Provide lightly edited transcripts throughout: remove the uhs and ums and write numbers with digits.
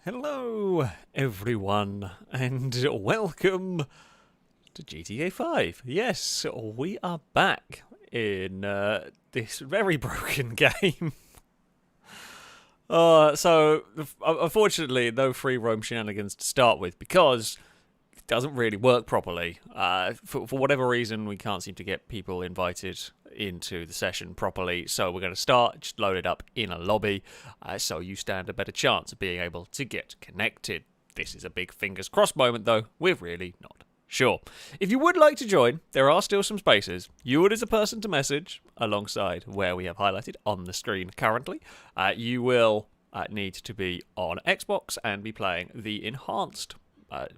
Hello, everyone, and welcome to GTA 5. Yes, we are back in this very broken game. Unfortunately, no free roam shenanigans to start with because it doesn't really work properly. For whatever reason, we can't seem to get people invited into the session properly, so we're going to start, just load it up in a lobby, so you stand a better chance of being able to get connected. This is a big fingers crossed moment, though. We're really not sure. If you would like to join, there are still some spaces. You would as a person to message alongside where we have highlighted on the screen currently. You will need to be on Xbox and be playing the enhanced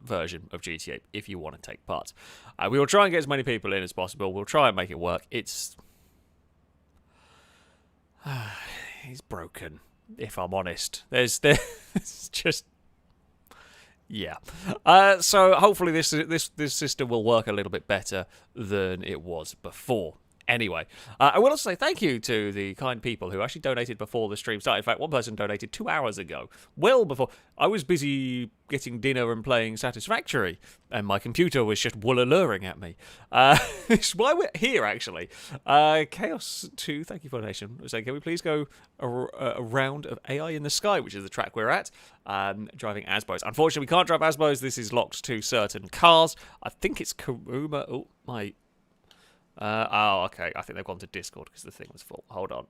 version of GTA if you want to take part. We will try and get as many people in as possible. We'll try and make it work. It's broken, if I'm honest. There's just yeah. So hopefully this system will work a little bit better than it was before. Anyway, I will also say thank you to the kind people who actually donated before the stream started. In fact, one person donated 2 hours ago, well before. I was busy getting dinner and playing Satisfactory, and my computer was just woolalluring at me. It's why we're here, actually. Chaos2, thank you for the donation. Saying, can we please go a round of AI in the Sky, which is the track we're at, driving Asbos. Unfortunately, we can't drive Asbos. This is locked to certain cars. I think it's Karuma. Oh, my... okay. I think they've gone to Discord because the thing was full. Hold on.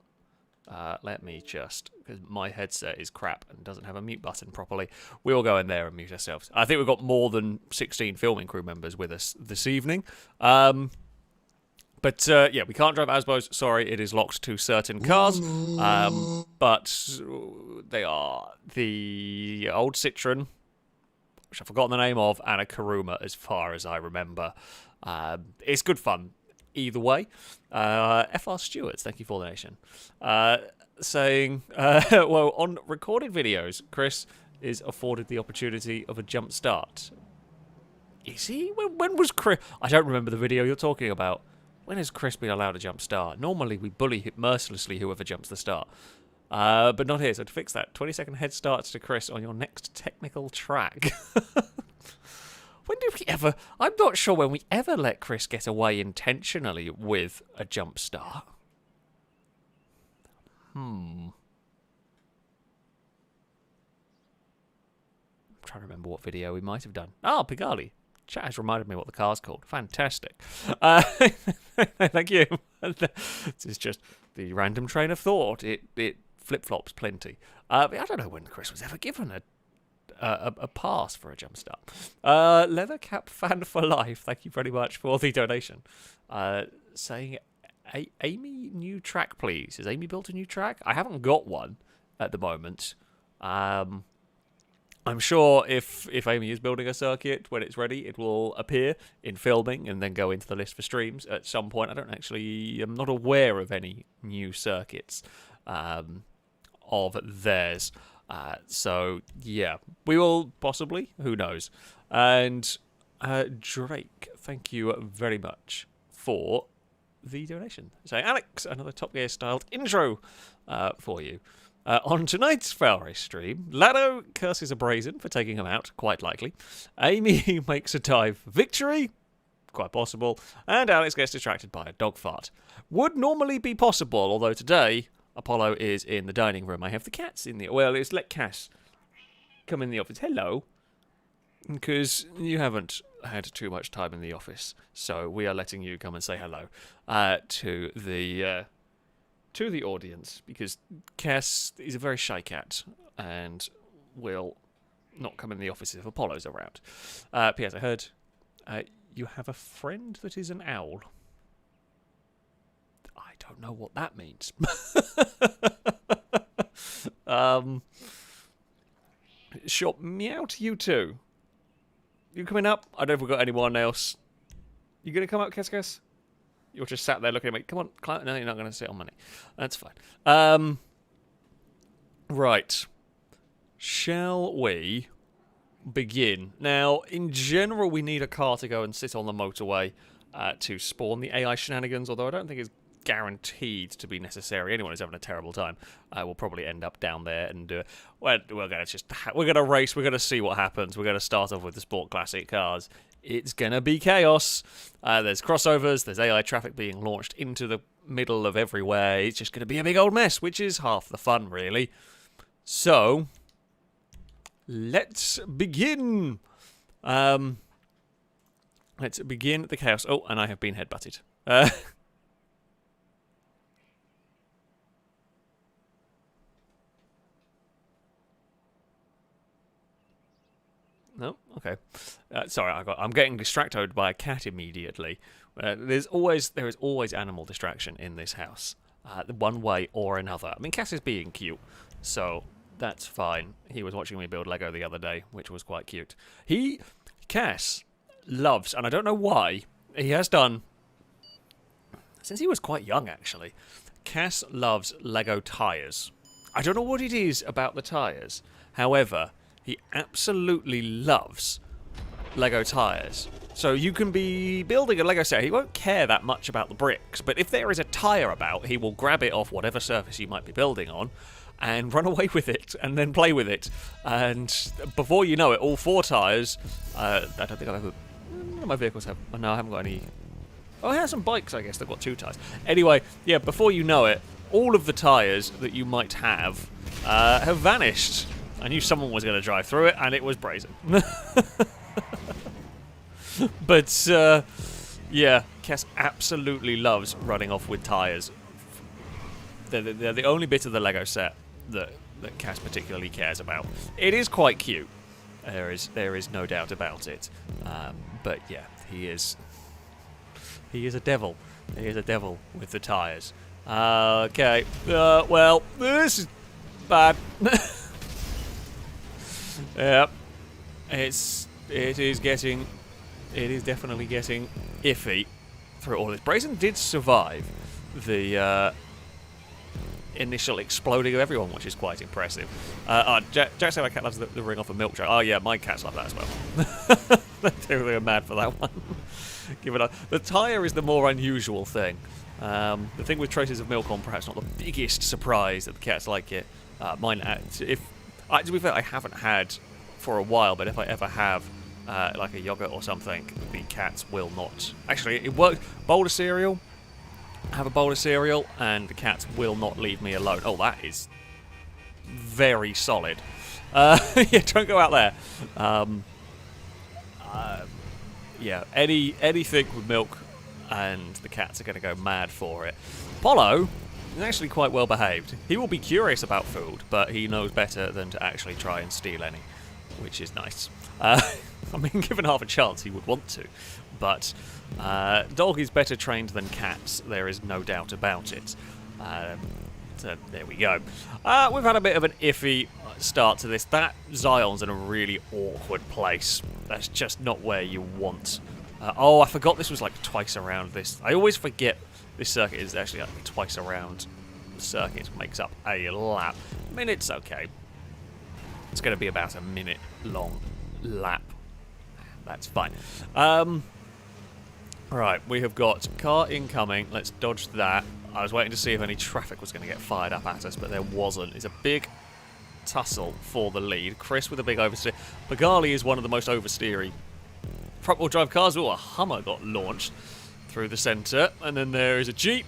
Let me just... because my headset is crap and doesn't have a mute button properly. We will go in there and mute ourselves. I think we've got more than 16 filming crew members with us this evening. Yeah, we can't drive Asbos. Sorry, it is locked to certain cars. But they are the old Citroen, which I've forgotten the name of, and a Karuma as far as I remember. It's good fun. Either way, FR Stewards, thank you for the donation. Saying, well, on recorded videos, Chris is afforded the opportunity of a jump start. Is he? When was Chris? I don't remember the video you're talking about. When has Chris been allowed a jump start? Normally, we bully mercilessly whoever jumps the start. But not here, so to fix that, 20-second head starts to Chris on your next technical track. When did we ever... I'm not sure when we ever let Chris get away intentionally with a jump start. I'm trying to remember what video we might have done. Oh, Pigali. Chat has reminded me what the car's called. Fantastic. Thank you. This is just the random train of thought. It flip-flops plenty. I don't know when Chris was ever given a pass for a jump start. Leather Cap Fan for Life, thank you very much for the donation. Saying, Amy, new track, please. Has Amy built a new track? I haven't got one at the moment. I'm sure if Amy is building a circuit, when it's ready, it will appear in filming and then go into the list for streams at some point. I'm not aware of any new circuits of theirs. So, yeah, we will possibly, who knows. And Drake, thank you very much for the donation. So, Alex, another Top Gear styled intro for you. On tonight's FailRace stream, Lado curses a Brazen for taking him out, quite likely. Amy makes a dive for victory, quite possible. And Alex gets distracted by a dog fart. Would normally be possible, although today... Apollo is in the dining room. I have the cats in the... Well, it's let Cass come in the office. Hello. Because you haven't had too much time in the office. So we are letting you come and say hello to the audience. Because Cass is a very shy cat and will not come in the office if Apollo's around. P.S. I heard you have a friend that is an owl. I don't know what that means. Sure, meow to you too. You coming up? I don't know if we've got anyone else. You going to come up, Keskas? You're just sat there looking at me. Come on, climb. No, you're not going to sit on money. That's fine. Right. Shall we begin? Now, in general, we need a car to go and sit on the motorway to spawn the AI shenanigans, although I don't think it's guaranteed to be necessary. Anyone who's having a terrible time will probably end up down there and we're gonna race. We're gonna see what happens. We're gonna start off with the Sport Classic cars. It's gonna be chaos. There's crossovers. There's AI traffic being launched into the middle of everywhere. It's just gonna be a big old mess, which is half the fun, really. So let's begin. Let's begin the chaos. Oh, and I have been headbutted. No, okay. Sorry, I'm getting distracted by a cat immediately. There is always animal distraction in this house, one way or another. I mean, Cass is being cute, so that's fine. He was watching me build Lego the other day, which was quite cute. Cass loves, and I don't know why, he has done since he was quite young, actually. Cass loves Lego tyres. I don't know what it is about the tyres. However, he absolutely loves Lego tyres. So you can be building a Lego set. He won't care that much about the bricks, but if there is a tyre about, he will grab it off whatever surface you might be building on and run away with it and then play with it. And before you know it, all 4 tyres... I don't think I've ever... None of my vehicles have... No, I haven't got any... Oh, I have some bikes, I guess. They've got 2 tyres. Anyway, yeah, before you know it, all of the tyres that you might have vanished. I knew someone was going to drive through it, and it was brazen. But, yeah, Cass absolutely loves running off with tyres. They're the only bit of the Lego set that Cass particularly cares about. It is quite cute. There is no doubt about it. But, yeah, he is a devil. He is a devil with the tyres. Okay. Well, this is bad. Yep. It is definitely getting iffy through all this. Brazen did survive the initial exploding of everyone, which is quite impressive. Jack said my cat loves the ring off a milk jug. Oh yeah, my cats love that as well. They're mad for that one. Give it up. The tyre is the more unusual thing. The thing with traces of milk on, perhaps not the biggest surprise that the cats like it. Mine, to be fair, I haven't had for a while, but if I ever have like a yogurt or something, the cats will not. Actually, it worked. Bowl of cereal. I have a bowl of cereal, and the cats will not leave me alone. Oh, that is very solid. Yeah, don't go out there. Yeah, anything with milk, and the cats are going to go mad for it. Apollo is actually quite well behaved. He will be curious about food, but he knows better than to actually try and steal any, which is nice. I mean, given half a chance, he would want to. But dog is better trained than cats. There is no doubt about it. So there we go. We've had a bit of an iffy start to this. That Zion's in a really awkward place. That's just not where you want. Oh, I forgot this was like twice around this. I always forget this circuit is actually like twice around the circuit. Makes up a lap. I mean, it's okay. It's going to be about a minute long lap. That's fine. Right, we have got car incoming. Let's dodge that. I was waiting to see if any traffic was going to get fired up at us, but there wasn't. It's a big tussle for the lead. Chris with a big oversteer. Bagali is one of the most oversteery front-wheel drive cars. Oh, a Hummer got launched through the centre, and then there is a Jeep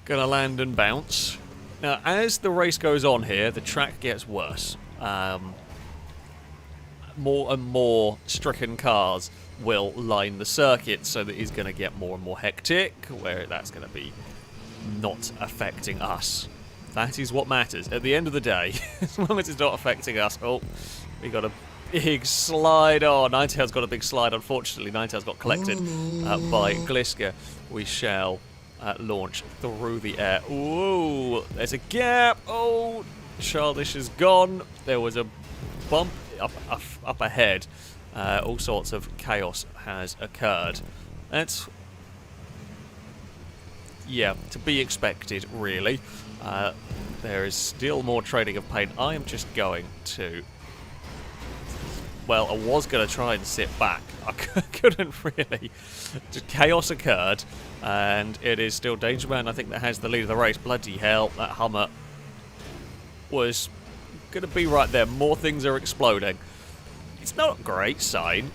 going to land and bounce. Now, as the race goes on here, the track gets worse. More and more stricken cars will line the circuit, so that it's going to get more and more hectic, where that's going to be not affecting us. That is what matters. At the end of the day, as long as it's not affecting us. Oh, we got a big slide. Oh, Ninetail's got a big slide. Unfortunately, Ninetail's got collected by Gliska. We shall launch through the air. Ooh, there's a gap. Oh, Childish is gone. There was a bump up ahead. All sorts of chaos has occurred. That's, yeah, to be expected, really. There is still more trading of paint. I am just going to well, I was going to try and sit back. I couldn't really. Just chaos occurred, and it is still Danger Man, I think, that has the lead of the race. Bloody hell, that Hummer was going to be right there. More things are exploding. It's not a great sign.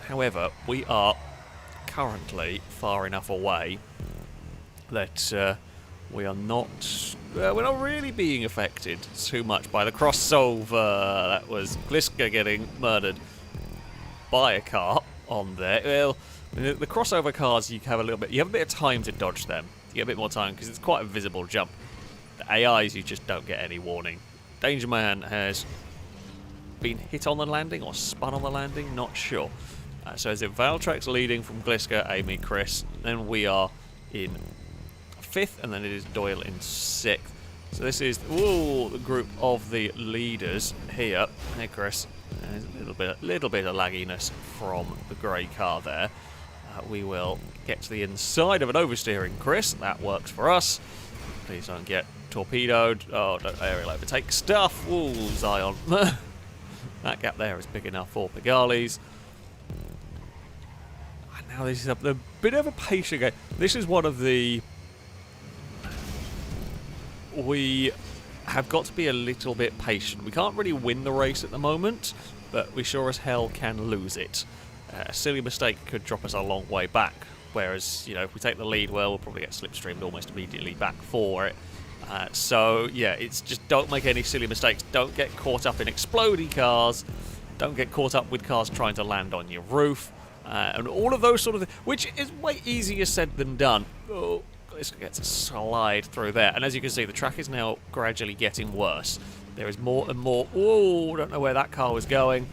However, we are currently far enough away that we are not... we're not really being affected too much by the crossover. That was Bliska getting murdered by a car on there. Well, the crossover cars, you have a bit of time to dodge them. You get a bit more time because it's quite a visible jump. The AIs, you just don't get any warning. Danger Man has been hit on the landing or spun on the landing, not sure. So is it Valtrex leading from Gliska, Amy, Chris, then we are in 5th, and then it is Doyle in 6th. So this is the group of the leaders here. Hey, Chris. There's a little bit of lagginess from the grey car there. We will get to the inside of an oversteering, Chris. That works for us. Please don't get torpedoed. Oh, don't aerial overtake stuff. Ooh, Zion. That gap there is big enough for Pigalis. And now this is a bit of a patient game. This is one of the... We have got to be a little bit patient. We can't really win the race at the moment, but we sure as hell can lose it. A silly mistake could drop us a long way back, whereas, you know, if we take the lead, well, we'll probably get slipstreamed almost immediately back for it. So, yeah, it's just don't make any silly mistakes. Don't get caught up in explodey cars. Don't get caught up with cars trying to land on your roof. And all of those sort of things, which is way easier said than done. Oh, this gets a slide through there. And as you can see, the track is now gradually getting worse. There is more and more... Whoa, don't know where that car was going.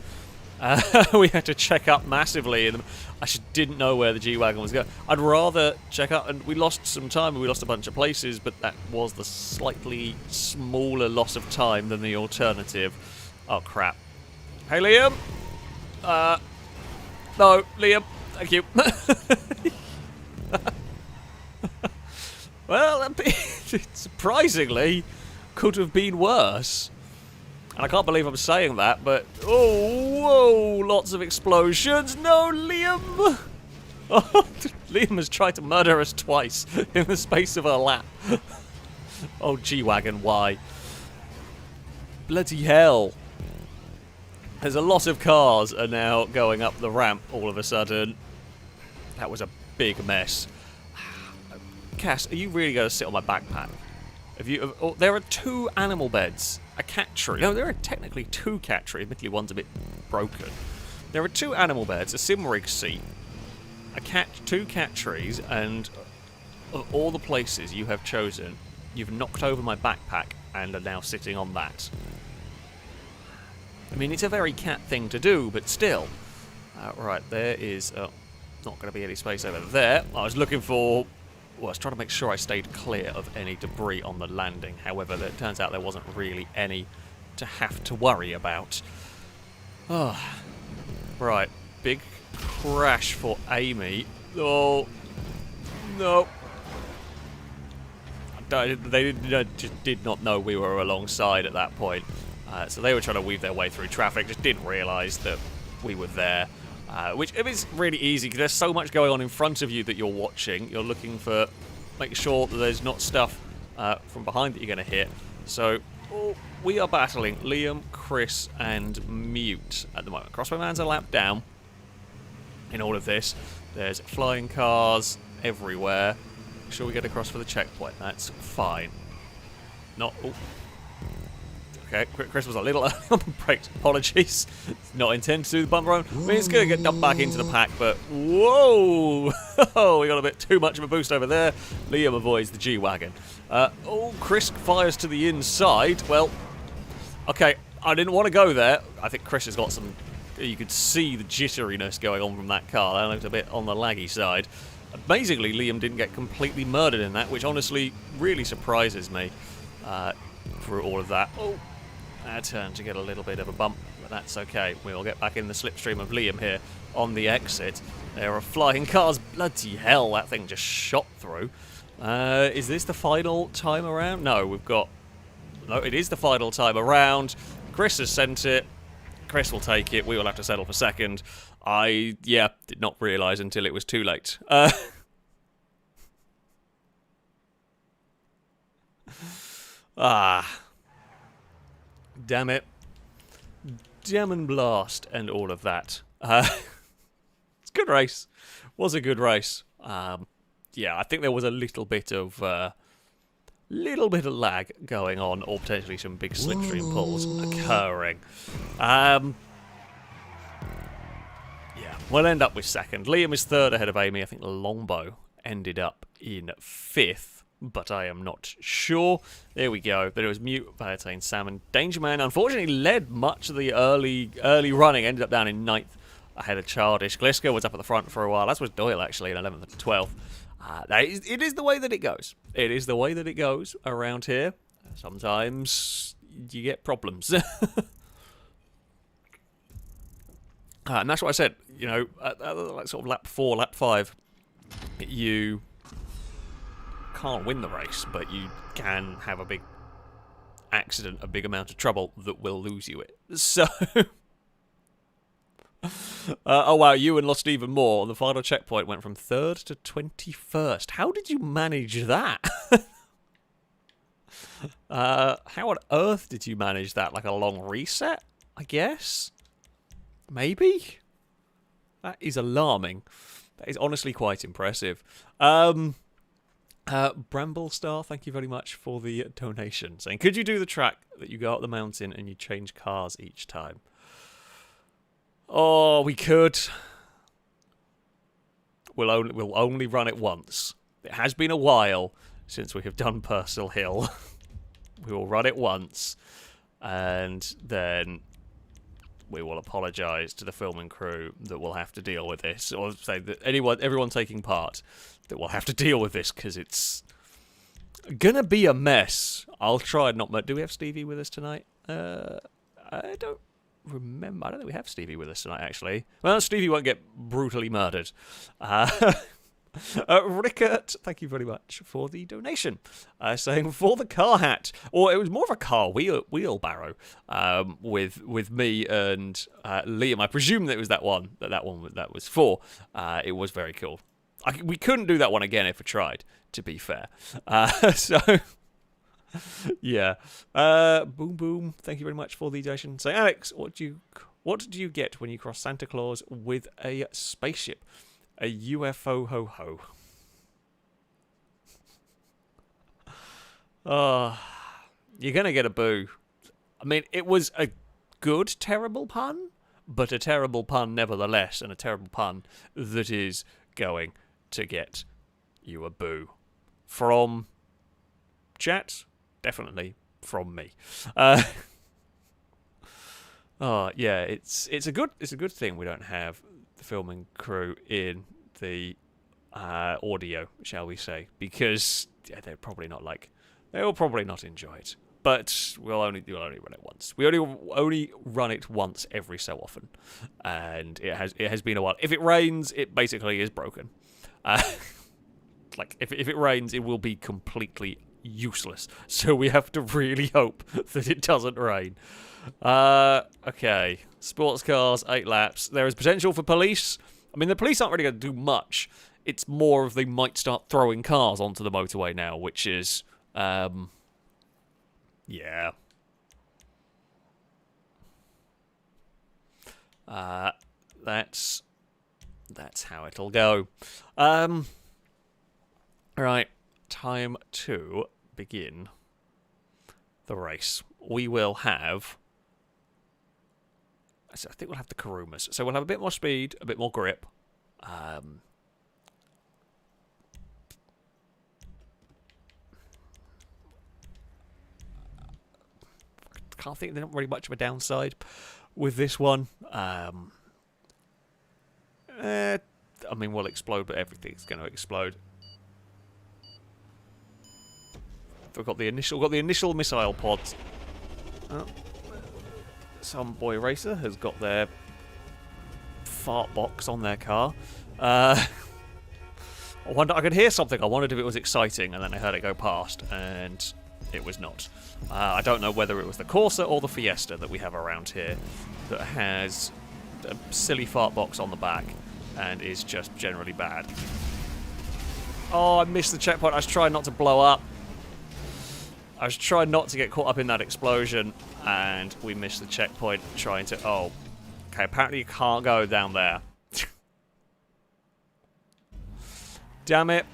We had to check up massively. And I just didn't know where the G-Wagon was going. I'd rather check up, and we lost some time, and we lost a bunch of places, but that was the slightly smaller loss of time than the alternative. Oh, crap. Hey, Liam? No, Liam. Thank you. Well, surprisingly, could have been worse. And I can't believe I'm saying that, but... Oh, whoa, lots of explosions. No, Liam! Oh, Liam has tried to murder us twice in the space of a lap. Oh, G-Wagon, why? Bloody hell. There's a lot of cars are now going up the ramp all of a sudden. That was a big mess. Cass, are you really going to sit on my backpack? Oh, there are 2 animal beds. A cat tree. No, there are technically 2 cat trees. Admittedly, one's a bit broken. There are 2 animal beds, a sim rig seat, 2 cat trees, and of all the places you have chosen, you've knocked over my backpack and are now sitting on that. I mean, it's a very cat thing to do, but still. Right, there is not going to be any space over there. I was looking for... Well, I was trying to make sure I stayed clear of any debris on the landing. However, it turns out there wasn't really any to have to worry about. Oh. Right, big crash for Amy. Oh, no. They just did not know we were alongside at that point. So they were trying to weave their way through traffic, just didn't realise that we were there. Which is really easy because there's so much going on in front of you that you're watching. You're looking for, make sure that there's not stuff from behind that you're going to hit. So we are battling Liam, Chris, and Mute at the moment. Crossbowman's a lap down in all of this. There's flying cars everywhere. Make sure we get across for the checkpoint. That's fine. Not. Oh. Okay, Chris was a little early on the brakes. Apologies. Not intended to do the bumper run. I mean, it's going to get dumped back into the pack, but whoa! We got a bit too much of a boost over there. Liam avoids the G-Wagon. Chris fires to the inside. Well, okay, I didn't want to go there. I think Chris has got some... You could see the jitteriness going on from that car. That looked a bit on the laggy side. Amazingly, Liam didn't get completely murdered in that, which honestly really surprises me through all of that. Oh. Our turn to get a little bit of a bump, but that's okay. We'll get back in the slipstream of Liam here on the exit. There are flying cars. Bloody hell, that thing just shot through. Is this the final time around? No, we've got... No, it is the final time around. Chris has sent it. Chris will take it. We will have to settle for second. I, did not realise until it was too late. Damn it. Damn and blast and all of that. It's a good race. Was a good race. I think there was a little bit of lag going on, or potentially some big slipstream pulls occurring. We'll end up with second. Liam is third ahead of Amy. I think Longbow ended up in fifth, but I am not sure. There we go. But it was Mute, Valentine, Salmon. Dangerman, unfortunately, led much of the early running. Ended up down in ninth ahead of Childish. Gliska was up at the front for a while. As was Doyle, actually, in 11th and 12th. It is the way that it goes. It is the way that it goes around here. Sometimes you get problems. And that's what I said. You know, like sort of lap 4, lap 5, you can't win the race, but you can have a big accident, a big amount of trouble that will lose you it. So, oh wow, you and lost even more. On the final checkpoint, went from 3rd to 21st. How did you manage that? How on earth did you manage that? Like a long reset, I guess? Maybe? That is alarming. That is honestly quite impressive. Bramblestar, thank you very much for the donation. Saying, could you do the track that you go up the mountain and you change cars each time? Oh, we could. We'll only run it once. It has been a while since we have done Purcell Hill. We will run it once, and then we will apologise to the filming crew that will have to deal with this, or say that everyone taking part that will have to deal with this, because it's gonna be a mess. I'll try not. Do we have Stevie with us tonight? I don't remember. I don't think we have Stevie with us tonight, actually. Well, Stevie won't get brutally murdered. Rickert, thank you very much for the donation. Saying for the car hat, or it was more of a car wheelbarrow, with me and Liam. I presume that it was that one that was for. It was very cool. We couldn't do that one again if we tried, to be fair. So yeah. Boom boom. Thank you very much for the donation. So Alex, what do you get when you cross Santa Claus with a spaceship? A UFO ho-ho. You're going to get a boo. I mean, it was a good, terrible pun, but a terrible pun nevertheless, and a terrible pun that is going to get you a boo. From chat, definitely from me. Yeah, it's a good thing we don't have the filming crew in the audio, shall we say, because they'll probably not enjoy it. But we'll only run it once. We only run it once every so often, and it has been a while. If it rains, it basically is broken. Like if it rains, it will be completely useless. So we have to really hope that it doesn't rain. Okay. Sports cars, 8 laps. There is potential for police. I mean, the police aren't really going to do much. It's more of they might start throwing cars onto the motorway now, which is, yeah. That's how it'll go. Right. Time to begin the race. We will have... I think we'll have the Karumas. So we'll have a bit more speed, a bit more grip. Can't think there's not really much of a downside with this one. I mean, we'll explode, but everything's going to explode. We've got the initial missile pods. Oh. Some boy racer has got their fart box on their car. I could hear something. I wondered if it was exciting, and then I heard it go past, and it was not. I don't know whether it was the Corsa or the Fiesta that we have around here that has a silly fart box on the back and is just generally bad. Oh, I missed the checkpoint. I was trying not to blow up. I was trying not to get caught up in that explosion, and we missed the checkpoint trying to... Oh, okay, apparently you can't go down there. Damn it.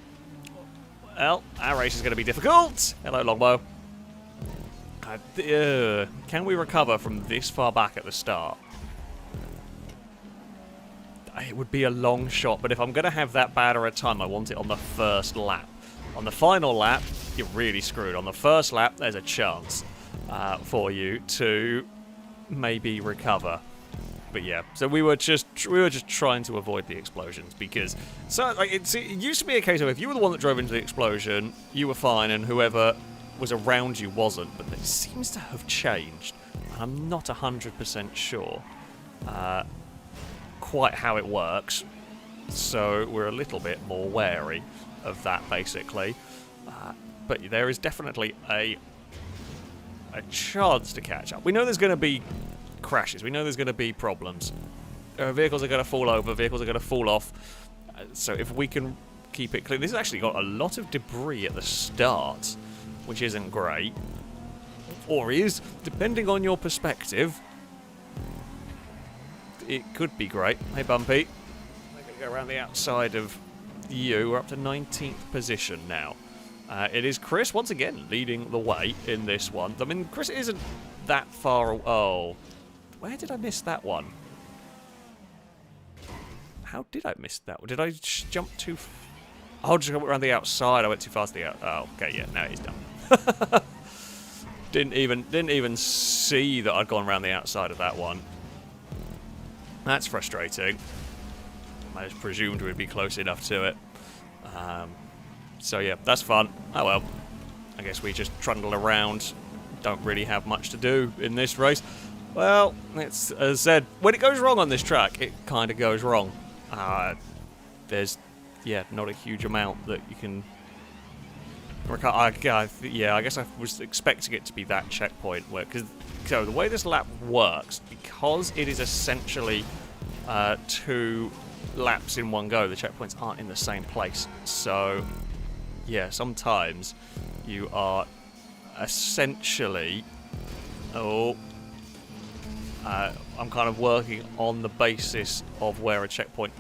Well, our race is going to be difficult. Hello, Longbow. Can we recover from this far back at the start? It would be a long shot, but if I'm going to have that bad a time, I want it on the first lap. On the final lap, you're really screwed. On the first lap, there's a chance for you to maybe recover. But yeah, so we were just trying to avoid the explosions because it used to be a case of if you were the one that drove into the explosion, you were fine, and whoever was around you wasn't. But it seems to have changed. I'm not 100% sure quite how it works, so we're a little bit more wary of that, basically. But there is definitely a chance to catch up. We know there's going to be crashes. We know there's going to be problems. Vehicles are going to fall over. Vehicles are going to fall off. So if we can keep it clean. This has actually got a lot of debris at the start, which isn't great. Or is, depending on your perspective. It could be great. Hey, Bumpy. I'm going to go around the outside of you. We're up to 19th position now. It is Chris, once again, leading the way in this one. I mean, Chris isn't that far... Oh. Where did I miss that one? How did I miss that one? Did I jump too... Oh, just went around the outside. I went too fast. Oh, okay, yeah, now he's done. Didn't even see that I'd gone around the outside of that one. That's frustrating. I just presumed we'd be close enough to it. So yeah, that's fun. Oh well. I guess we just trundle around. Don't really have much to do in this race. Well, it's, as I said, when it goes wrong on this track, it kind of goes wrong. There's, yeah, not a huge amount that you can... Yeah, I guess I was expecting it to be that checkpoint where... So the way this lap works, because it is essentially 2 laps in one go, the checkpoints aren't in the same place. So, yeah, sometimes you are essentially... I'm kind of working on the basis of where a checkpoint...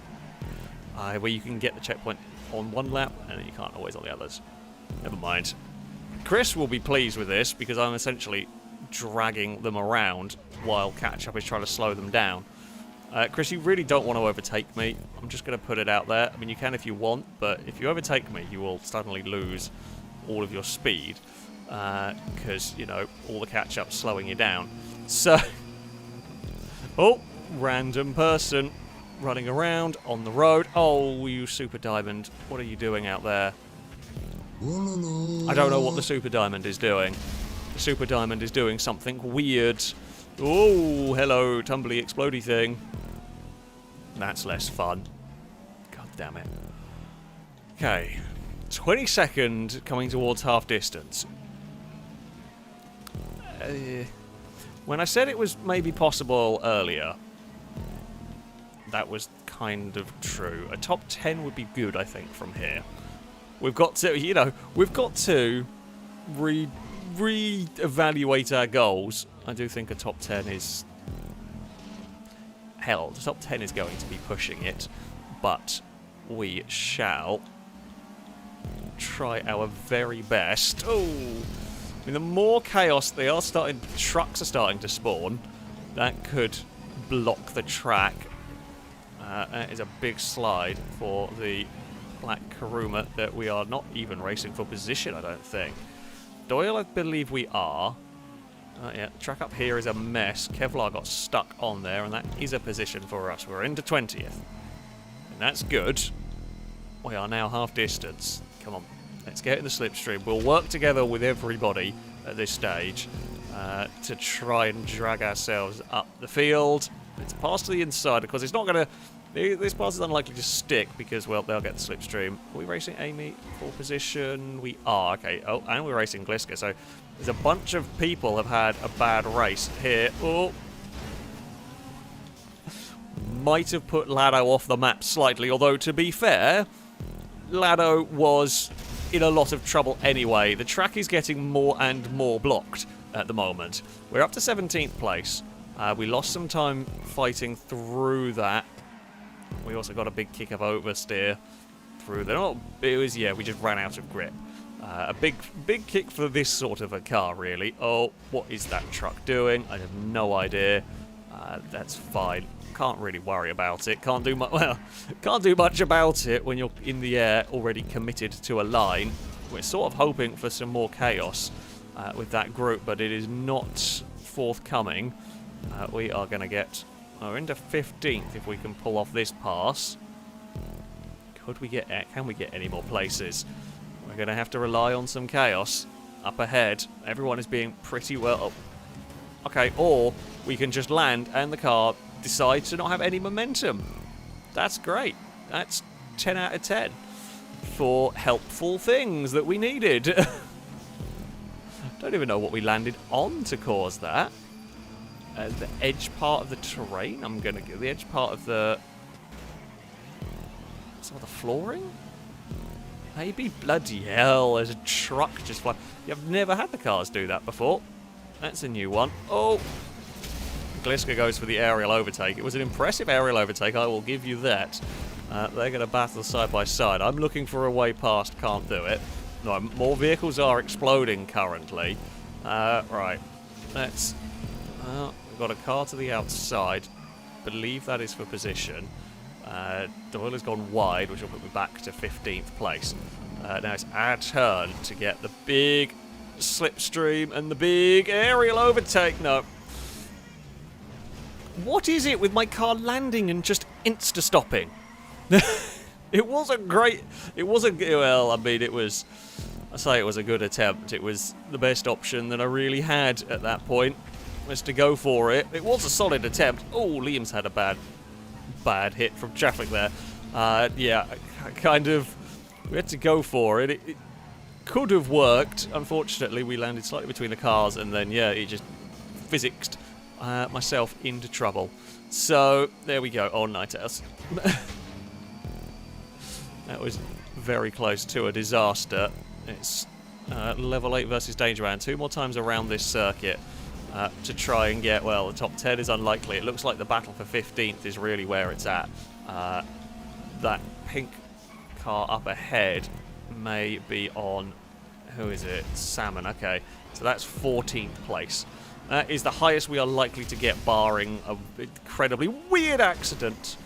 where you can get the checkpoint on one lap, and then you can't always on the others. Never mind. Chris will be pleased with this, because I'm essentially dragging them around while catch-up is trying to slow them down. Chris, you really don't want to overtake me. I'm just going to put it out there. I mean, you can if you want, but if you overtake me, you will suddenly lose all of your speed, because, you know, all the catch-up's slowing you down. So... Oh, random person running around on the road. Oh, you Super Diamond. What are you doing out there? I don't know what the Super Diamond is doing. The Super Diamond is doing something weird. Oh, hello, tumbly, explodey thing. That's less fun. God damn it. Okay. 22nd, coming towards half distance. When I said it was maybe possible earlier, that was kind of true. A top 10 would be good, I think, from here. We've got to, you know, we've got to re-evaluate our goals. I do think a top 10 is... Hell, the top 10 is going to be pushing it, but we shall try our very best. Oh! I mean, the more chaos they are starting... Trucks are starting to spawn. That could block the track. That is a big slide for the Black Karuma that we are not even racing for position, I don't think. Doyle, I believe we are. Yeah, track up here is a mess. Kevlar got stuck on there, and that is a position for us. We're into 20th. And that's good. We are now half distance. Come on, let's get in the slipstream. We'll work together with everybody at this stage to try and drag ourselves up the field. It's pass to the inside, because it's not going to... This pass is unlikely to stick because, well, they'll get the slipstream. Are we racing Amy for position? We are. Okay. Oh, and we're racing Gliska, so There's a bunch of people have had a bad race here. Oh. Might have put Lado off the map slightly, although to be fair, Lado was in a lot of trouble anyway. The track is getting more and more blocked at the moment. We're up to 17th place. We lost some time fighting through that. We also got a big kick of oversteer through there. Oh, it was, yeah, we just ran out of grip. A big kick for this sort of a car, really. Oh, what is that truck doing? I have no idea. That's fine. Can't really worry about it. Can't do much. Well, can't do much about it when you're in the air, already committed to a line. We're sort of hoping for some more chaos with that group, but it is not forthcoming. We are going to get. We're into 15th if we can pull off this pass. Could we get? Can we get any more places? We're going to have to rely on some chaos up ahead. Everyone is being pretty well. Oh. Okay, or we can just land and the car decides to not have any momentum. That's great. That's 10 out of 10 for helpful things that we needed. Don't even know what we landed on to cause that. The edge part of the terrain. I'm going to get the edge part of the... Some of the flooring? Maybe. Bloody hell, there's a truck just flying. You've never had the cars do that before. That's a new one. Oh! Gliska goes for the aerial overtake. It was an impressive aerial overtake, I will give you that. They're going to battle side by side. I'm looking for a way past, can't do it. No, more vehicles are exploding currently. Right, let's... we've got a car to the outside. Believe that is for position. Doyle has gone wide, which will put me back to 15th place. Now it's our turn to get the big slipstream and the big aerial overtake. No. What is it with my car landing and just insta-stopping? It was a great... It was a... Well, I mean, it was... I say it was a good attempt. It was the best option that I really had at that point, was to go for it. It was a solid attempt. Oh, Liam's had a bad hit from traffic there. Yeah, kind of... We had to go for it. It could have worked. Unfortunately, we landed slightly between the cars, and then, yeah, it just physicsed myself into trouble. So, there we go. Oh, Nighthouse. That was very close to a disaster. It's level 8 versus Danger Man. 2 more times around this circuit to try and get, well, the top 10 is unlikely. It looks like the battle for 15th is really where it's at. That pink car up ahead may be on, who is it? Salmon, okay. So that's 14th place. That is the highest we are likely to get, barring an incredibly weird accident.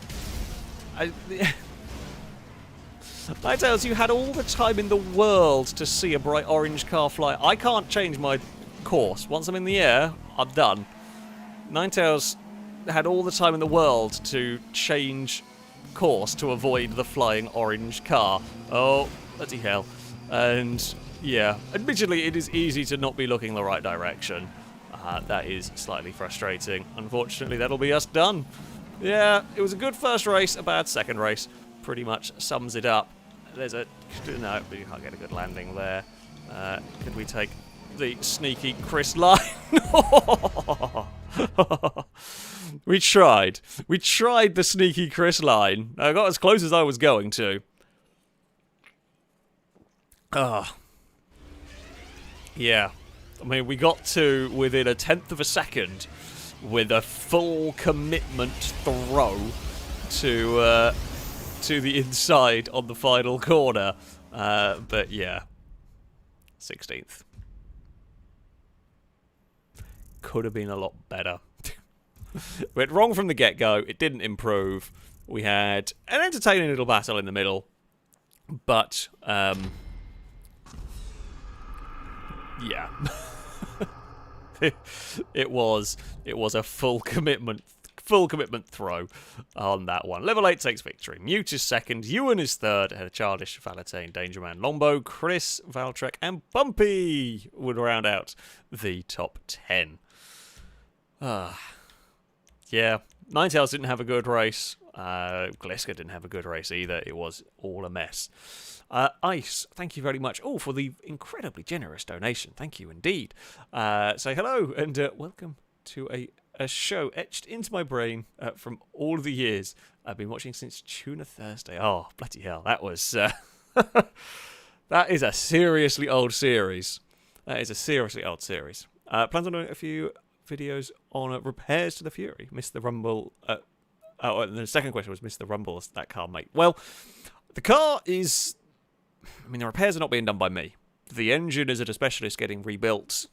Nighthouse, you had all the time in the world to see a bright orange car fly. I can't change my course. Once I'm in the air, I'm done. Ninetales had all the time in the world to change course to avoid the flying orange car. Oh, bloody hell. And, yeah, admittedly, it is easy to not be looking the right direction. That is slightly frustrating. Unfortunately, that'll be us done. Yeah, it was a good first race, a bad second race. Pretty much sums it up. There's a... No, we can't get a good landing there. Could we take the sneaky Chris line? We tried. We tried the sneaky Chris line. I got as close as I was going to. Yeah. I mean, we got to within 1/10 of a second with a full commitment throw to the inside on the final corner. But yeah, 16th. Could have been a lot better. Went wrong from the get-go. It didn't improve. We had an entertaining little battle in the middle. But, yeah. It was a full commitment throw on that one. Level 8 takes victory. Mute is second, Ewan is third, ahead of Childish, Valentine, Danger Man, Longbow, Chris, Valtrek, and Bumpy would round out the top 10. Yeah, Ninetales didn't have a good race. Gliska didn't have a good race either. It was all a mess. Ice, thank you very much. Oh, for the incredibly generous donation. Thank you indeed. Say hello and welcome to a show etched into my brain from all of the years I've been watching since Tuna Thursday. Oh, bloody hell. That was... that is a seriously old series. Plans on doing a few videos on repairs to the Fury. Missed the Rumble... and the second question was, missed the Rumble, that car, mate. Well, the car is... I mean, the repairs are not being done by me. The engine is at a specialist getting rebuilt,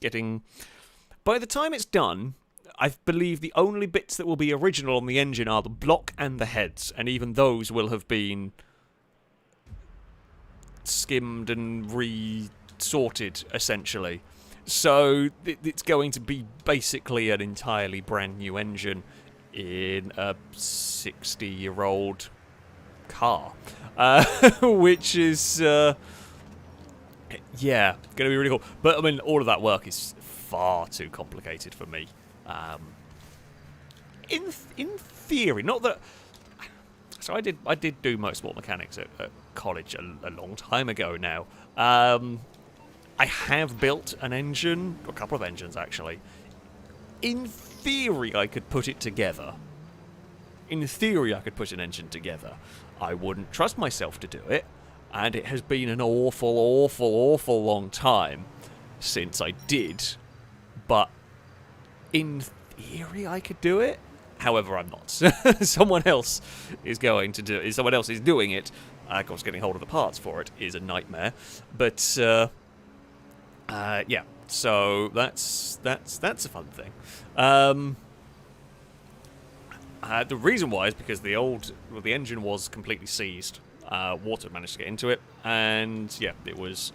By the time it's done, I believe the only bits that will be original on the engine are the block and the heads, and even those will have been skimmed and resorted, essentially. So it's going to be basically an entirely brand new engine in a 60-year-old car, which is, yeah, going to be really cool. But, I mean, all of that work is far too complicated for me. In theory, not that... So I did do motorsport mechanics at college a long time ago now. I have built an engine, a couple of engines actually. In theory, I could put it together. In theory, I could put an engine together. I wouldn't trust myself to do it, and it has been an awful long time since I did. But in theory, I could do it. However, I'm not. Someone else is going to do it. Someone else is doing it. Of course, getting hold of the parts for it is a nightmare. But yeah. So that's a fun thing. The reason why is because the engine was completely seized. Water managed to get into it, and yeah, it was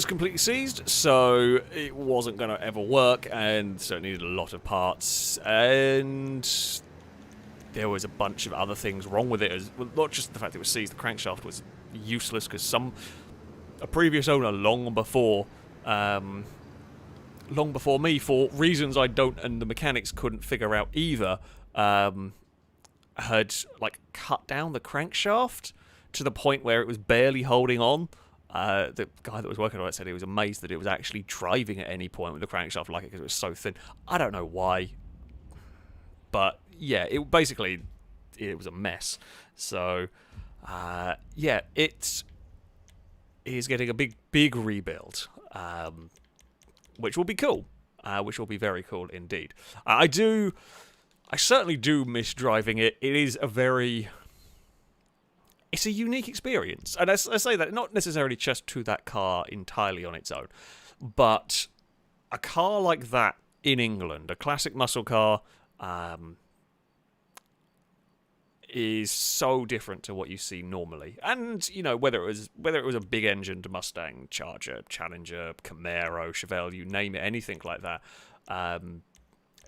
completely seized, so it wasn't going to ever work, and so it needed a lot of parts, and there was a bunch of other things wrong with it, well, not just the fact it was seized. The crankshaft was useless because a previous owner long before me, for reasons I don't and the mechanics couldn't figure out either, had like cut down the crankshaft to the point where it was barely holding on. The guy that was working on it said he was amazed that it was actually driving at any point with the crankshaft like it, because it was so thin. I don't know why, but yeah, it basically it was a mess. So yeah, it is getting a big rebuild, which will be cool, which will be very cool indeed. I certainly do miss driving it. It is it's a unique experience. And I say that not necessarily just to that car entirely on its own, but a car like that in England, a classic muscle car, is so different to what you see normally. And, you know, whether it was a big engined Mustang, Charger, Challenger, Camaro, Chevelle, you name it, anything like that,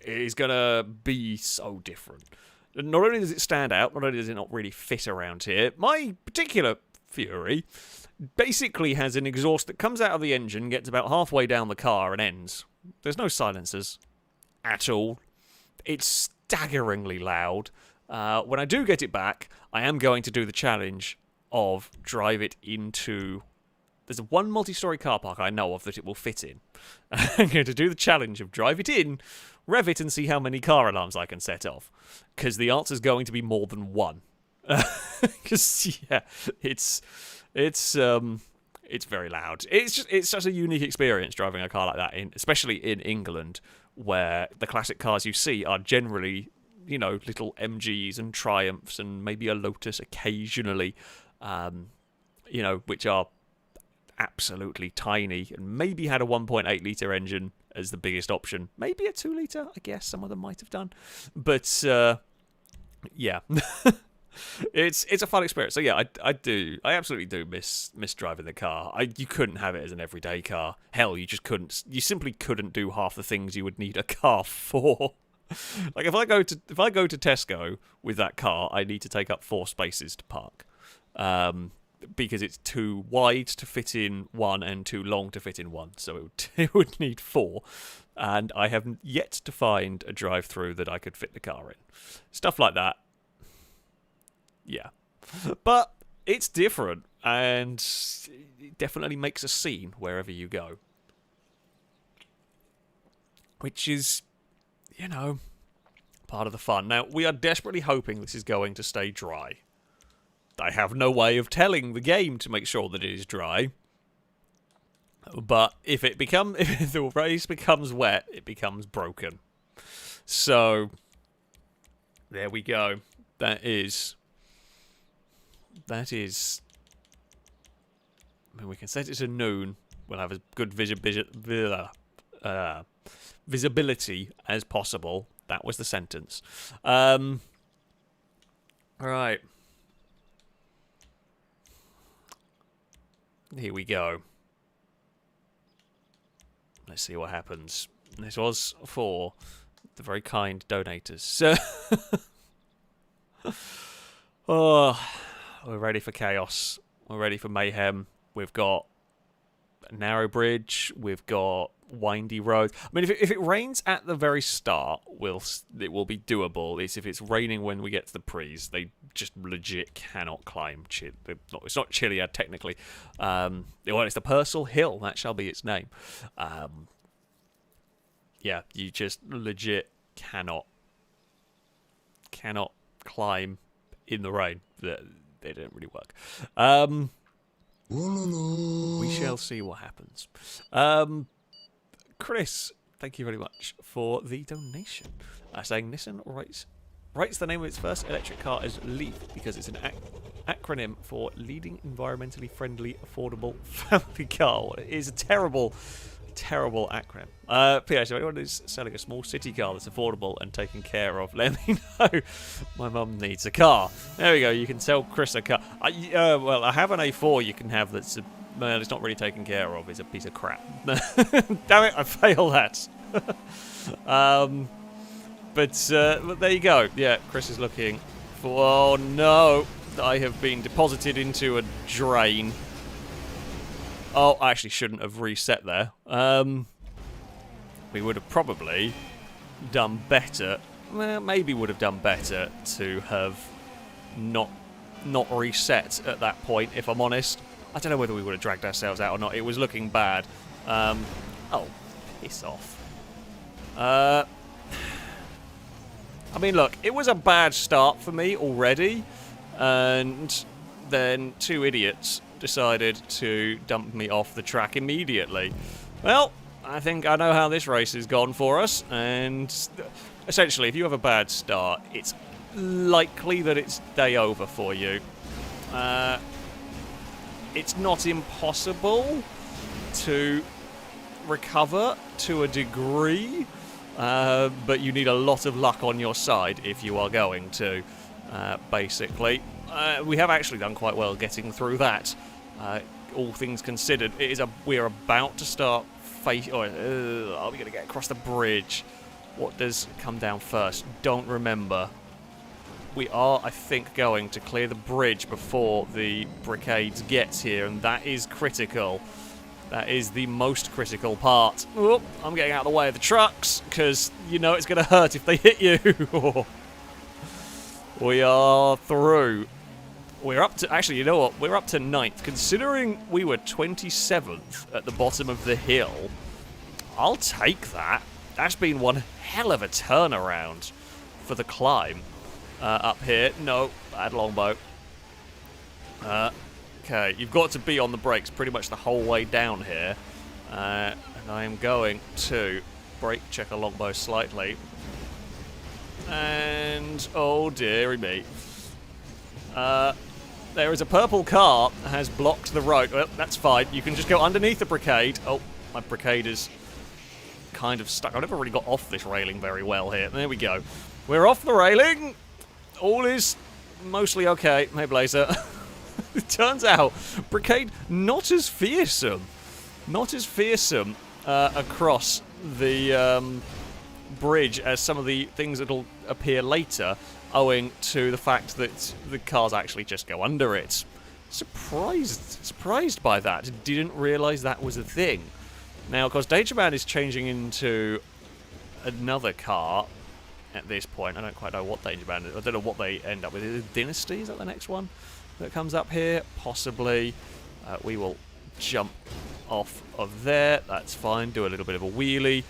it is going to be so different. Not only does it stand out, not only does it not really fit around here, my particular Fury basically has an exhaust that comes out of the engine, gets about halfway down the car and ends. There's no silencers at all. It's staggeringly loud. When I do get it back, I am going to do the challenge of drive it into... There's one multi-story car park I know of that it will fit in. I'm going to do the challenge of drive it in, rev it, and see how many car alarms I can set off. Because the answer's going to be more than one. Because, yeah, it's very loud. It's such a unique experience driving a car like that, especially in England, where the classic cars you see are generally, you know, little MGs and Triumphs and maybe a Lotus occasionally, you know, which are absolutely tiny and maybe had a 1.8 litre engine as the biggest option. Maybe a 2 litre, I guess some of them might have done. But, yeah. It's a fun experience. So yeah, I absolutely do miss driving the car. You couldn't have it as an everyday car. Hell, you simply couldn't do half the things you would need a car for. Like if I go to Tesco with that car, I need to take up 4 spaces to park. Because it's too wide to fit in one and too long to fit in one. So it would need 4. And I have yet to find a drive-through that I could fit the car in. Stuff like that. Yeah. But it's different, and it definitely makes a scene wherever you go. Which is, you know, part of the fun. Now, we are desperately hoping this is going to stay dry. I have no way of telling the game to make sure that it is dry. But if the race becomes wet, it becomes broken. So, there we go. That is... I mean, we can set it to noon. We'll have as good visibility as possible. That was the sentence. Right. Here we go. Let's see what happens. This was for the very kind donators. Oh, we're ready for chaos. We're ready for mayhem. We've got a narrow bridge. We've got windy roads. I mean, if it rains at the very start, it will be doable. It's if it's raining when we get to the prees, they just legit cannot climb. It's not Chiliad technically. Well, it's the Purcell Hill. That shall be its name. Yeah, you just legit cannot climb in the rain. They don't really work. We shall see what happens. Chris, thank you very much for the donation. Saying Nissan writes the name of its first electric car as LEAF because it's an acronym for Leading Environmentally Friendly Affordable Family Car. It is a terrible acronym. P.S. If anyone is selling a small city car that's affordable and taken care of, let me know. My mum needs a car. There we go. You can sell Chris a car. Well, I have an A4 you can have that's well, it's not really taken care of. It's a piece of crap. Damn it, I failed that. But there you go. Yeah, Chris is looking for... Oh, no. I have been deposited into a drain. Oh, I actually shouldn't have reset there. We would have probably done better. Well, maybe would have done better to have not reset at that point, if I'm honest. I don't know whether we would have dragged ourselves out or not. It was looking bad. Oh, piss off. I mean, look, it was a bad start for me already. And then two idiots decided to dump me off the track immediately. Well, I think I know how this race has gone for us, and essentially, if you have a bad start, it's likely that it's day over for you. It's not impossible to recover to a degree, but you need a lot of luck on your side if you are going to, basically. We have actually done quite well getting through that. All things considered, we're about to start are we going to get across the bridge? What does come down first? Don't remember. We are, I think, going to clear the bridge before the Brickades gets here, and that is critical. That is the most critical part. Oh, I'm getting out of the way of the trucks, because you know it's going to hurt if they hit you. We are through. We're up to... Actually, you know what? We're up to 9th. Considering we were 27th at the bottom of the hill, I'll take that. That's been one hell of a turnaround for the climb up here. No, bad longbow. Okay, you've got to be on the brakes pretty much the whole way down here. And I am going to brake check a longbow slightly. And... oh, dearie me. There is a purple car that has blocked the road. Well, that's fine. You can just go underneath the Brickade. Oh, my Brickade is kind of stuck. I've never really got off this railing very well here. There we go. We're off the railing. All is mostly okay. Hey, Blazer. It turns out, Brickade not as fearsome. Not as fearsome across the bridge as some of the things that'll appear later, owing to the fact that the cars actually just go under it. Surprised by that. Didn't realise that was a thing. Now, of course, Danger Man is changing into another car. at this point. I don't quite know what Danger Man is. I don't know what they end up with. Is it Dynasty? Is that the next one that comes up here? Possibly. We will jump off of there. That's fine. Do a little bit of a wheelie.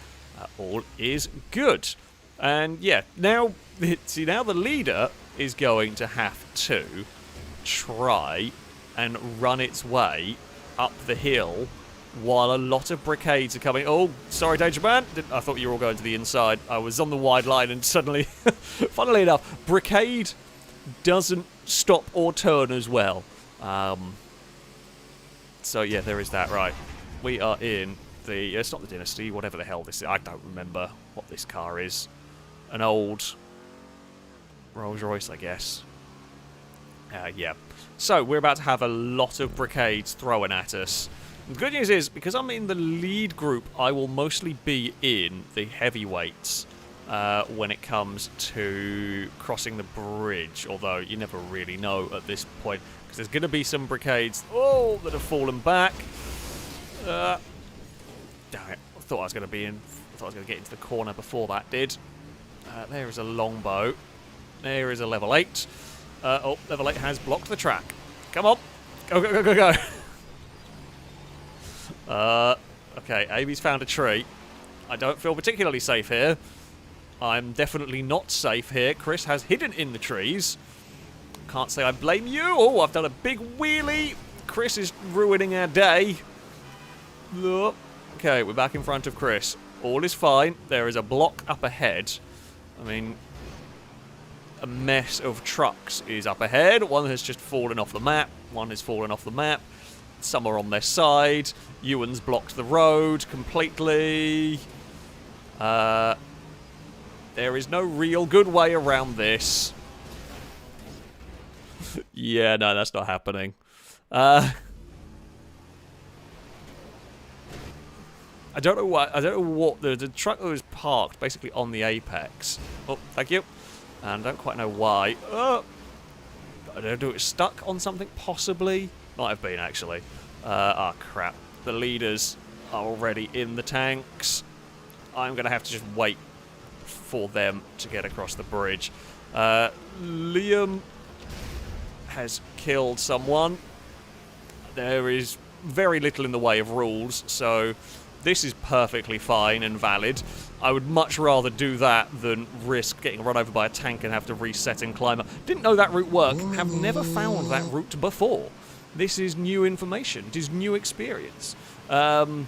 All is good. And yeah, now, see, now the leader is going to have to try and run its way up the hill while a lot of brigades are coming. Oh, sorry, Danger Man. I thought you were all going to the inside. I was on the wide line and suddenly, funnily enough, brigade doesn't stop or turn as well. So yeah, there is that. Right, we are in the, it's not the Dynasty, whatever the hell this is. I don't remember what this car is. An old Rolls Royce, I guess. Yeah. So we're about to have a lot of brigades thrown at us. The good news is, because I'm in the lead group, I will mostly be in the heavyweights when it comes to crossing the bridge, although you never really know at this point, because there's going to be some brigades, that have fallen back. Damn it, I thought I was going to be in, I thought I was going to get into the corner before that did. There is a longbow. There is a level 8. Level 8 has blocked the track. Come on. Go, go, go, go, go. Okay, Amy's found a tree. I don't feel particularly safe here. I'm definitely not safe here. Chris has hidden in the trees. Can't say I blame you. Oh, I've done a big wheelie. Chris is ruining our day. Look. Okay, we're back in front of Chris. All is fine. There is a block up ahead. I mean, a mess of trucks is up ahead. One has just fallen off the map. One has fallen off the map. Some are on their side. Ewan's blocked the road completely. There is no real good way around this. Yeah, no, that's not happening. I don't know what. I don't know what the truck that was parked basically on the apex. Oh, thank you. And I don't quite know why. I don't know. It's stuck on something, possibly. Might have been actually. Crap. The leaders are already in the tanks. I'm gonna have to just wait for them to get across the bridge. Liam has killed someone. There is very little in the way of rules, so this is perfectly fine and valid. I would much rather do that than risk getting run over by a tank and have to reset and climb up. Didn't know that route worked. Have never found that route before. This is new information. It is new experience. But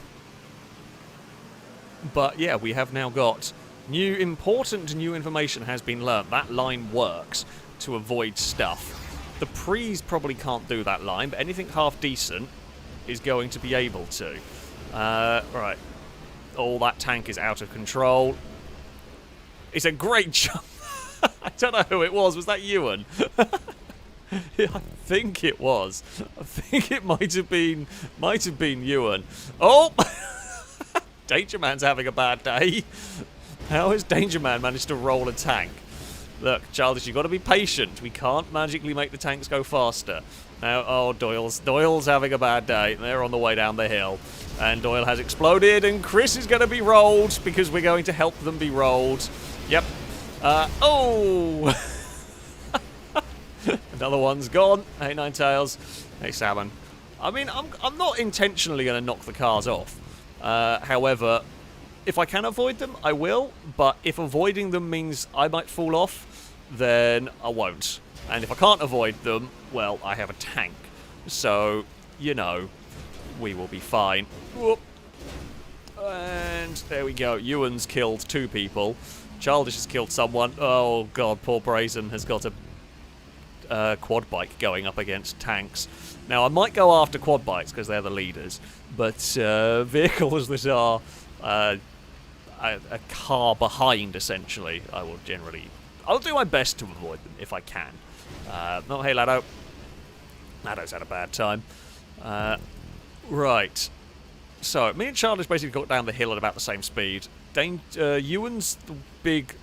yeah, we have now got important new information has been learnt. That line works to avoid stuff. The Prees probably can't do that line, but anything half decent is going to be able to. Right. Oh, that tank is out of control. It's a great jump. I don't know who it was. Was that Ewan? I think it was. I think it might have been Ewan. Oh! Danger Man's having a bad day. How has Danger Man managed to roll a tank? Look, Childish, you've got to be patient. We can't magically make the tanks go faster. Now, oh, Doyle's having a bad day. They're on the way down the hill. And Doyle has exploded, and Chris is going to be rolled, because we're going to help them be rolled. Yep. Oh! Another one's gone. Hey, Ninetails. Hey, Salmon. I mean, I'm not intentionally going to knock the cars off. However, if I can avoid them, I will. But if avoiding them means I might fall off, then I won't. And if I can't avoid them, well, I have a tank. So, you know, we will be fine. Whoop. And there we go. Ewan's killed 2 people. Childish has killed someone. Oh, God, poor Brazen has got a quad bike going up against tanks. Now, I might go after quad bikes because they're the leaders, but vehicles that are a car behind, essentially, I'll do my best to avoid them if I can. No, hey, Lado. Lado's had a bad time. Right. So, me and Childish basically got down the hill at about the same speed. Ewan's the big...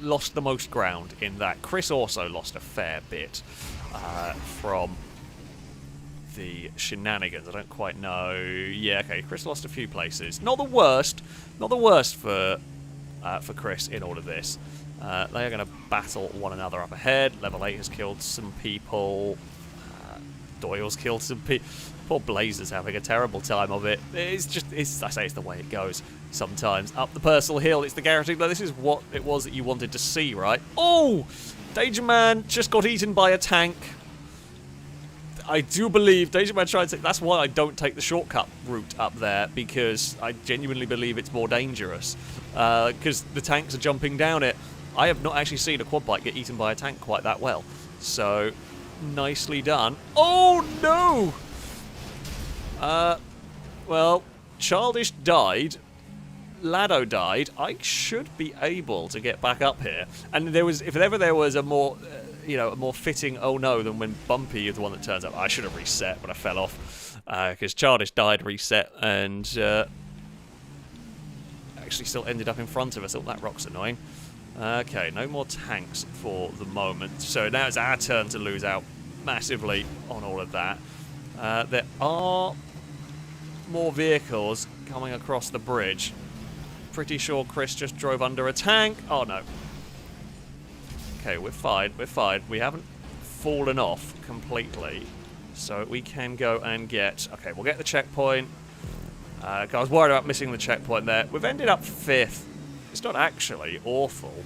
lost the most ground in that. Chris also lost a fair bit from the shenanigans. I don't quite know. Yeah, okay, Chris lost a few places. Not the worst. Not the worst for for Chris in all of this. They are going to battle one another up ahead. Level 8 has killed some people. Doyle's killed some people. Poor Blazer's having a terrible time of it. It's just, I say it's the way it goes sometimes. Up the personal hill, it's the guarantee. But this is what it was that you wanted to see, right? Oh! Danger Man just got eaten by a tank. I do believe Danger Man tried to... That's why I don't take the shortcut route up there, because I genuinely believe it's more dangerous. Because the tanks are jumping down it. I have not actually seen a quad bike get eaten by a tank quite that well. So, nicely done. Oh, no! Well, Childish died. Lado died. I should be able to get back up here. And there was, if ever there was a more, a more fitting oh no than when Bumpy is the one that turns up. I should have reset, but I fell off because Childish died, reset, and actually still ended up in front of us. Oh, that rock's annoying. Okay, no more tanks for the moment. So now it's our turn to lose out massively on all of that. There are more vehicles coming across the bridge. Pretty sure Chris just drove under a tank. Oh, no. Okay, we're fine. We're fine. We haven't fallen off completely. So we can go and get... Okay, we'll get the checkpoint. I was worried about missing the checkpoint there. We've ended up 5th. It's not actually awful,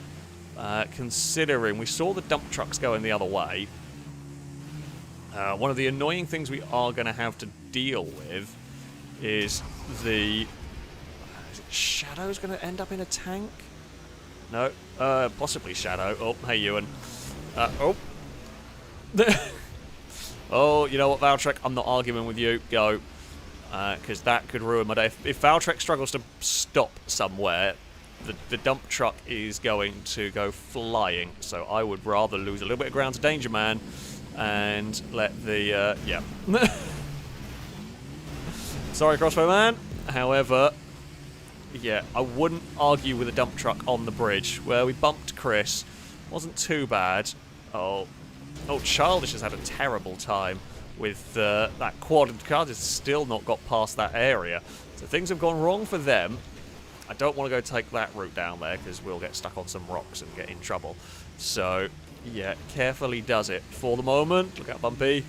considering we saw the dump trucks going the other way. One of the annoying things we are going to have to deal with is the... Shadow's going to end up in a tank? No. Possibly Shadow. Oh, hey, Ewan. Oh. Oh, you know what, Valtrek? I'm not arguing with you. Go. Because that could ruin my day. If Valtrek struggles to stop somewhere, the dump truck is going to go flying. So I would rather lose a little bit of ground to Danger Man and let the... yeah. Sorry, Crossbow Man. However... Yeah, I wouldn't argue with a dump truck on the bridge, where we bumped Chris. Wasn't too bad. Oh, Childish has had a terrible time with that quad. The car has still not got past that area. So things have gone wrong for them. I don't want to go take that route down there, because we'll get stuck on some rocks and get in trouble. So, yeah, carefully does it for the moment. Look out, Bumpy.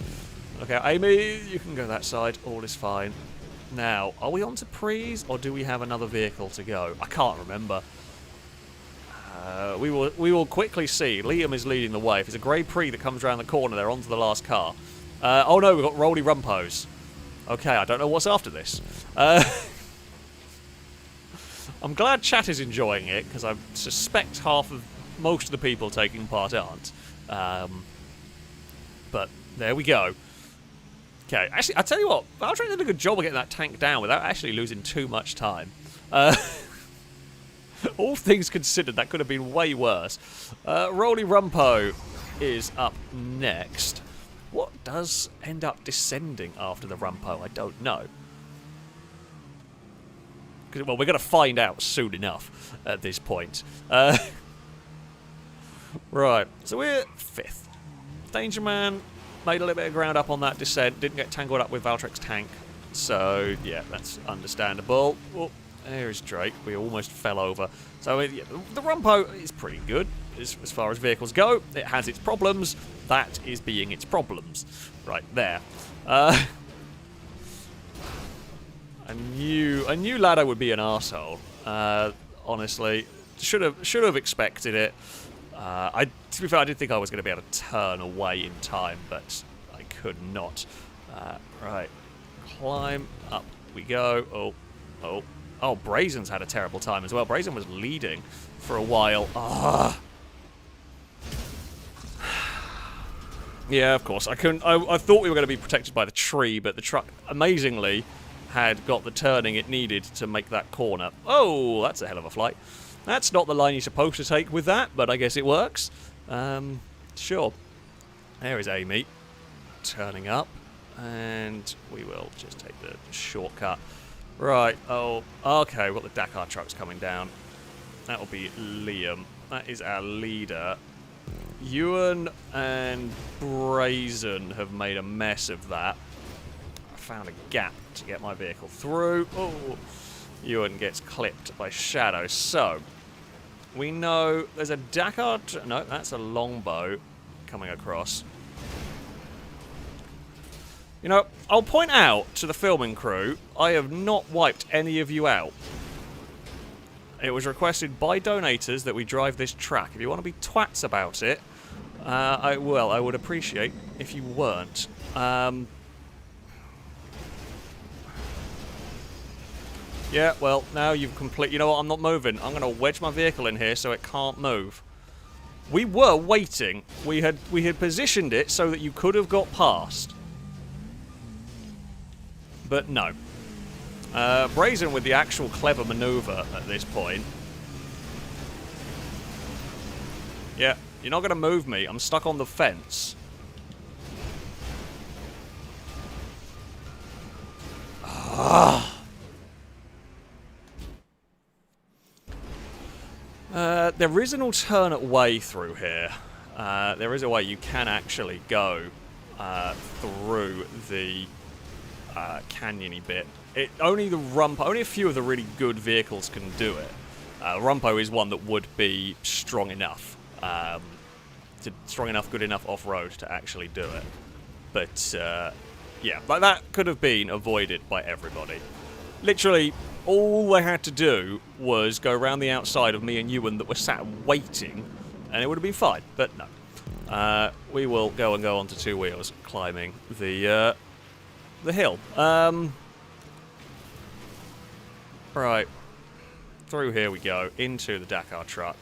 Look out, Amy. You can go that side. All is fine. Now, are we on to Prees, or do we have another vehicle to go? I can't remember. We will quickly see. Liam is leading the way. If it's a grey Pre that comes around the corner, they're onto the last car. Oh no, we've got Rolly Rumpos. Okay, I don't know what's after this. I'm glad chat is enjoying it, because I suspect most of the people taking part aren't. But there we go. Okay, actually, I'll tell you what, Valtteri did a good job of getting that tank down without actually losing too much time. All things considered, that could have been way worse. Rolly Rumpo is up next. What does end up descending after the Rumpo? I don't know. Well, we're going to find out soon enough at this point. Right, so we're 5th. Danger Man made a little bit of ground up on that descent, didn't get tangled up with Valtrek's tank, so yeah, that's understandable. Oh, there's Drake, we almost fell over. So yeah, the Rumpo is pretty good as far as vehicles go. It has its problems, that is being its problems. Right there. I knew Lado would be an arsehole, honestly. Should have expected it. To be fair, I did think I was going to be able to turn away in time, but I could not. Right. Climb up we go. Oh, Brazen's had a terrible time as well. Brazen was leading for a while. Ah. Yeah, of course. I thought we were going to be protected by the tree, but the truck, amazingly, had got the turning it needed to make that corner. Oh, that's a hell of a flight. That's not the line you're supposed to take with that, but I guess it works. Sure. There is Amy turning up, and we will just take the shortcut. Right, oh, okay, we've got the Dakar trucks coming down. That will be Liam. That is our leader. Ewan and Brazen have made a mess of that. I found a gap to get my vehicle through. Oh, Ewan gets clipped by Shadow. So, We know there's a Dakar... No, that's a longbow coming across. You know, I'll point out to the filming crew, I have not wiped any of you out. It was requested by donators that we drive this track. If you want to be twats about it, I would appreciate if you weren't. Yeah, well, now you've complete... You know what? I'm not moving. I'm going to wedge my vehicle in here so it can't move. We were waiting. We had positioned it so that you could have got past. But no. Brazen with the actual clever maneuver at this point. Yeah, you're not going to move me. I'm stuck on the fence. There is an alternate way through here. There is a way you can actually go through the canyony bit. Only a few of the really good vehicles can do it. Rumpo is one that would be strong enough, good enough off-road to actually do it. But yeah, like that could have been avoided by everybody. Literally, all they had to do was go around the outside of me and Ewan that were sat waiting, and it would have been fine. But no, we will go onto two wheels, climbing the hill. Right, through here we go into the Dakar truck.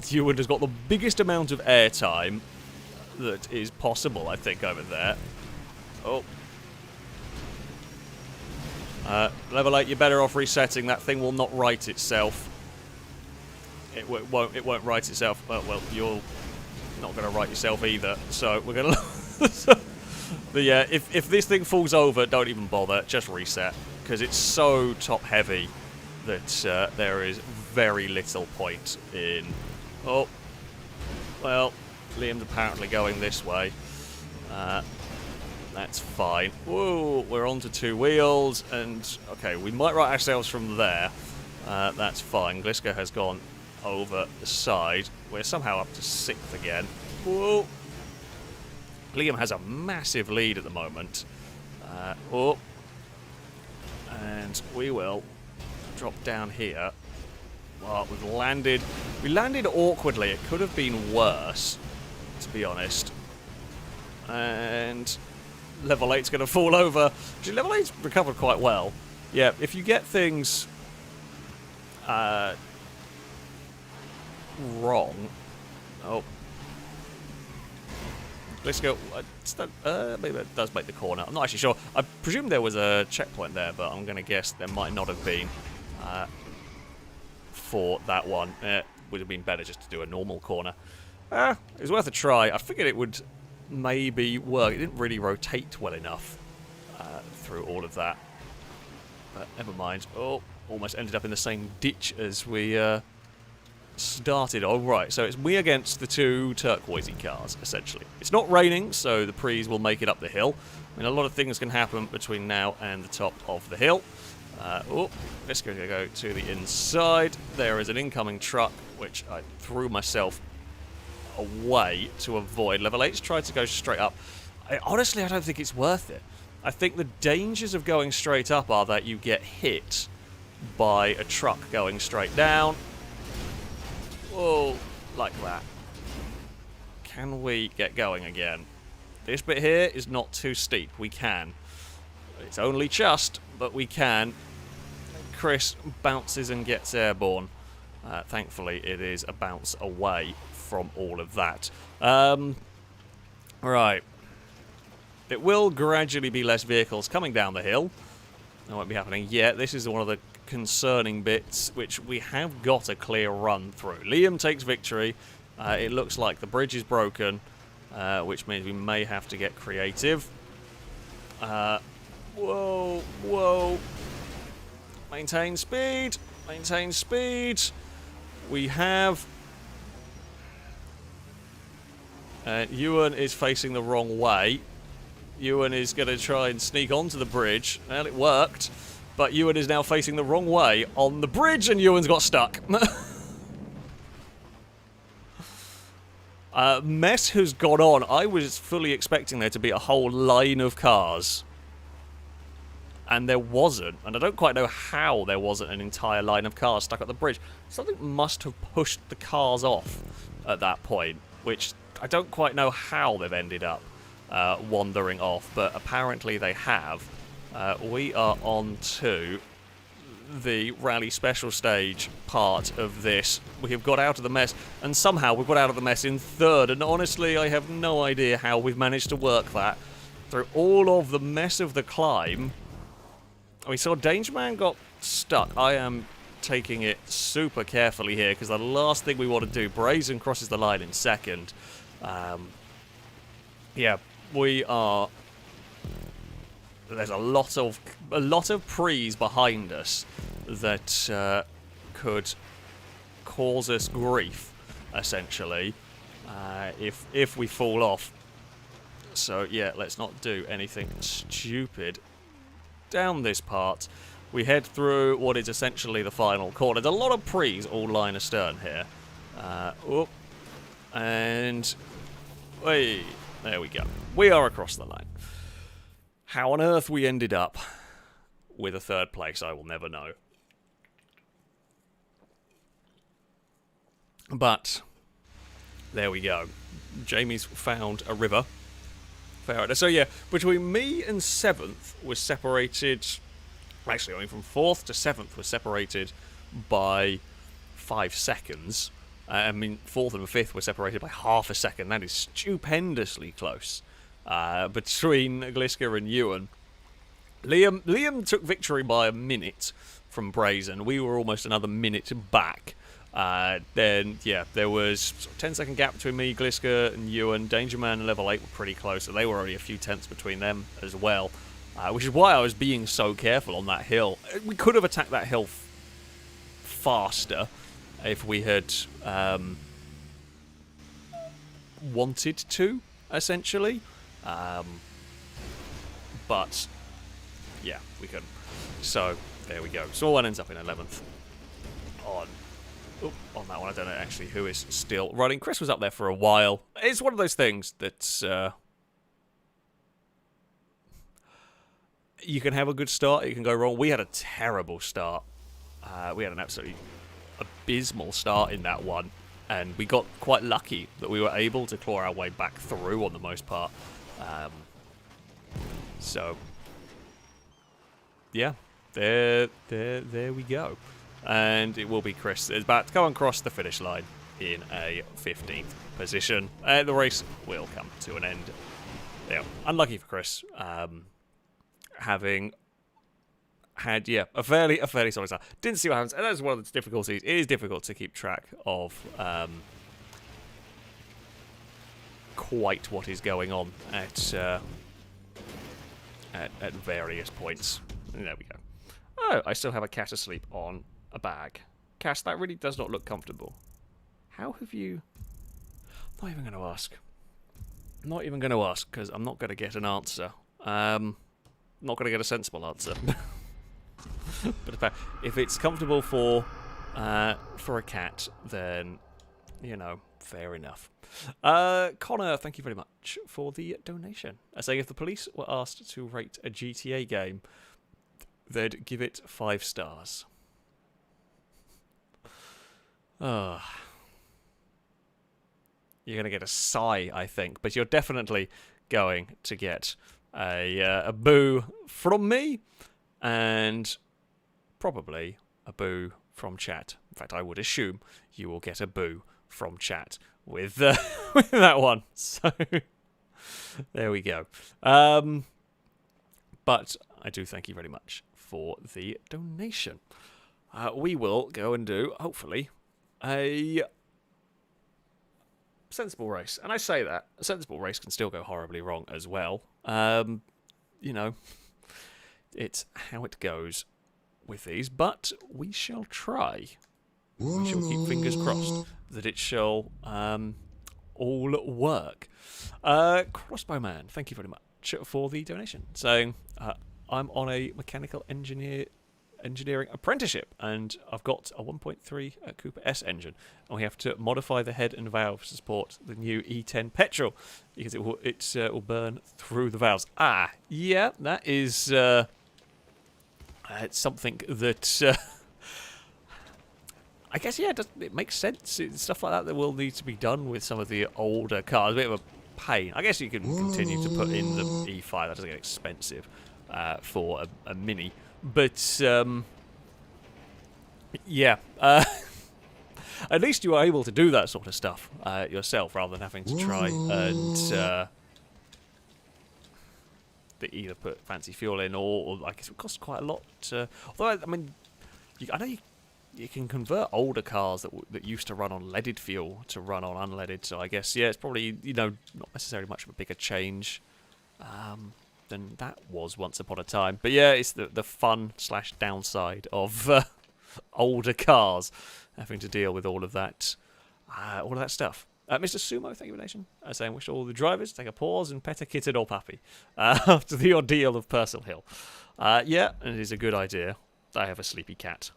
Ewan has got the biggest amount of airtime that is possible, I think, over there. Oh. Level 8, you're better off resetting. That thing will not right itself. It won't right itself. Well, you're not going to right yourself either. So we're going to... But yeah, if this thing falls over, don't even bother. Just reset. Because it's so top-heavy that there is very little point in... Oh. Well, Liam's apparently going this way. That's fine. Whoa, we're onto two wheels, and okay, we might right ourselves from there. That's fine. Gliska has gone over the side. We're somehow up to 6th again. Whoa. Liam has a massive lead at the moment. Oh. And we will drop down here. Well, we landed awkwardly. It could have been worse, to be honest. And level 8's going to fall over. Actually, level 8's recovered quite well. Yeah, if you get things wrong... Oh. Let's go. Maybe it does make the corner. I'm not actually sure. I presume there was a checkpoint there, but I'm going to guess there might not have been for that one. It would have been better just to do a normal corner. It was worth a try. I figured it would maybe work. It didn't really rotate well enough through all of that. But never mind. Oh, almost ended up in the same ditch as we started. Oh, right. So it's me against the two turquoisey cars, essentially. It's not raining, so the prees will make it up the hill. I mean, a lot of things can happen between now and the top of the hill. Oh, let's go to the inside. There is an incoming truck, which I threw myself away to avoid. Level 8's tried to go straight up. Honestly, I don't think it's worth it. I think the dangers of going straight up are that you get hit by a truck going straight down. Oh, like that. Can we get going again? This bit here is not too steep. We can. It's only just, but we can. Chris bounces and gets airborne. Thankfully, it is a bounce away from all of that. Right. It will gradually be less vehicles coming down the hill. That won't be happening yet. This is one of the concerning bits, which we have got a clear run through. Liam takes victory. It looks like the bridge is broken, which means we may have to get creative. Whoa, whoa. Maintain speed. Maintain speed. We have... Ewan is facing the wrong way. Ewan is going to try and sneak onto the bridge. Well, it worked. But Ewan is now facing the wrong way on the bridge, and Ewan's got stuck. Mess has gone on. I was fully expecting there to be a whole line of cars. And there wasn't. And I don't quite know how there wasn't an entire line of cars stuck at the bridge. Something must have pushed the cars off at that point, which I don't quite know how they've ended up wandering off, but apparently they have. We are on to the rally special stage part of this. We have got out of the mess, and somehow we've got out of the mess in third, and honestly I have no idea how we've managed to work that through all of the mess of the climb. We saw Danger Man got stuck. I am taking it super carefully here, because the last thing we want to do, Brazen crosses the line in second. Yeah, we are... There's a lot of prees behind us that could cause us grief, essentially, if we fall off. So yeah, let's not do anything stupid. Down this part, we head through what is essentially the final corner. There's a lot of prees all line astern here. And hey, there we go. We are across the line. How on earth we ended up with a third place, I will never know. But there we go. Jamie's found a river. So yeah, between me and 7th was separated... Actually, I mean, from 4th to 7th was separated by 5 seconds. I mean, 4th and 5th were separated by half a second. That is stupendously close. Between Gliska and Ewan. Liam took victory by a minute from Brazen. We were almost another minute back. Then, yeah, there was sort of 10-second gap between me, Gliska, and Ewan. Danger Man and Level 8 were pretty close, so they were only a few tenths between them as well. Which is why I was being so careful on that hill. We could have attacked that hill faster if we had wanted to, essentially. But, yeah, we couldn't. So, there we go. So one ends up in 11th on that one. I don't know actually who is still running. Chris was up there for a while. It's one of those things that you can have a good start, it can go wrong. We had a terrible start. We had an absolutely abysmal start in that one, and we got quite lucky that we were able to claw our way back through on the most part. So, yeah, there we go. And it will be Chris is about to go and cross the finish line in a 15th position. The race will come to an end. Yeah, unlucky for Chris, having had a fairly solid start. Didn't see what happens, and that's one of the difficulties. It is difficult to keep track of quite what is going on at various points. And there we go. Oh, I still have a cat asleep on a bag. Cass, that really does not look comfortable. How have you... I'm not even going to ask. I'm not even going to ask, because I'm not going to get an answer. I'm not going to get a sensible answer. But if it's comfortable for a cat, then, you know, fair enough. Connor, thank you very much for the donation. Saying if the police were asked to rate a GTA game, they'd give it 5 stars. You're going to get a sigh, I think, but you're definitely going to get a boo from me, and probably a boo from chat. In fact, I would assume you will get a boo from chat with with that one. So there we go. But I do thank you very much for the donation. We will go and do, hopefully, a sensible race. And I say that, a sensible race can still go horribly wrong as well. You know, it's how it goes with these, but we shall try. We shall keep fingers crossed that it shall all work. Crossbowman, thank you very much for the donation. Saying, I'm on a mechanical engineer engineering apprenticeship, and I've got a 1.3 Cooper S engine, and we have to modify the head and valves to support the new E10 petrol because it will burn through the valves. Yeah, that is it's something that I guess it makes sense. It's stuff like that will need to be done with some of the older cars. A bit of a pain. I guess you can continue to put in the E5. That doesn't get expensive for a Mini. But, yeah. At least you are able to do that sort of stuff yourself, rather than having to try and either put fancy fuel in, or I guess it costs quite a lot. Although, I mean, I know you can convert older cars that used to run on leaded fuel to run on unleaded. So I guess, yeah, it's probably, not necessarily much of a bigger change than that was once upon a time. But yeah, it's the fun/downside of older cars having to deal with all of that stuff. Mr. Sumo, thank you for the donation. Saying wish all the drivers take a pause and pet a kitten or puppy after the ordeal of Purcell Hill. Yeah, and it is a good idea. I have a sleepy cat.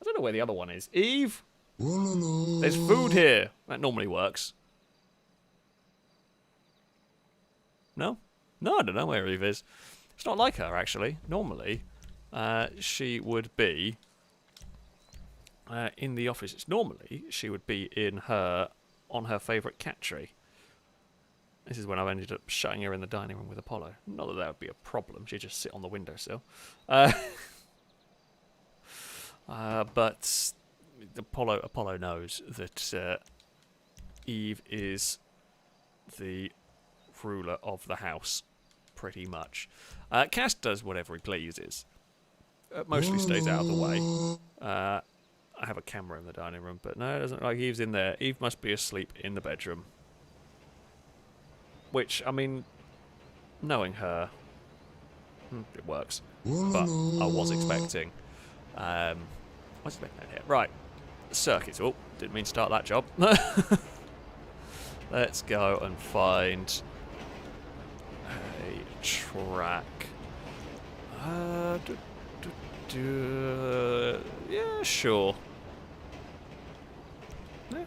I don't know where the other one is. Eve? There's food here. That normally works. No? No, I don't know where Eve is. It's not like her, actually. Normally, she would be in the office. Normally, she would be on her favourite cat tree. This is when I've ended up shutting her in the dining room with Apollo. Not that would be a problem. She'd just sit on the windowsill. But Apollo knows that Eve is the ruler of the house, pretty much. Cass does whatever he pleases. Mostly stays out of the way. I have a camera in the dining room, but no, it doesn't look like Eve's in there. Eve must be asleep in the bedroom. Which, I mean, knowing her, it works. But I was expecting... what's the here? Right. Circuits. Oh, didn't mean to start that job. Let's go and find a track. Yeah, sure. Yeah,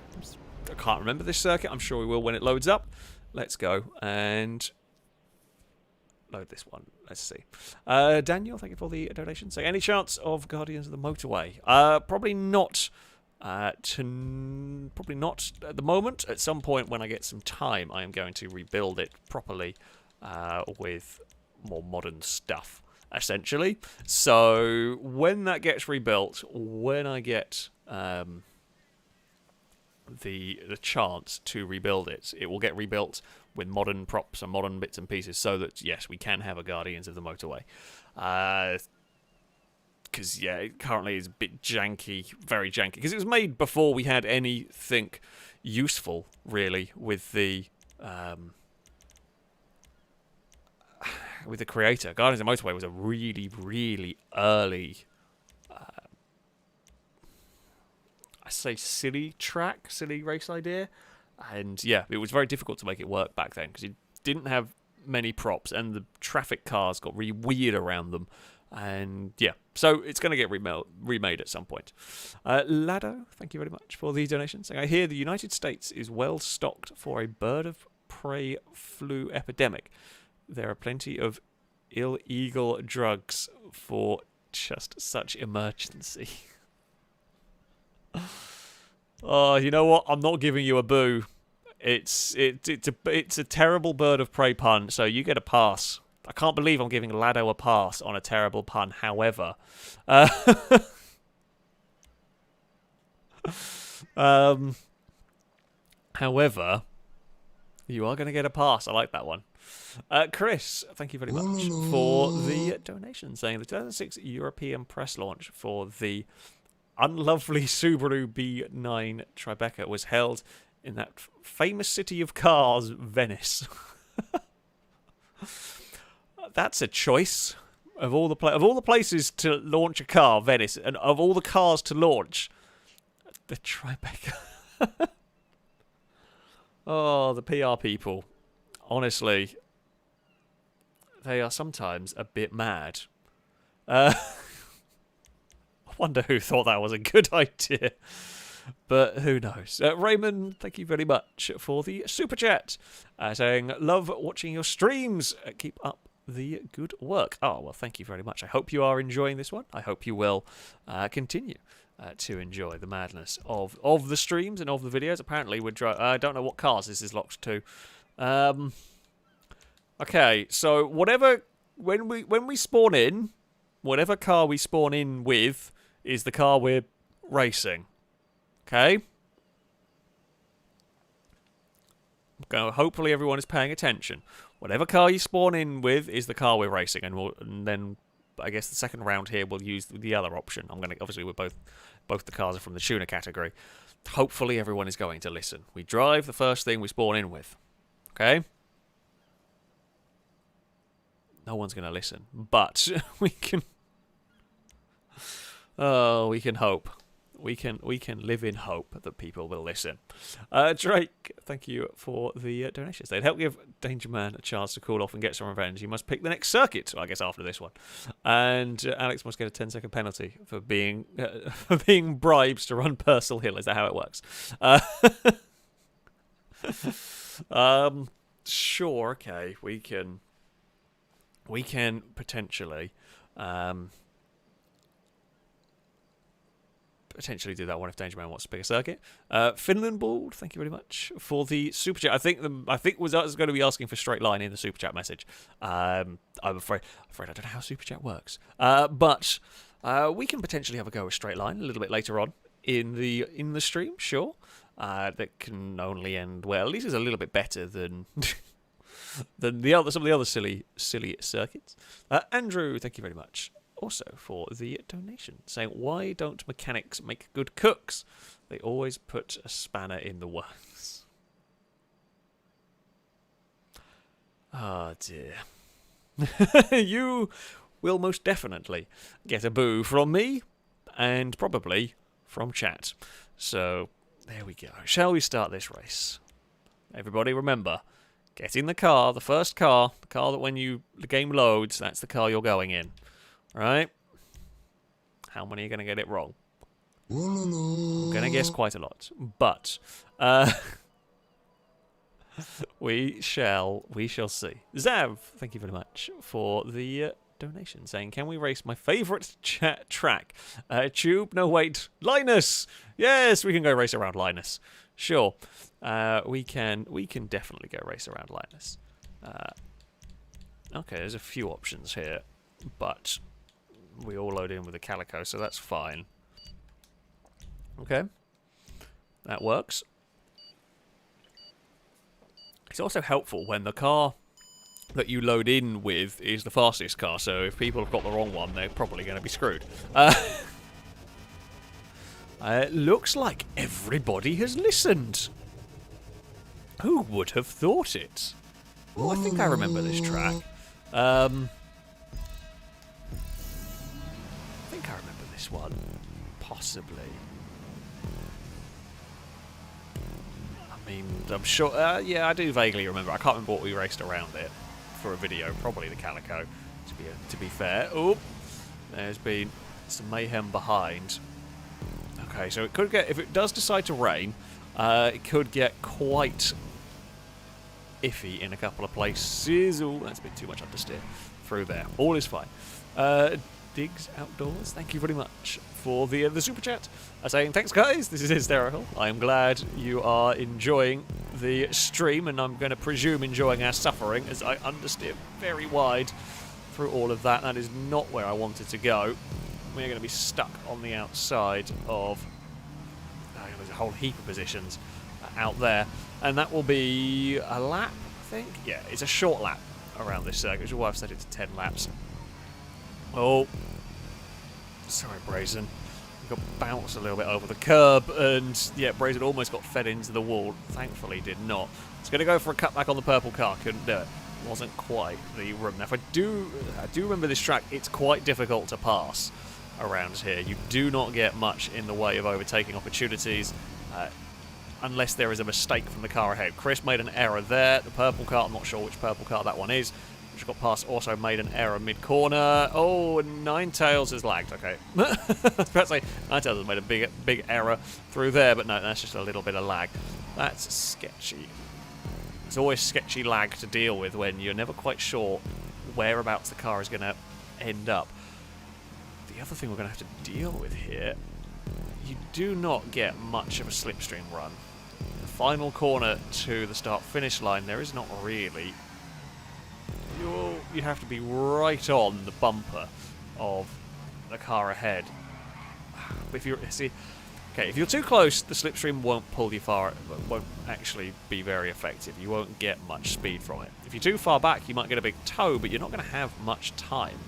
I can't remember this circuit. I'm sure we will when it loads up. Let's go and load this one. Let's see. Daniel, thank you for the donation. So, any chance of Guardians of the Motorway? Probably not. Probably not at the moment. At some point, when I get some time, I am going to rebuild it properly with more modern stuff, essentially. So, when that gets rebuilt, when I get the chance to rebuild it, it will get rebuilt with modern props and modern bits and pieces, so that yes, we can have a Guardians of the Motorway. Because yeah, it currently is a bit janky, very janky. Because it was made before we had anything useful really with the creator. Guardians of the Motorway was a really, really early. I say silly race idea. And yeah, it was very difficult to make it work back then because you didn't have many props and the traffic cars got really weird around them. And yeah, so it's going to get remade at some point. Lado, thank you very much for the donation. Saying, I hear the United States is well stocked for a bird of prey flu epidemic. There are plenty of illegal drugs for just such emergency. Oh, you know what? I'm not giving you a boo. It's a terrible bird of prey pun, so you get a pass. I can't believe I'm giving Lado a pass on a terrible pun. However, you are going to get a pass. I like that one. Chris, thank you very much for the donation, saying the 2006 European press launch for the unlovely Subaru B9 Tribeca was held in that famous city of cars, Venice. That's a choice of all the places to launch a car, Venice, and of all the cars to launch, the Tribeca. Oh, the PR people. Honestly, they are sometimes a bit mad. Wonder who thought that was a good idea. But who knows? Raymond, thank you very much for the super chat. Saying, love watching your streams. Keep up the good work. Oh, well, thank you very much. I hope you are enjoying this one. I hope you will continue to enjoy the madness of the streams and of the videos. Apparently, I don't know what cars this is locked to. Okay, so when we spawn in, whatever car we spawn in with is the car we're racing. Okay? Hopefully everyone is paying attention. Whatever car you spawn in with is the car we're racing, and then I guess the second round here we'll use the other option. Obviously we're both the cars are from the tuner category. Hopefully everyone is going to listen. We drive the first thing we spawn in with. Okay? No one's going to listen, but we can. Oh, we can hope. We can live in hope that people will listen. Drake, thank you for the donations. They'd help give Danger Man a chance to cool off and get some revenge. You must pick the next circuit, I guess, after this one. And Alex must get a 10-second penalty for being bribed to run Purcell Hill. Is that how it works? Sure, okay. We can potentially do that one if Danger Man wants to pick a circuit. Finland Bald, thank you very much for the super chat. I think was going to be asking for straight line in the super chat message. I'm afraid I don't know how super chat works. But we can potentially have a go with straight line a little bit later on in the stream. Sure, that can only end well. At least it's a little bit better than some of the other silly circuits. Andrew, thank you very much. Also for the donation, saying, why don't mechanics make good cooks? They always put a spanner in the works. Oh dear. You will most definitely get a boo from me, and probably from chat. So, there we go. Shall we start this race? Everybody remember, get in the car, the first car, the car that when the game loads, that's the car you're going in. Right? How many are going to get it wrong? I'm going to guess quite a lot. But we shall see. Zav, thank you very much for the donation, saying, can we race my favourite track? Tube? No, wait. Linus! Yes, we can go race around Linus. Sure. We can definitely go race around Linus. Okay, there's a few options here, but we all load in with a Calico, so that's fine. Okay. That works. It's also helpful when the car that you load in with is the fastest car, so if people have got the wrong one, they're probably going to be screwed. It looks like everybody has listened. Who would have thought it? Oh, I think I remember this track. I think I remember this one. Possibly. I mean, I'm sure... yeah, I do vaguely remember. I can't remember what we raced around it for a video. Probably the Calico, to be fair. Oh, there's been some mayhem behind. Okay, so it could get... If it does decide to rain, it could get quite iffy in a couple of places. Oh, that's a bit too much understeer through there. All is fine. Digs Outdoors, thank you very much for the super chat. Saying, thanks guys, this is hysterical. I am glad you are enjoying the stream, and I'm going to presume enjoying our suffering as I understeer very wide through all of that. That is not where I wanted to go. We're going to be stuck on the outside of... there's a whole heap of positions out there. And that will be a lap, I think? Yeah, it's a short lap around this circuit, which is why I've set it to 10 laps. Oh. Sorry, Brazen. We got bounced a little bit over the curb, and yeah, Brazen almost got fed into the wall. Thankfully did not. It's going to go for a cutback on the purple car. Couldn't do it. Wasn't quite the room. Now, if I do remember this track, it's quite difficult to pass around here. You do not get much in the way of overtaking opportunities unless there is a mistake from the car ahead. Chris made an error there. The purple car, I'm not sure which purple car that one is, Just got past, also made an error mid-corner. Oh, and Ninetales has lagged. Okay. I was about to say, Ninetales has made a big error through there, but no, that's just a little bit of lag. That's sketchy. It's always sketchy lag to deal with when you're never quite sure whereabouts the car is going to end up. The other thing we're going to have to deal with here, you do not get much of a slipstream run. The final corner to the start-finish line, there is not really. You have to be right on the bumper of the car ahead. If you're if you're too close, the slipstream won't pull you far. Won't actually be very effective. You won't get much speed from it. If you're too far back, you might get a big tow, but you're not going to have much time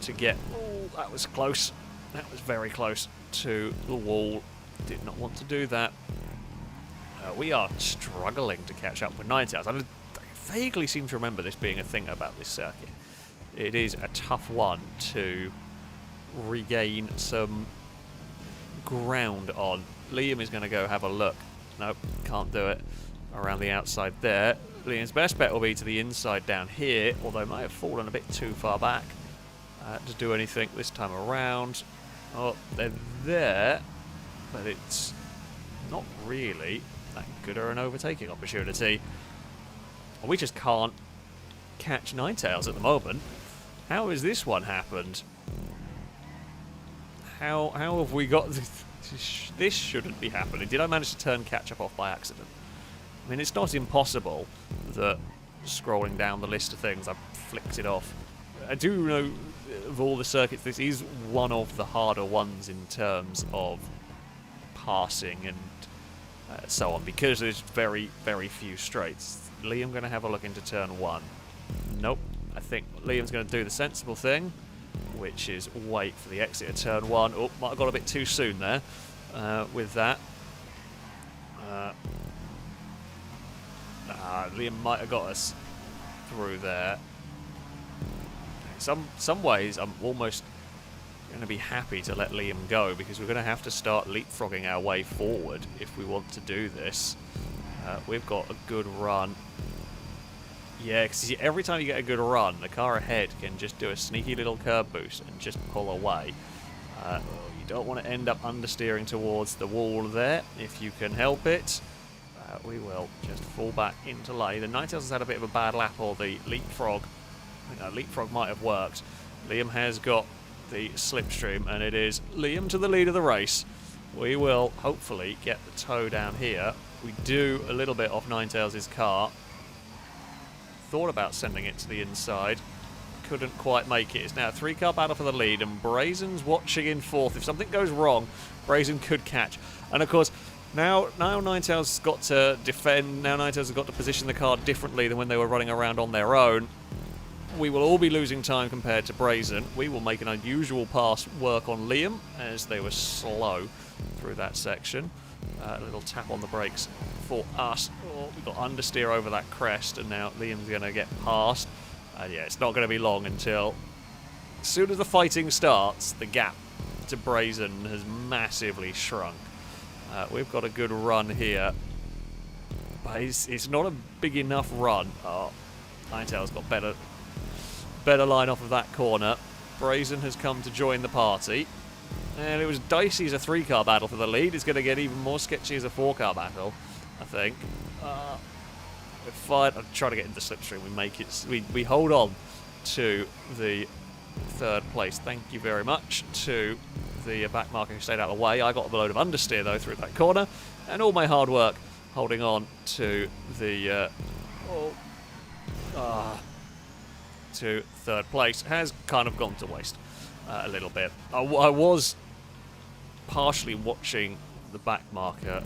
to get. Oh, that was close. That was very close to the wall. Did not want to do that. We are struggling to catch up with Ninetales. I vaguely seem to remember this being a thing about this circuit. It is a tough one to regain some ground on. Liam is going to go have a look. Nope, can't do it. Around the outside there. Liam's best bet will be to the inside down here, although may have fallen a bit too far back to do anything this time around. Oh, they're there, but it's not really that good of an overtaking opportunity. We just can't catch Ninetales at the moment. How has this one happened? How have we got this? This shouldn't be happening. Did I manage to turn catch-up off by accident? I mean, it's not impossible that scrolling down the list of things, I flicked it off. I do know of all the circuits, this is one of the harder ones in terms of passing and so on, because there's very, very few straights. Liam going to have a look into turn 1. Nope. I think Liam's going to do the sensible thing, which is wait for the exit of turn 1. Oh, might have got a bit too soon there with that. Liam might have got us through there. Some ways I'm almost going to be happy to let Liam go, because we're going to have to start leapfrogging our way forward if we want to do this. We've got a good run. Yeah, because every time you get a good run, the car ahead can just do a sneaky little curb boost and just pull away. You don't want to end up understeering towards the wall there if you can help it. We will just fall back into lane. The Ninetales has had a bit of a bad lap, or the leapfrog. I think that leapfrog might have worked. Liam has got the slipstream, and it is Liam to the lead of the race. We will hopefully get the tow down here. We do a little bit off Ninetales' car. Thought about sending it to the inside. Couldn't quite make it. It's now a 3-car battle for the lead, and Brazen's watching in 4th. If something goes wrong, Brazen could catch. And of course, now Ninetales has got to defend. Now Ninetales has got to position the car differently than when they were running around on their own. We will all be losing time compared to Brazen. We will make an unusual pass work on Liam, as they were slow through that section. A little tap on the brakes for us. Oh, we've got understeer over that crest, and now Liam's going to get past. Yeah, it's not going to be long until, as soon as the fighting starts, the gap to Brazen has massively shrunk. We've got a good run here, but it's not a big enough run. Oh, Ninetales got better line off of that corner. Brazen has come to join the party. And it was dicey as a 3-car battle for the lead. It's going to get even more sketchy as a 4-car battle, I think. We're fine. I'm trying to get into the slipstream. We make it. We hold on to the 3rd place. Thank you very much to the back marker who stayed out of the way. I got a load of understeer though through that corner, and all my hard work holding on to the to 3rd place has kind of gone to waste. A little bit. I was partially watching the back marker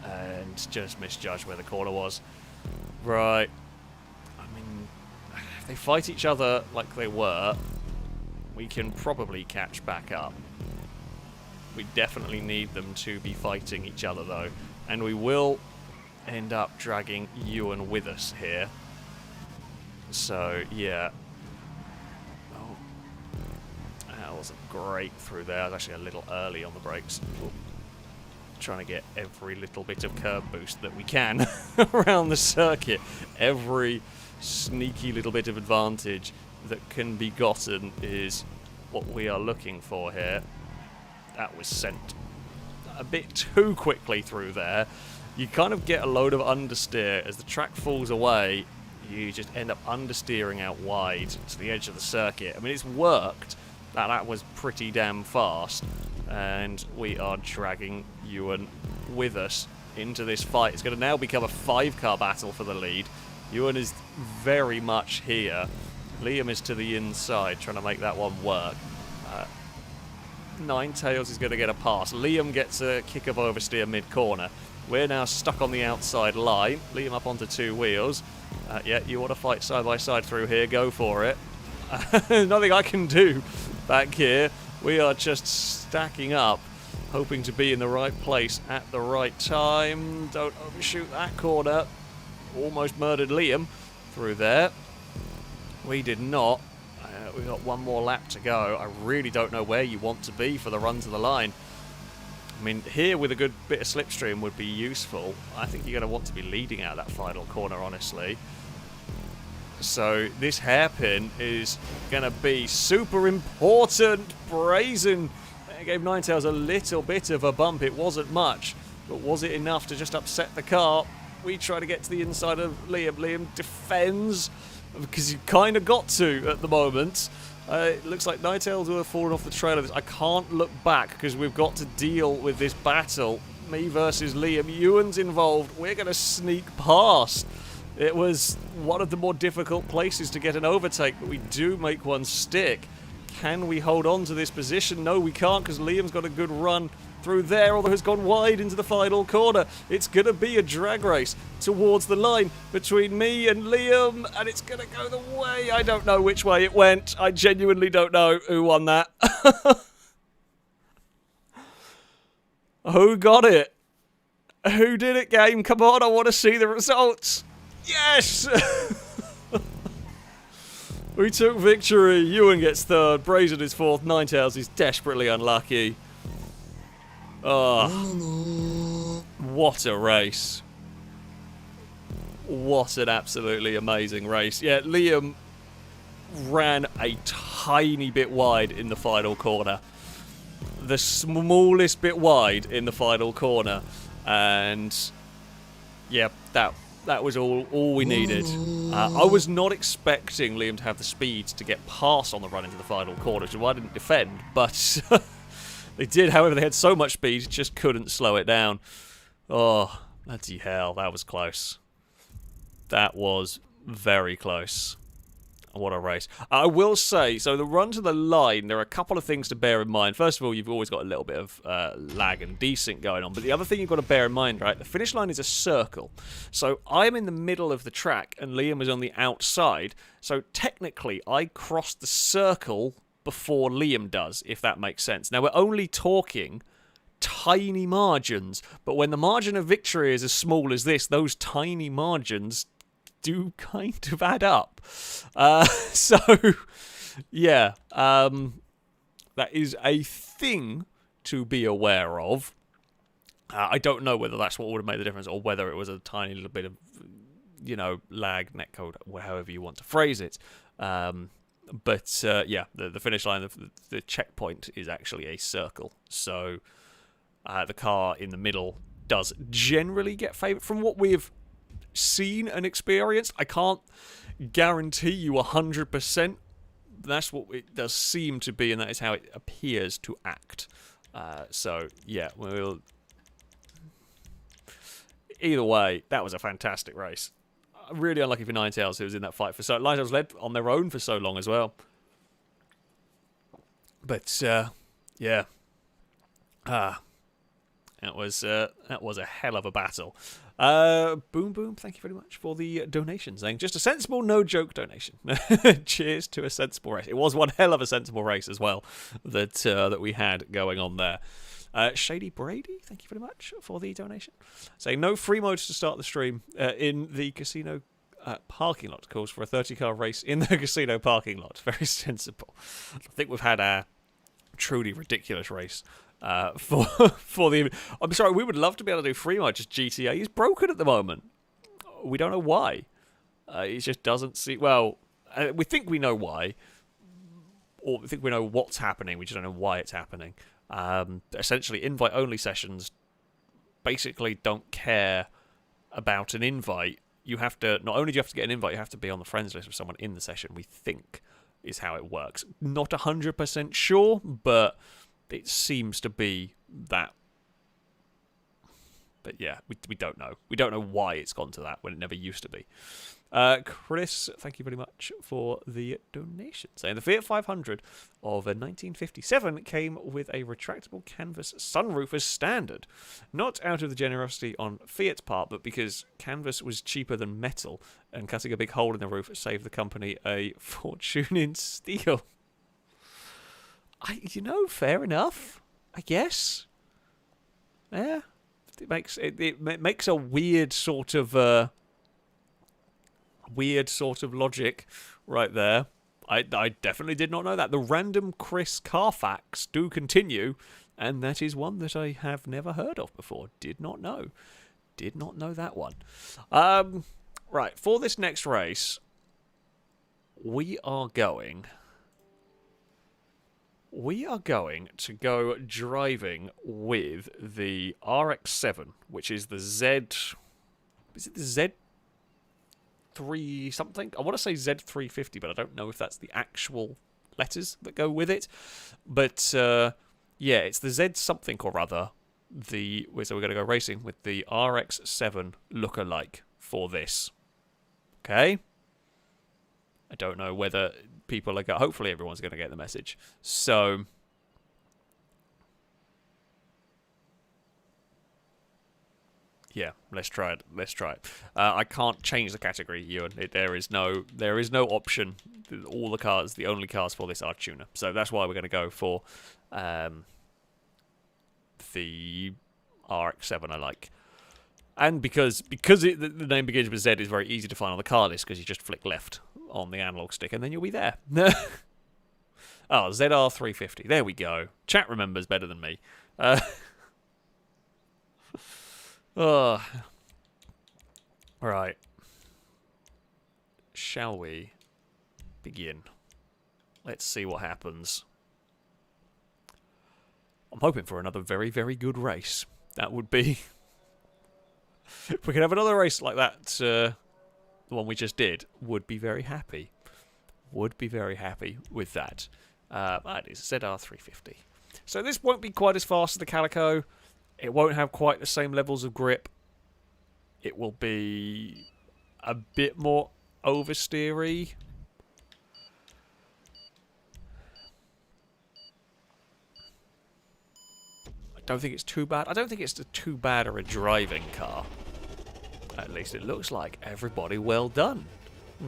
and just misjudged where the corner was. Right. I mean, if they fight each other like they were, we can probably catch back up. We definitely need them to be fighting each other though, and we will end up dragging Ewan with us here. So, yeah. That wasn't great through there. I was actually a little early on the brakes. trying to get every little bit of curb boost that we can around the circuit. Every sneaky little bit of advantage that can be gotten is what we are looking for here. That was sent a bit too quickly through there. You kind of get a load of understeer as the track falls away. You just end up understeering out wide to the edge of the circuit. I mean, it's worked. That was pretty damn fast. And we are dragging Ewan with us into this fight. It's going to now become a 5-car battle for the lead. Ewan is very much here. Liam is to the inside, trying to make that one work. Ninetales is going to get a pass. Liam gets a kick of oversteer mid-corner. We're now stuck on the outside line. Liam up onto 2 wheels. Yeah, you want to fight side by side through here, go for it. Nothing I can do back here. We are just stacking up, hoping to be in the right place at the right time. Don't overshoot that corner. Almost murdered Liam through there. We did not. We've got one more lap to go. I really don't know where you want to be for the run to the line. I mean, here with a good bit of slipstream would be useful. I think you're going to want to be leading out that final corner, honestly. So this hairpin is going to be super important. Brazen. It gave Ninetales a little bit of a bump. It wasn't much, but was it enough to just upset the car? We try to get to the inside of Liam. Liam defends, because you kind of got to at the moment. It looks like Ninetales will have fallen off the trail of this. I can't look back because we've got to deal with this battle. Me versus Liam. Ewan's involved. We're going to sneak past. It was one of the more difficult places to get an overtake, but we do make one stick. Can we hold on to this position? No, we can't, because Liam's got a good run through there, although has gone wide into the final corner. It's going to be a drag race towards the line between me and Liam, and it's going to go the way. I don't know which way it went. I genuinely don't know who won that. Who got it? Who did it, game? Come on, I want to see the results. Yes! We took victory. Ewan gets third. Brazen is fourth. Ninetales is desperately unlucky. Oh, what a race. What an absolutely amazing race. Yeah, Liam ran a tiny bit wide in the final corner. The smallest bit wide in the final corner. And yeah, that was all we needed. I was not expecting Liam to have the speed to get past on the run into the final corner, which is why I didn't defend, but they did. However, they had so much speed, just couldn't slow it down. Oh, bloody hell, that was close. That was very close. What a race. I will say, so the run to the line, there are a couple of things to bear in mind. First of all, you've always got a little bit of lag and desync going on. But the other thing you've got to bear in mind, right, the finish line is a circle. So I'm in the middle of the track and Liam is on the outside. So technically, I crossed the circle before Liam does, if that makes sense. Now, we're only talking tiny margins. But when the margin of victory is as small as this, those tiny margins do kind of add up. So, yeah, that is a thing to be aware of. I don't know whether that's what would have made the difference or whether it was a tiny little bit of, you know, lag, netcode, however you want to phrase it. But, yeah, the finish line, the checkpoint is actually a circle. So, the car in the middle does generally get favoured from what we've seen and experienced. I can't guarantee you 100%. That's what it does seem to be, and that is how it appears to act. So, yeah, we'll... Either way, that was a fantastic race. Really unlucky for Ninetales, who was in that fight for so... Ninetales led on their own for so long as well. But, yeah. That was a hell of a battle. Boom Boom, thank you very much for the donation, saying just a sensible, no joke donation. Cheers to a sensible race. It was one hell of a sensible race as well that we had going on there. Shady Brady, thank you very much for the donation, saying no free modes to start the stream in the casino parking lot. Calls for a 30-car race in the casino parking lot. Very sensible. I think we've had a truly ridiculous race for the. I'm sorry, we would love to be able to do free mode. Just GTA is broken at the moment. We don't know why. It just doesn't see. Well, we think we know why, or we think we know what's happening. We just don't know why it's happening. Essentially, invite-only sessions basically don't care about an invite. You have to, not only do you have to get an invite, you have to be on the friends list with someone in the session, we think is how it works. Not 100% sure, but it seems to be that. But yeah, we don't know. We don't know why it's gone to that when it never used to be. Chris, thank you very much for the donation. Saying the Fiat 500 of 1957 came with a retractable canvas sunroof as standard. Not out of the generosity on Fiat's part, but because canvas was cheaper than metal, and cutting a big hole in the roof saved the company a fortune in steel. Fair enough, I guess. Yeah, it makes a weird sort of logic right there. I definitely did not know that. The random Chris car facts do continue, and that is one that I have never heard of before. Did not know that one. Right, for this next race, we are going to go driving with the RX-7, which is the Z... Is it the Z3 something? I want to say Z350, but I don't know if that's the actual letters that go with it. But, yeah, it's the Z something or other. So we're going to go racing with the RX-7 lookalike for this. Okay? I don't know whether people are going... Hopefully everyone's going to get the message. So... yeah, let's try it. I can't change the category, Ewan. There is no option. All the cars, the only cars for this are tuner. So that's why we're going to go for the RX-7 I like. And because the name begins with Z, it's very easy to find on the car list because you just flick left on the analog stick and then you'll be there. Oh, ZR350. There we go. Chat remembers better than me. Right. Shall we begin? Let's see what happens. I'm hoping for another very, very good race. That would be... if we could have another race like that, the one we just did, would be very happy. Would be very happy with that. That is ZR350. So this won't be quite as fast as the Calico. It won't have quite the same levels of grip. It will be a bit more oversteery. I don't think it's too bad. I don't think it's too bad of a driving car. At least it looks like. Everybody well done.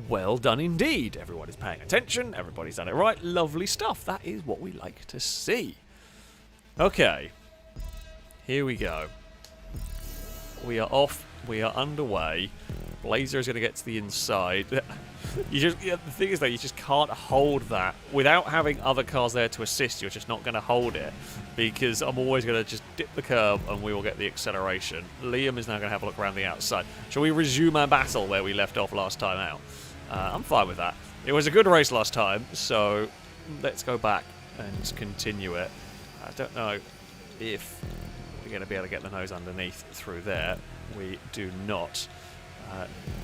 Well done indeed. Everybody's paying attention. Everybody's done it right. Lovely stuff. That is what we like to see. Okay. Here we go. We are off. We are underway. Blazer is going to get to the inside. The thing is, though, you just can't hold that. Without having other cars there to assist, you're just not going to hold it. Because I'm always going to just dip the curb and we will get the acceleration. Liam is now going to have a look around the outside. Shall we resume our battle where we left off last time out? I'm fine with that. It was a good race last time, so let's go back and continue it. I don't know if we're going to be able to get the nose underneath through there. We do not.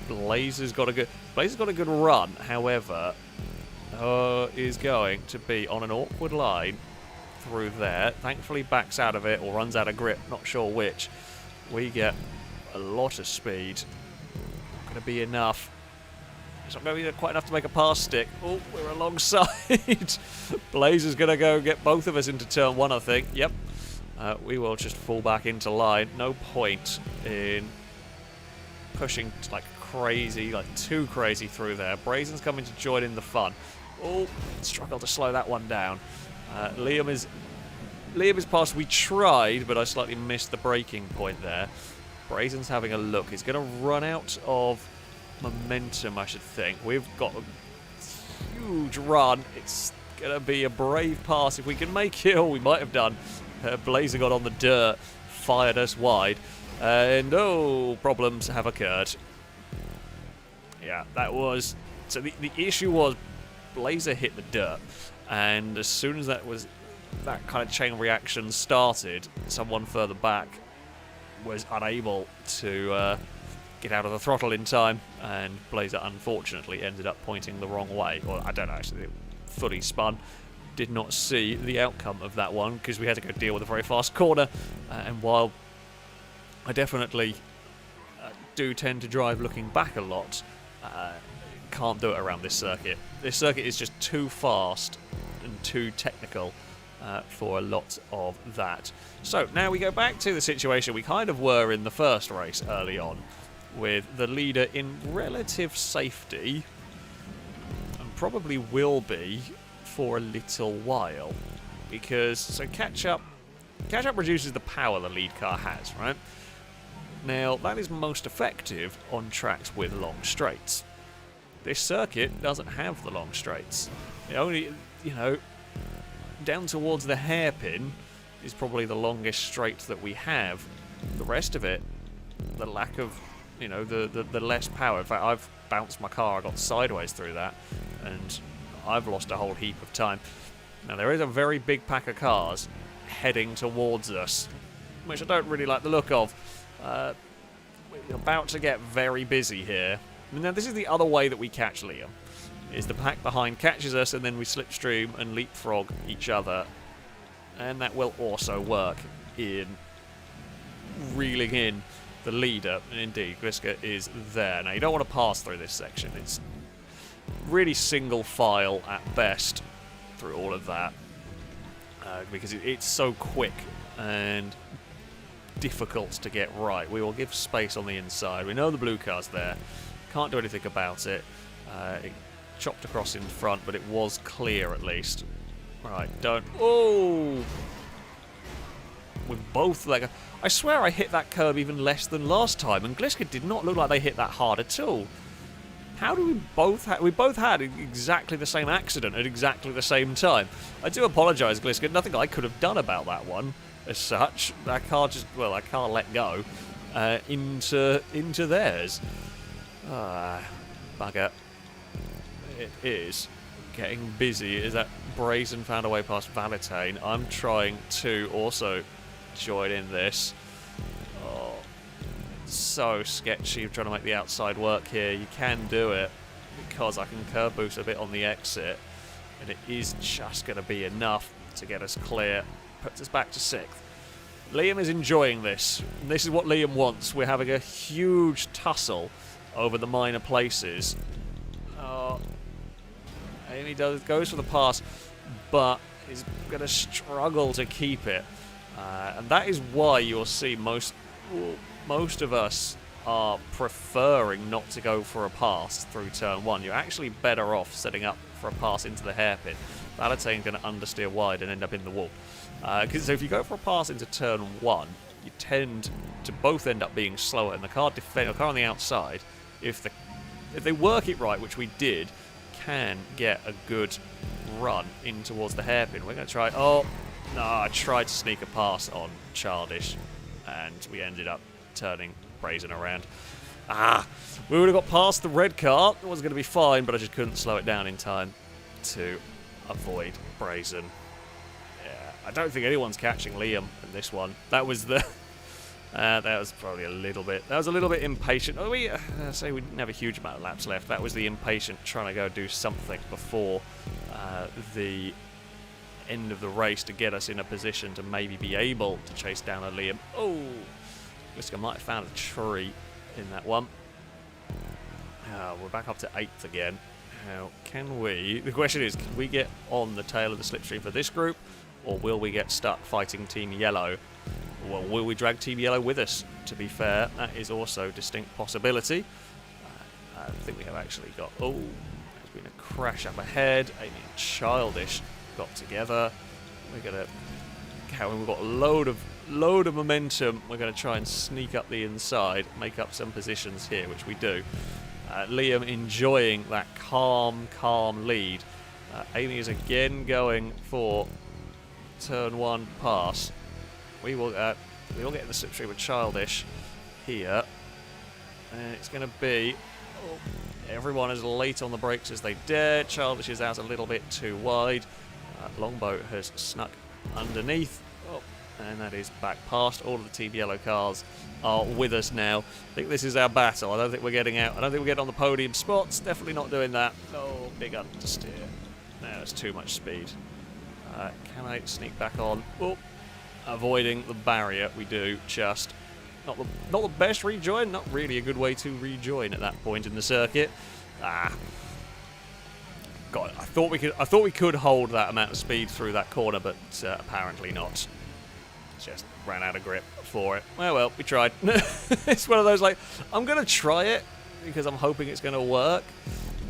Blazer's got a good run. However, is going to be on an awkward line through there. Thankfully, backs out of it or runs out of grip. Not sure which. We get a lot of speed. Not going to be enough. It's not going to be quite enough to make a pass stick. Oh, we're alongside. Blazer's going to go get both of us into turn one, I think. Yep. We will just fall back into line. No point in pushing like crazy, like too crazy through there. Brazen's coming to join in the fun. Oh, struggled to slow that one down. Liam is past. We tried, but I slightly missed the braking point there. Brazen's having a look. He's going to run out of momentum, I should think. We've got a huge run. It's going to be a brave pass if we can make it. Oh, we might have done. Blazer got on the dirt, fired us wide, and oh, problems have occurred. Yeah, that was... So the issue was Blazer hit the dirt, and as soon as that kind of chain reaction started, someone further back was unable to get out of the throttle in time, and Blazer unfortunately ended up pointing the wrong way. Or I don't know, actually, it fully spun. Did not see the outcome of that one because we had to go deal with a very fast corner. And while I definitely do tend to drive looking back a lot, can't do it around this circuit. This circuit is just too fast and too technical for a lot of that. So now we go back to the situation we kind of were in the first race early on, with the leader in relative safety, and probably will be for a little while, because so catch up reduces the power the lead car has, right? Now that is most effective on tracks with long straights. This circuit doesn't have the long straights. It only, down towards the hairpin is probably the longest straight that we have. The rest of it, the lack of, the less power. In fact, I've bounced my car, I got sideways through that, and I've lost a whole heap of time. Now, there is a very big pack of cars heading towards us, which I don't really like the look of. We're about to get very busy here. Now, this is the other way that we catch Liam, is the pack behind catches us, and then we slipstream and leapfrog each other. And that will also work in reeling in the leader. And indeed, Gliska is there. Now, you don't want to pass through this section. It's really single file at best through all of that, because it's so quick and difficult to get right. We will give space on the inside. We know the blue car's there. Can't do anything about it. It chopped across in front, but it was clear at least. Right, don't... Oh! With both legs. I swear I hit that curb even less than last time, and Gliska did not look like they hit that hard at all. How do we both have... We both had exactly the same accident at exactly the same time. I do apologise, Gliska. Nothing I could have done about that one, as such. That car just... Well, that car let go into theirs. Bugger. It is getting busy. Is that Brazen found a way past Valentine? I'm trying to also join in this. Oh, so sketchy trying to make the outside work here. You can do it because I can curb boost a bit on the exit, and it is just going to be enough to get us clear. Puts us back to 6th. Liam is enjoying this. And this is what Liam wants. We're having a huge tussle over the minor places. Oh, Amy goes for the pass, but is going to struggle to keep it. And that is why you'll see most of us are preferring not to go for a pass through turn 1. You're actually better off setting up for a pass into the hairpin. Valentine's going to understeer wide and end up in the wall. So if you go for a pass into turn 1, you tend to both end up being slower, and the car on the outside, if they work it right, which we did, can get a good run in towards the hairpin. We're going to try... Oh, no, I tried to sneak a pass on Childish, and we ended up turning Brazen around. We would have got past the red car. It was going to be fine, but I just couldn't slow it down in time to avoid Brazen. Yeah, I don't think anyone's catching Liam in this one. That was the... that was probably a little bit... That was a little bit impatient. We say we didn't have a huge amount of laps left. That was the impatient trying to go do something before the end of the race to get us in a position to maybe be able to chase down a Liam. Oh! Looks like I might have found a tree in that one. We're back up to 8th again. How can we... The question is, can we get on the tail of the slipstream for this group, or will we get stuck fighting Team Yellow? Well, will we drag Team Yellow with us? To be fair, that is also a distinct possibility. I think we have actually got... Oh, there's been a crash up ahead. Amy and Childish got together. We're going to... We've got a load of momentum. We're going to try and sneak up the inside, make up some positions here, which we do. Liam enjoying that calm lead. Amy is again going for turn 1 pass. we will get in the slipstream with Childish here. And it's going to be... Oh, everyone is late on the brakes as they dare. Childish is out a little bit too wide. Longboat has snuck underneath. Oh, and that is back past. All of the Team Yellow cars are with us now. I think this is our battle. I don't think we're getting out. I don't think we're getting on the podium spots. Definitely not doing that. Oh, big understeer. No, that's too much speed. Can I sneak back on? Oh, avoiding the barrier. We do just... Not the best rejoin. Not really a good way to rejoin at that point in the circuit. God, I thought we could hold that amount of speed through that corner, but apparently not. Just ran out of grip for it. Well, we tried. It's one of those, like, I'm going to try it because I'm hoping it's going to work.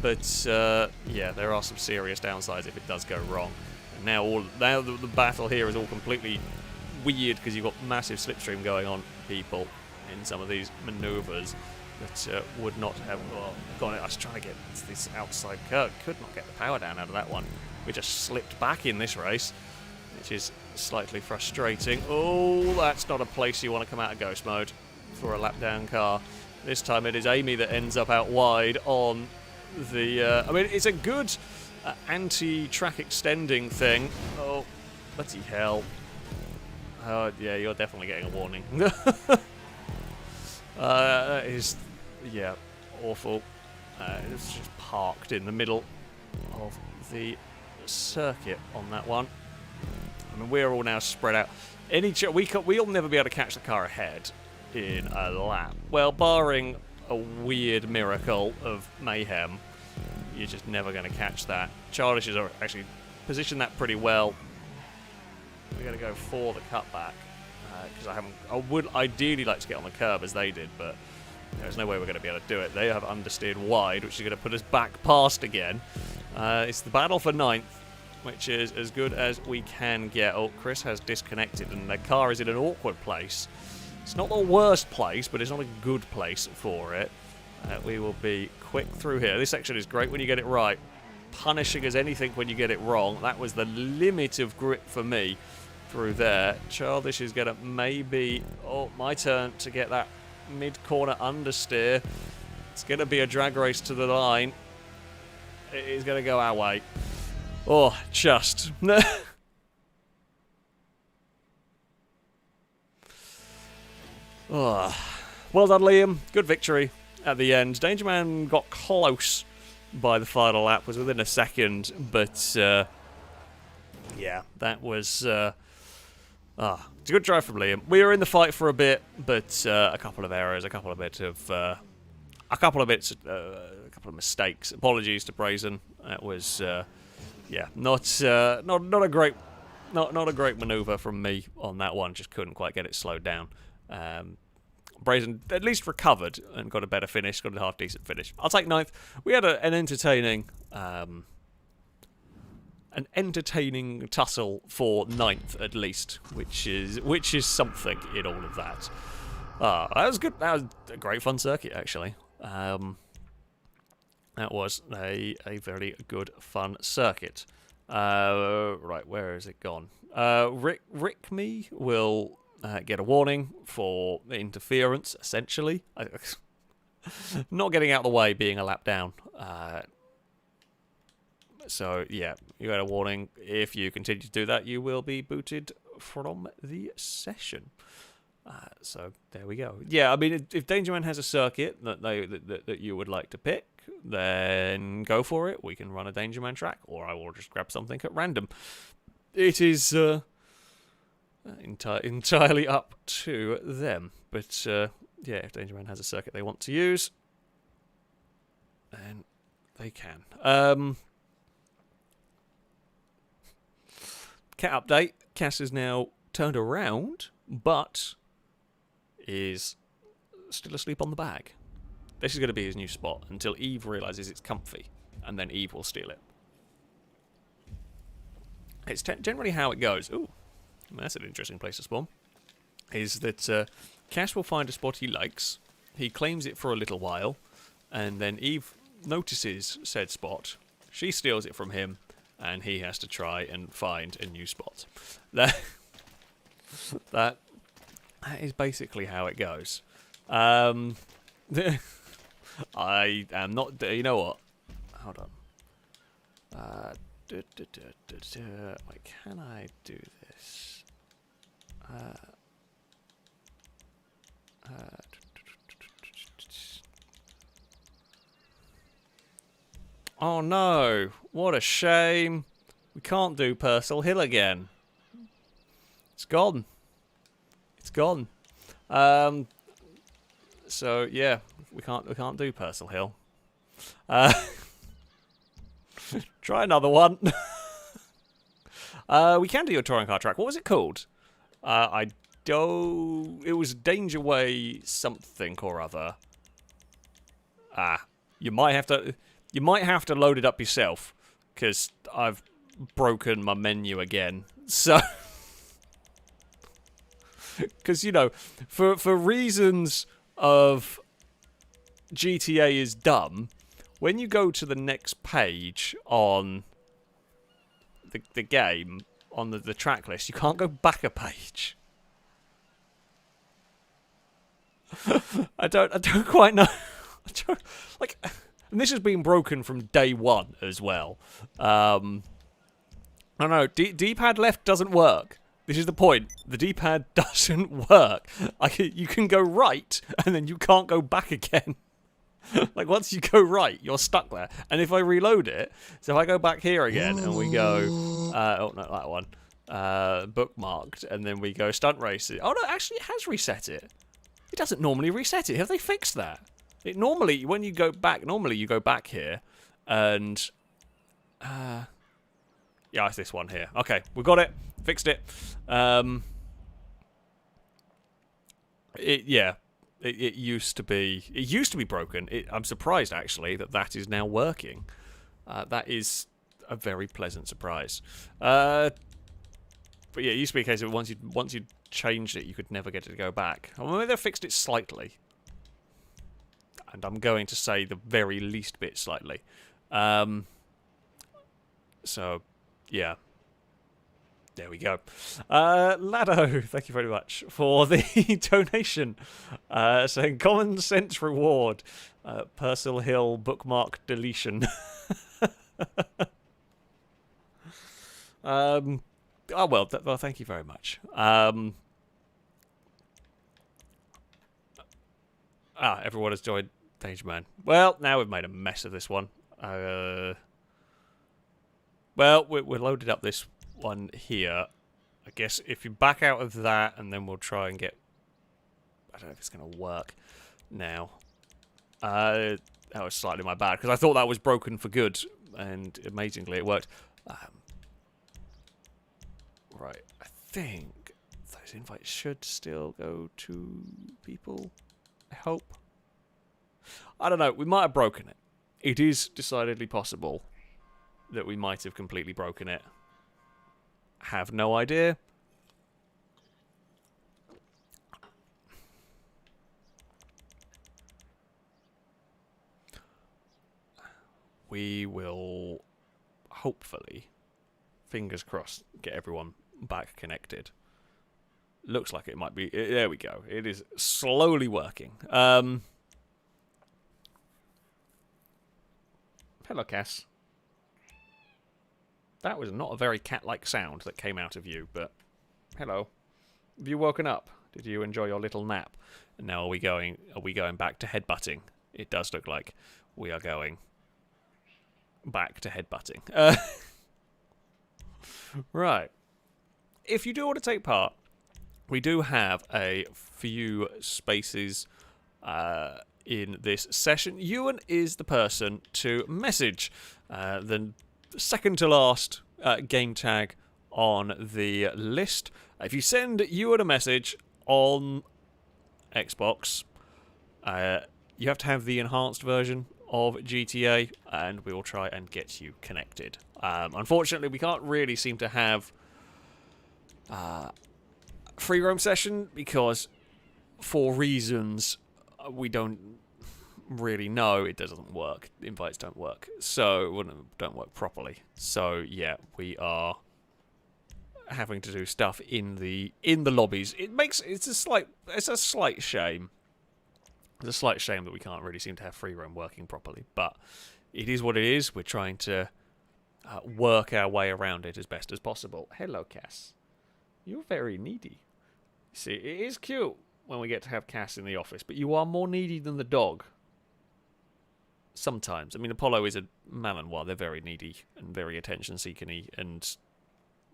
But, yeah, there are some serious downsides if it does go wrong. And now the battle here is all completely weird because you've got massive slipstream going on, people, in some of these manoeuvres that would not have gone. I was trying to get this outside curve. Could not get the power down out of that one. We just slipped back in this race, which is slightly frustrating. Oh, that's not a place you want to come out of ghost mode for a lap down car. This time it is Amy that ends up out wide on the... I mean, it's a good anti-track extending thing. Oh, bloody hell. Oh, yeah, you're definitely getting a warning. That is, yeah, awful. It's just parked in the middle of the circuit on that one. I mean, we're all now spread out. We'll never be able to catch the car ahead in a lap. Well, barring a weird miracle of mayhem, you're just never going to catch that. Childish has actually positioned that pretty well. We're going to go for the cutback because I would ideally like to get on the curb as they did, but there's no way we're going to be able to do it. They have understeered wide, which is going to put us back past again. It's the battle for 9th, which is as good as we can get. Oh, Chris has disconnected, and their car is in an awkward place. It's not the worst place, but it's not a good place for it. We will be quick through here. This section is great when you get it right. Punishing as anything when you get it wrong. That was the limit of grip for me through there. Childish is going to maybe... Oh, my turn to get that mid-corner understeer. It's going to be a drag race to the line. It is going to go our way. Oh, just. Oh. Well done, Liam. Good victory at the end. Dangerman got close by the final lap, was within a second, but yeah, that was it's a good drive from Liam. We were in the fight for a bit, but a couple of errors, a couple of mistakes. Apologies to Brazen. That was yeah, not a great maneuver from me on that one. Just couldn't quite get it slowed down. Brazen at least recovered and got a better finish, got a half-decent finish. I'll take 9th. We had an entertaining tussle for 9th at least, which is something in all of that. That was good. That was a great fun circuit, actually. That was a very good fun circuit. Right, where has it gone? Rick me will get a warning for interference, essentially. Not getting out of the way, being a lap down. So, yeah, you had a warning. If you continue to do that, you will be booted from the session. So, there we go. Yeah, I mean, if Dangerman has a circuit that you would like to pick, then go for it. We can run a Dangerman track, or I will just grab something at random. It is... entirely up to them, but yeah, if Dangerman has a circuit they want to use, then they can. Cat update: Cass is now turned around, but is still asleep on the bag. This is going to be his new spot until Eve realizes it's comfy, and then Eve will steal it. It's generally how it goes. Ooh. That's an interesting place to spawn. Is that Cash will find a spot he likes, he claims it for a little while, and then Eve notices said spot, she steals it from him, and he has to try and find a new spot. That That is basically how it goes. I am not... You know what? Hold on. Wait, can I do this? Oh no! What a shame. We can't do Purcell Hill again. It's gone. It's gone. So yeah, we can't do Purcell Hill. Try another one. We can do a touring car track. What was it called? I don't... It was Danger Way something or other. You might have to load it up yourself, because I've broken my menu again. So, because you know, for reasons of GTA is dumb, when you go to the next page on the game, on the track list, you can't go back a page. I don't quite know. Like, and this has been broken from day one as well. I don't know. D-pad left doesn't work. This is the point. The D-pad doesn't work. You can go right, and then you can't go back again. Like, once you go right, you're stuck there. And if I reload it, so if I go back here again, and we go... oh, no, that one. Bookmarked, and then we go stunt races. Oh, no, actually, it has reset it. It doesn't normally reset it. Have they fixed that? It normally, when you go back, you go back here, and... yeah, it's this one here. Okay, we got it. Fixed it. It used to be broken. I'm surprised actually that is now working. That is a very pleasant surprise. But yeah, it used to be a case of once you changed it, you could never get it to go back. Well, maybe they fixed it slightly, and I'm going to say the very least bit slightly. So yeah. There we go. Lado, thank you very much for the donation. Saying common sense reward. Purcell Hill bookmark deletion. Oh, well, thank you very much. Everyone has joined Danger Man. Well, now we've made a mess of this one. Well, we're loaded up this one here. I guess if you back out of that, and then we'll try and get... I don't know if it's going to work now. That was slightly my bad, because I thought that was broken for good, and amazingly it worked. Right, I think those invites should still go to people. I hope. I don't know, we might have broken it. It is decidedly possible that we might have completely broken it. Have no idea. We will hopefully, fingers crossed, get everyone back connected. Looks like it might be. There we go. It is slowly working. Hello, Cass. That was not a very cat-like sound that came out of you, but hello. Have you woken up? Did you enjoy your little nap? And now are we going back to headbutting? It does look like we are going back to headbutting. Right. If you do want to take part, we do have a few spaces in this session. Ewan is the person to message. The second to last game tag on the list. If you send Ewan a message on Xbox, you have to have the enhanced version of GTA, and we will try and get you connected. Unfortunately, we can't really seem to have free roam session because, for reasons we don't really know, it doesn't work. Invites don't work, so don't work properly. So yeah, we are having to do stuff in the lobbies. It's a slight shame. It's a slight shame that we can't really seem to have free roam working properly, but it is what it is. We're trying to work our way around it as best as possible. Hello, Cass. You're very needy. See, it is cute when we get to have Cass in the office, but you are more needy than the dog. Sometimes. I mean, Apollo is a Malinois. They're very needy and very attention-seeking-y and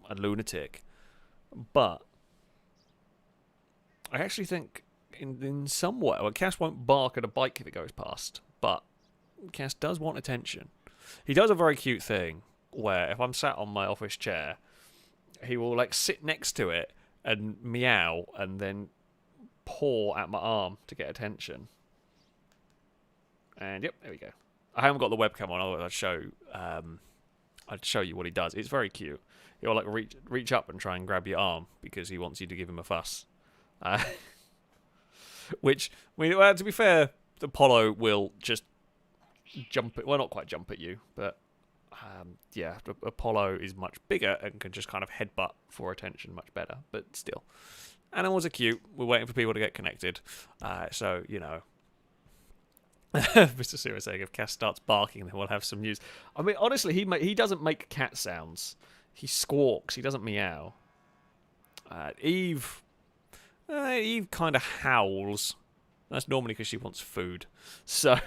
a lunatic. But I actually think in some way... Well, Cass won't bark at a bike if it goes past, but Cass does want attention. He does a very cute thing where if I'm sat on my office chair, he will like sit next to it and meow and then paw at my arm to get attention. And yep, there we go. I haven't got the webcam on, otherwise I'd show you what he does. It's very cute. He'll like reach up and try and grab your arm because he wants you to give him a fuss. Which, well, to be fair, Apollo will just jump at, well, not quite jump at you, but yeah, Apollo is much bigger and can just kind of headbutt for attention much better, but still. Animals are cute. We're waiting for people to get connected. So, you know. Mr. Sirius saying if Cass starts barking, then we'll have some news. I mean, honestly, he doesn't make cat sounds. He squawks. He doesn't meow. Eve kind of howls. That's normally because she wants food. So...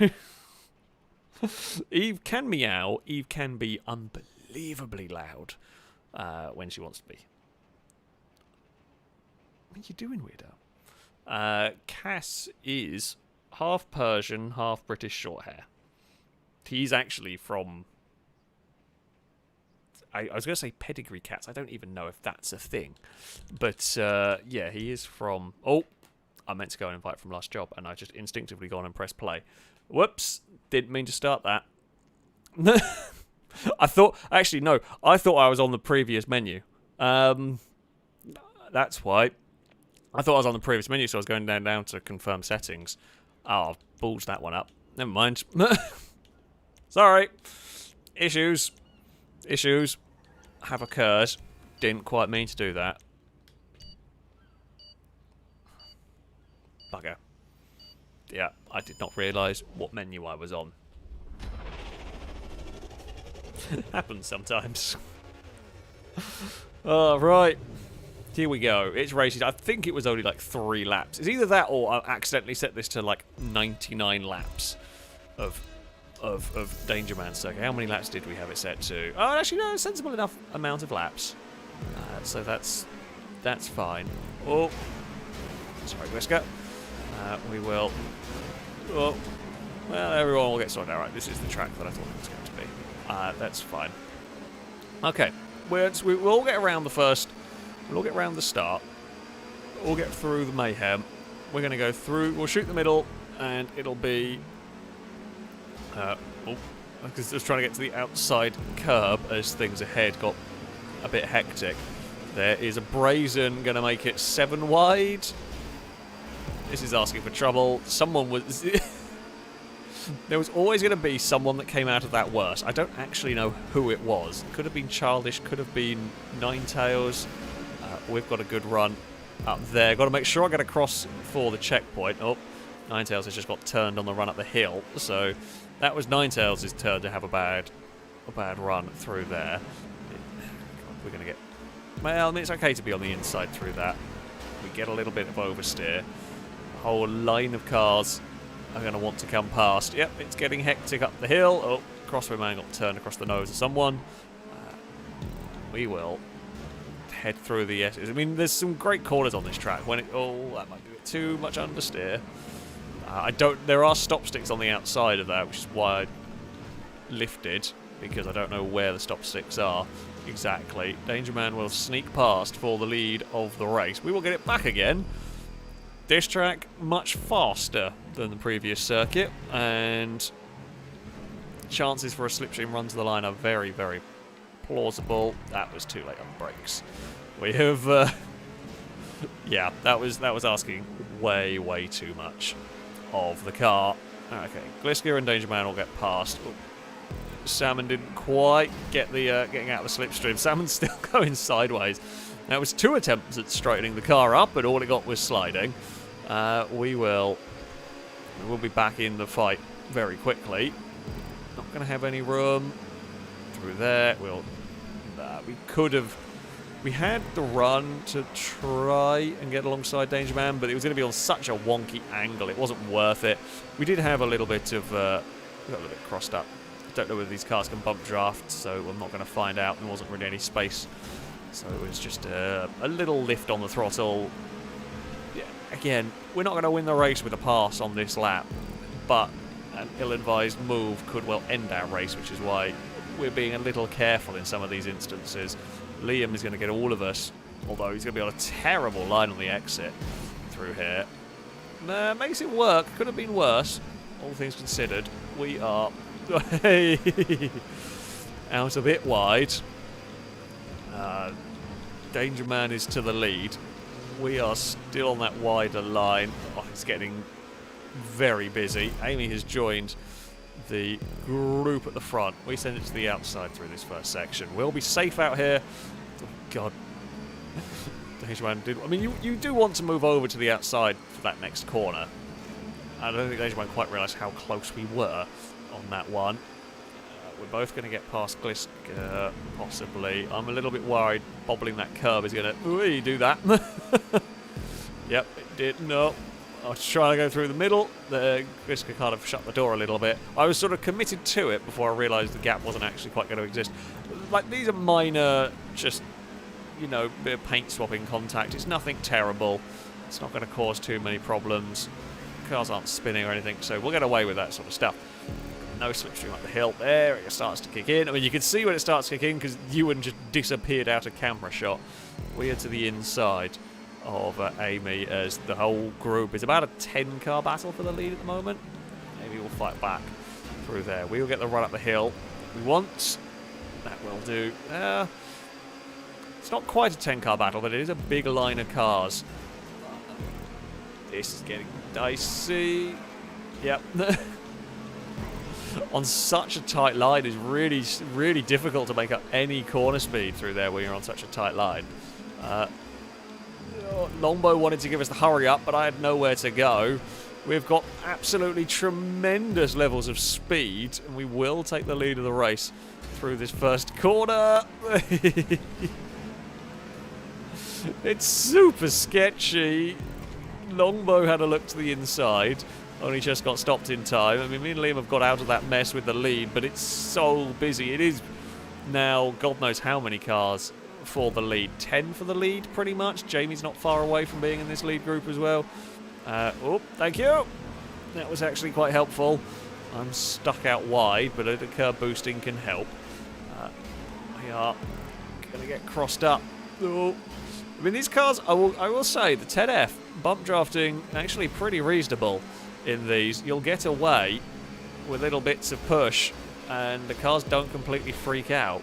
Eve can meow. Eve can be unbelievably loud when she wants to be. What are you doing, weirdo? Cass is half Persian, half British Shorthair. He's actually from... I was going to say pedigree cats. I don't even know if that's a thing. But, yeah, he is from... Oh, I meant to go and invite from last job, and I just instinctively gone and pressed play. Whoops, didn't mean to start that. I thought I was on the previous menu. That's why. I thought I was on the previous menu, so I was going down to confirm settings. Oh, balls that one up. Never mind. Sorry. Issues have occurred. Didn't quite mean to do that. Bugger. Yeah, I did not realise what menu I was on. Happens sometimes. Right. Here we go. It's races. I think it was only like 3 laps. It's either that or I accidentally set this to like 99 laps of Danger Man Circuit. How many laps did we have it set to? Oh, actually, no, a sensible enough amount of laps. So that's fine. Oh. Sorry, Whisker. We will... Oh, well, everyone will get sorted out. Right, this is the track that I thought it was going to be. That's fine. Okay, we'll all get around the first. We'll all get around the start. We'll get through the mayhem. We're going to go through. We'll shoot the middle, and it'll be. Because I was trying to get to the outside curb as things ahead got a bit hectic. There is a Brazen going to make it 7 wide. This is asking for trouble. Someone was... There was always going to be someone that came out of that worse. I don't actually know who it was. Could have been Childish, could have been Ninetales. We've got a good run up there. Got to make sure I get across for the checkpoint. Oh, Ninetales has just got turned on the run up the hill. So that was Ninetales' turn to have a bad run through there. We're going to get... Well, I mean, it's okay to be on the inside through that. We get a little bit of oversteer. Whole line of cars are going to want to come past. Yep, it's getting hectic up the hill. Oh, Crossway Man got turned across the nose of someone. We will head through the S's. I mean, there's some great corners on this track. When it, oh, that might be a bit too much understeer. There are stop sticks on the outside of that, which is why I lifted, because I don't know where the stop sticks are exactly. Danger Man will sneak past for the lead of the race. We will get it back again. This track, much faster than the previous circuit, and chances for a slipstream run to the line are very, very plausible. That was too late on the brakes. We have, yeah, that was asking way, way too much of the car. Okay, Gliska and Danger Man will get past. Oh, Salmon didn't quite get the getting out of the slipstream. Salmon's still going sideways. Now, it was 2 attempts at straightening the car up, but all it got was sliding. We will be back in the fight very quickly. Not going to have any room through there. We could have... We had the run to try and get alongside Danger Man, but it was going to be on such a wonky angle. It wasn't worth it. We did have a little bit of... we got a little bit crossed up. Don't know whether these cars can bump draft, so I'm not going to find out. There wasn't really any space. So it was just a little lift on the throttle. Yeah, again, we're not going to win the race with a pass on this lap, but an ill-advised move could well end our race, which is why we're being a little careful in some of these instances. Liam is going to get all of us, although he's going to be on a terrible line on the exit through here. Makes it work. Could have been worse, all things considered. We are out a bit wide. Danger Man is to the lead. We are still on that wider line. Oh, it's getting very busy. Amy has joined the group at the front. We send it to the outside through this first section. We'll be safe out here. Oh, God. Danger Man did... I mean, you do want to move over to the outside for that next corner. I don't think Danger Man quite realised how close we were on that one. We're both going to get past Gliska, possibly. I'm a little bit worried bobbling that curb is going to do that. Yep, it did. No. I was trying to go through the middle. The Gliska kind of shut the door a little bit. I was sort of committed to it before I realised the gap wasn't actually quite going to exist. Like, these are minor, just, you know, bit of paint swapping contact. It's nothing terrible. It's not going to cause too many problems. Cars aren't spinning or anything, so we'll get away with that sort of stuff. No slipstream up the hill. There it starts to kick in. I mean, you can see when it starts to kick in because Ewan just disappeared out of camera shot. We are to the inside of Amy as the whole group is about a 10-car battle for the lead at the moment. Maybe we'll fight back through there. We will get the run up the hill we want. That will do. It's not quite a 10-car battle, but it is a big line of cars. This is getting dicey. Yep. On such a tight line is really, really difficult to make up any corner speed through there when you're on such a tight line. Longbow wanted to give us the hurry up, but I had nowhere to go. We've got absolutely tremendous levels of speed, and we will take the lead of the race through this first corner. It's super sketchy. Longbow had a look to the inside. Only just got stopped in time. I mean, me and Liam have got out of that mess with the lead, but it's so busy. It is now, God knows how many cars for the lead. 10 for the lead, pretty much. Jamie's not far away from being in this lead group as well. Oh, thank you. That was actually quite helpful. I'm stuck out wide, but the curb boosting can help. We are going to get crossed up. Oh. I mean, these cars, I will say, the 10F bump drafting actually pretty reasonable. In these, you'll get away with little bits of push, and the cars don't completely freak out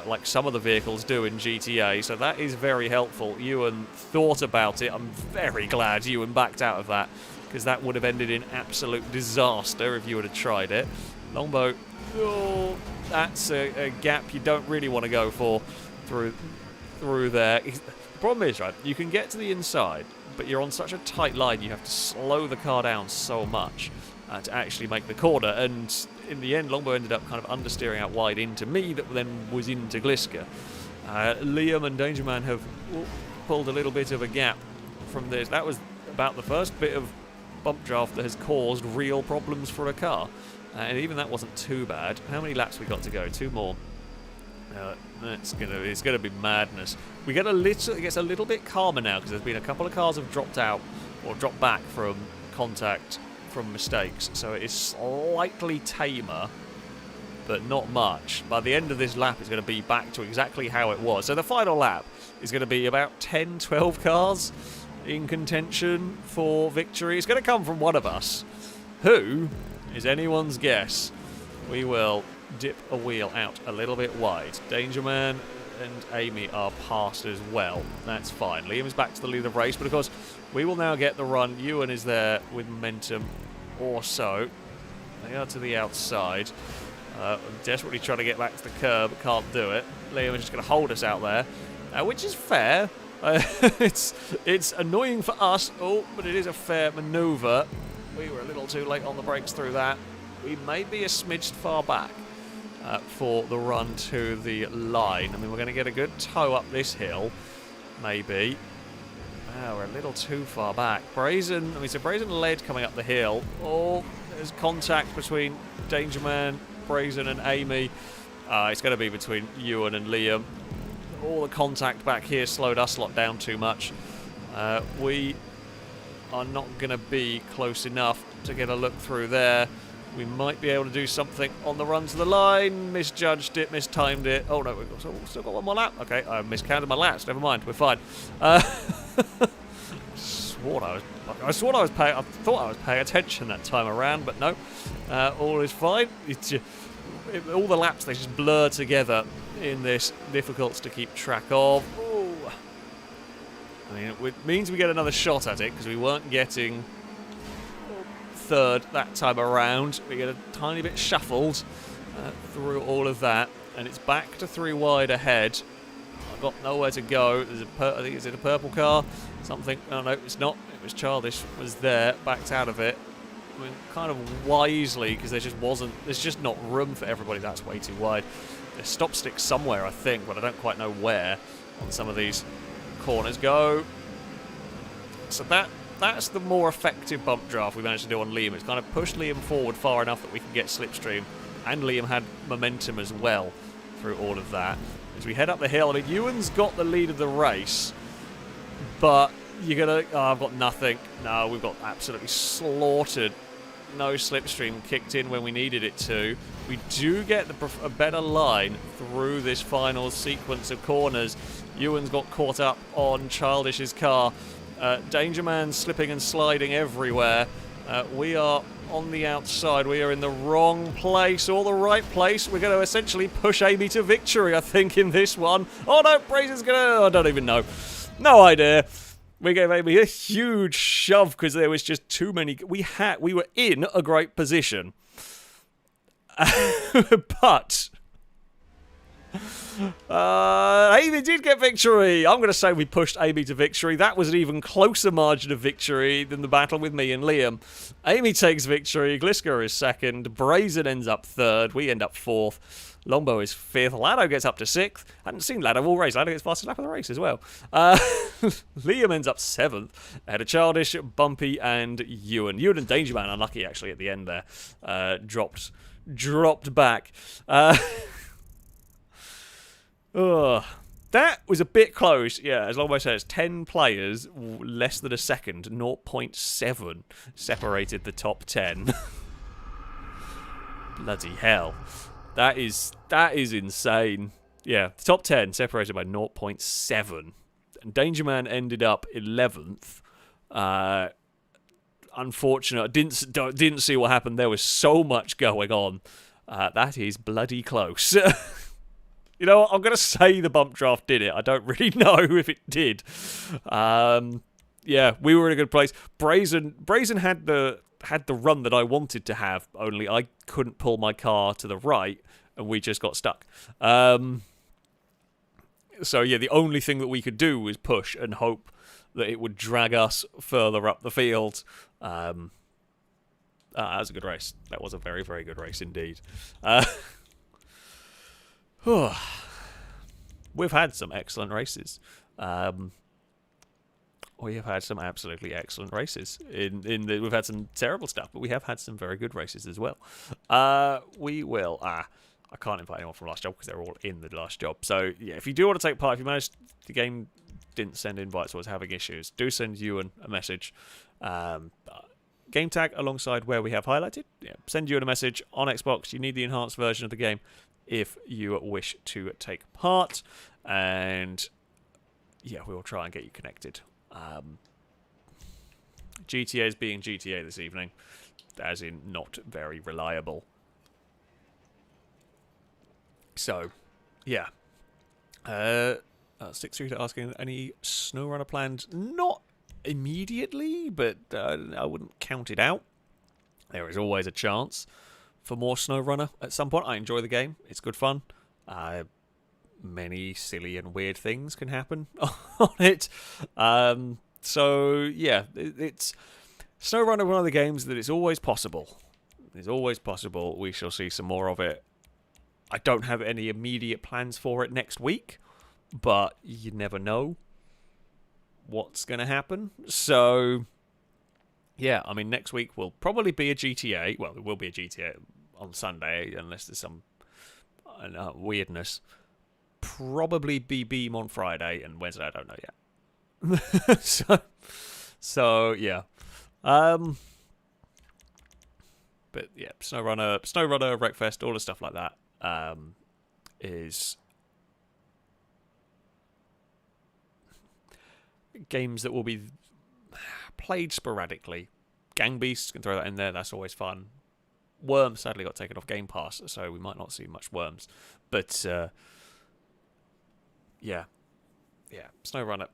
like some of the vehicles do in GTA, so that is very helpful. Ewan thought about it. I'm very glad Ewan backed out of that, because that would have ended in absolute disaster if you would have tried it. Longbow, oh, that's a gap you don't really want to go for through there. The problem is, right, you can get to the inside, but you're on such a tight line, you have to slow the car down so much to actually make the corner. And in the end, Longbow ended up kind of understeering out wide into me, that then was into Gliska. Liam and Danger Man have pulled a little bit of a gap from this. That was about the first bit of bump draft that has caused real problems for a car. And even that wasn't too bad. How many laps we got to go? 2 more. It's gonna be madness. It gets a little bit calmer now because there's been a couple of cars have dropped out or dropped back from contact from mistakes, so it is slightly tamer, but not much. By the end of this lap, it's going to be back to exactly how it was. So the final lap is going to be about 10-12 cars in contention for victory. It's going to come from one of us. Who is anyone's guess? We will dip a wheel out a little bit wide. Danger Man and Amy are past as well. That's fine. Liam is back to the lead of the race, but of course we will now get the run. Ewan is there with momentum or so. They are to the outside. I'm desperately trying to get back to the curb, can't do it. Liam is just going to hold us out there. which is fair. It's annoying for us, but it is a fair manoeuvre. We were a little too late on the brakes through that. We may be a smidge far back for the run to the line. I mean, we're going to get a good tow up this hill, maybe. We're a little too far back. Brazen, I mean, so Brazen led coming up the hill. Oh, there's contact between Dangerman, Brazen and Amy. It's going to be between Ewan and Liam. All the contact back here slowed us lot down too much. We are not going to be close enough to get a look through there. We might be able to do something on the run to the line. Misjudged it, mistimed it. Oh no, we've still got one more lap. Okay, I miscounted my laps. Never mind, we're fine. I thought I was paying attention that time around, but no. All is fine. All the laps, they just blur together in this, difficult to keep track of. Ooh. I mean, it means we get another shot at it, because we weren't getting third that time around. We get a tiny bit shuffled through all of that, and it's back to 3 wide ahead. I've got nowhere to go. There's I think it's in a purple car. Something. Oh no, it's not. It was Childish. Was there. Backed out of it. I mean, kind of wisely, because there's just not room for everybody. That's way too wide. There's stop sticks somewhere, I think, but I don't quite know where on some of these corners. Go. So that's the more effective bump draft we managed to do on Liam. It's kind of pushed Liam forward far enough that we can get slipstream, and Liam had momentum as well through all of that. As we head up the hill, I mean, Ewan's got the lead of the race, but you're gonna. Oh, I've got nothing. No, we've got absolutely slaughtered. No slipstream kicked in when we needed it to. We do get a better line through this final sequence of corners. Ewan's got caught up on Childish's car. Dangerman slipping and sliding everywhere. We are on the outside. We are in the wrong place or the right place. We're going to essentially push Amy to victory, I think, in this one. Oh no, Brazen's going to... I don't even know. No idea. We gave Amy a huge shove because there was just too many... We were in a great position. But... Amy did get victory. I'm going to say we pushed Amy to victory. That was an even closer margin of victory than the battle with me and Liam. Amy takes victory. Gliska is second. Brazen ends up third. We end up fourth. Longbow is fifth. Lado gets up to sixth. I hadn't seen Lado all race. Lado gets fastest lap of the race as well. Liam ends up seventh. Ahead of Childish, Bumpy, and Ewan. Ewan and Dangerman, unlucky actually at the end there. Dropped back. That was a bit close. Yeah, as Longbow says, 10 players, less than a second, 0.7 separated the top 10. Bloody hell. That is insane. Yeah, the top 10 separated by 0.7. And Dangerman ended up 11th. Unfortunate. Didn't see what happened. There was so much going on. That is bloody close. You know what? I'm going to say the bump draft did it. I don't really know if it did. Yeah, we were in a good place. Brazen had the run that I wanted to have, only I couldn't pull my car to the right, and we just got stuck. So yeah, the only thing that we could do was push and hope that it would drag us further up the field. That was a good race. That was a very, very good race indeed. We've had some excellent races. We have had some absolutely excellent races. We've had some terrible stuff, but we have had some very good races as well. We will... I can't invite anyone from last job because they're all in the last job. So, yeah, if you do want to take part, if you managed... The game didn't send invites or was having issues, do send Ewan a message. Game tag alongside where we have highlighted. Yeah, send Ewan a message on Xbox. You need the enhanced version of the game if you wish to take part, and yeah, we will try and get you connected. GTA is being GTA this evening, as in not very reliable. So, yeah. 6-3 asking, any SnowRunner plans? Not immediately, but I wouldn't count it out. There is always a chance for more SnowRunner at some point. I enjoy the game. It's good fun. many silly and weird things can happen on it. So yeah, it's SnowRunner, one of the games that it's always possible. It's always possible we shall see some more of it. I don't have any immediate plans for it next week, but you never know what's going to happen. So yeah, I mean, next week will probably be a GTA. Well, it will be a GTA on Sunday, unless there's some weirdness. Probably be Beam on Friday, and Wednesday I don't know yet. so yeah. But yeah, SnowRunner, Wreckfest, all the stuff like that is games that will be played sporadically. Gang Beasts, can throw that in there, that's always fun. Worms sadly got taken off Game Pass, so we might not see much Worms. But yeah, SnowRunner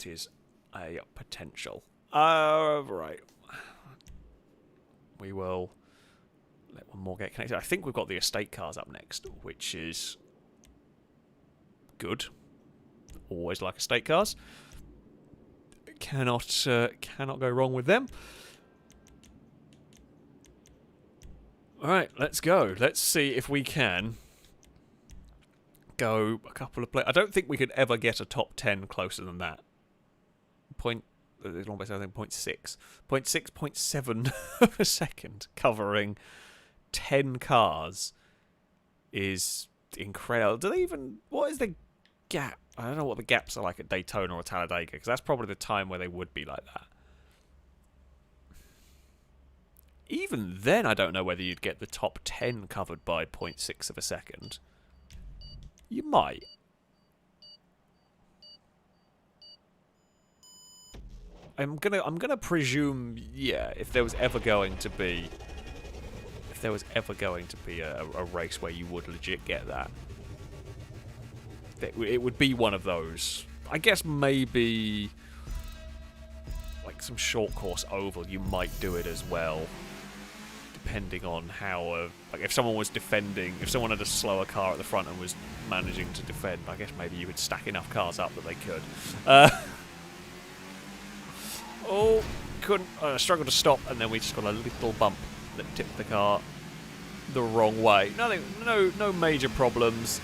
is a potential. Right. We will let one more get connected. I think we've got the estate cars up next, which is good. Always like estate cars. Cannot go wrong with them. Alright, let's go. Let's see if we can go a couple of I don't think we could ever get a top 10 closer than that. Point 0.6, 0.7 of a second covering 10 cars is incredible. Do they even... What is the gap? I don't know what the gaps are like at Daytona or Talladega, because that's probably the time where they would be like that. Even then, I don't know whether you'd get the top 10 covered by 0.6 of a second. You might. I'm gonna presume, yeah, if there was ever going to be a race where you would legit get that, it would be one of those. I guess maybe like some short course oval, you might do it as well, depending on how like if someone was defending, if someone had a slower car at the front and was managing to defend, I guess maybe you would stack enough cars up that they could. Oh, couldn't. Struggled to stop, and then we just got a little bump that tipped the car the wrong way. No major problems.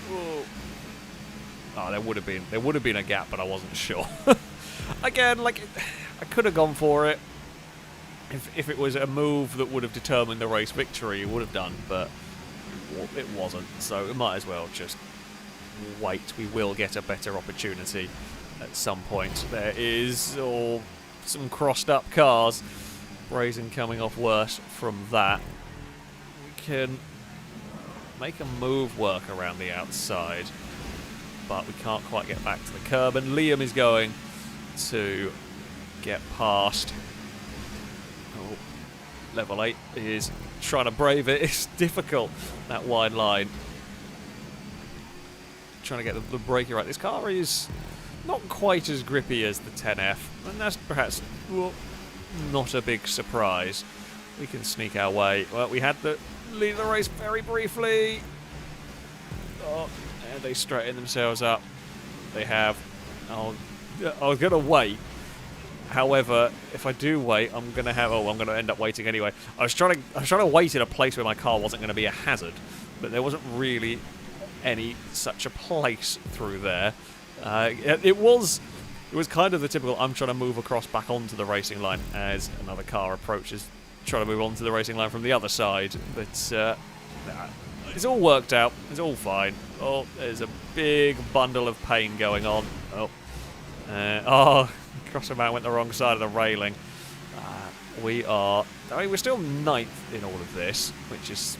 Oh, there would have been a gap, but I wasn't sure. Again, like I could have gone for it if it was a move that would have determined the race victory. It would have done, but it wasn't. So we might as well just wait. We will get a better opportunity at some point. There is some crossed up cars. Brazen coming off worse from that. We can make a move work around the outside, but we can't quite get back to the curb, and Liam is going to get past. Oh, level 8 is trying to brave it. It's difficult, that wide line. Trying to get the braking right. This car is not quite as grippy as the 10F, and that's perhaps not a big surprise. We can sneak our way. Well, we had the lead of the race very briefly. Oh, and they straighten themselves up. They have. I was going to wait. However, if I do wait, I'm going to end up waiting anyway. I was trying to wait in a place where my car wasn't going to be a hazard, but there wasn't really any such a place through there. It was kind of the typical, I'm trying to move across back onto the racing line as another car approaches, trying to move onto the racing line from the other side. But it's all worked out. It's all fine. Oh, there's a big bundle of pain going on. Crossover went the wrong side of the railing. We're still 9th in all of this, which is...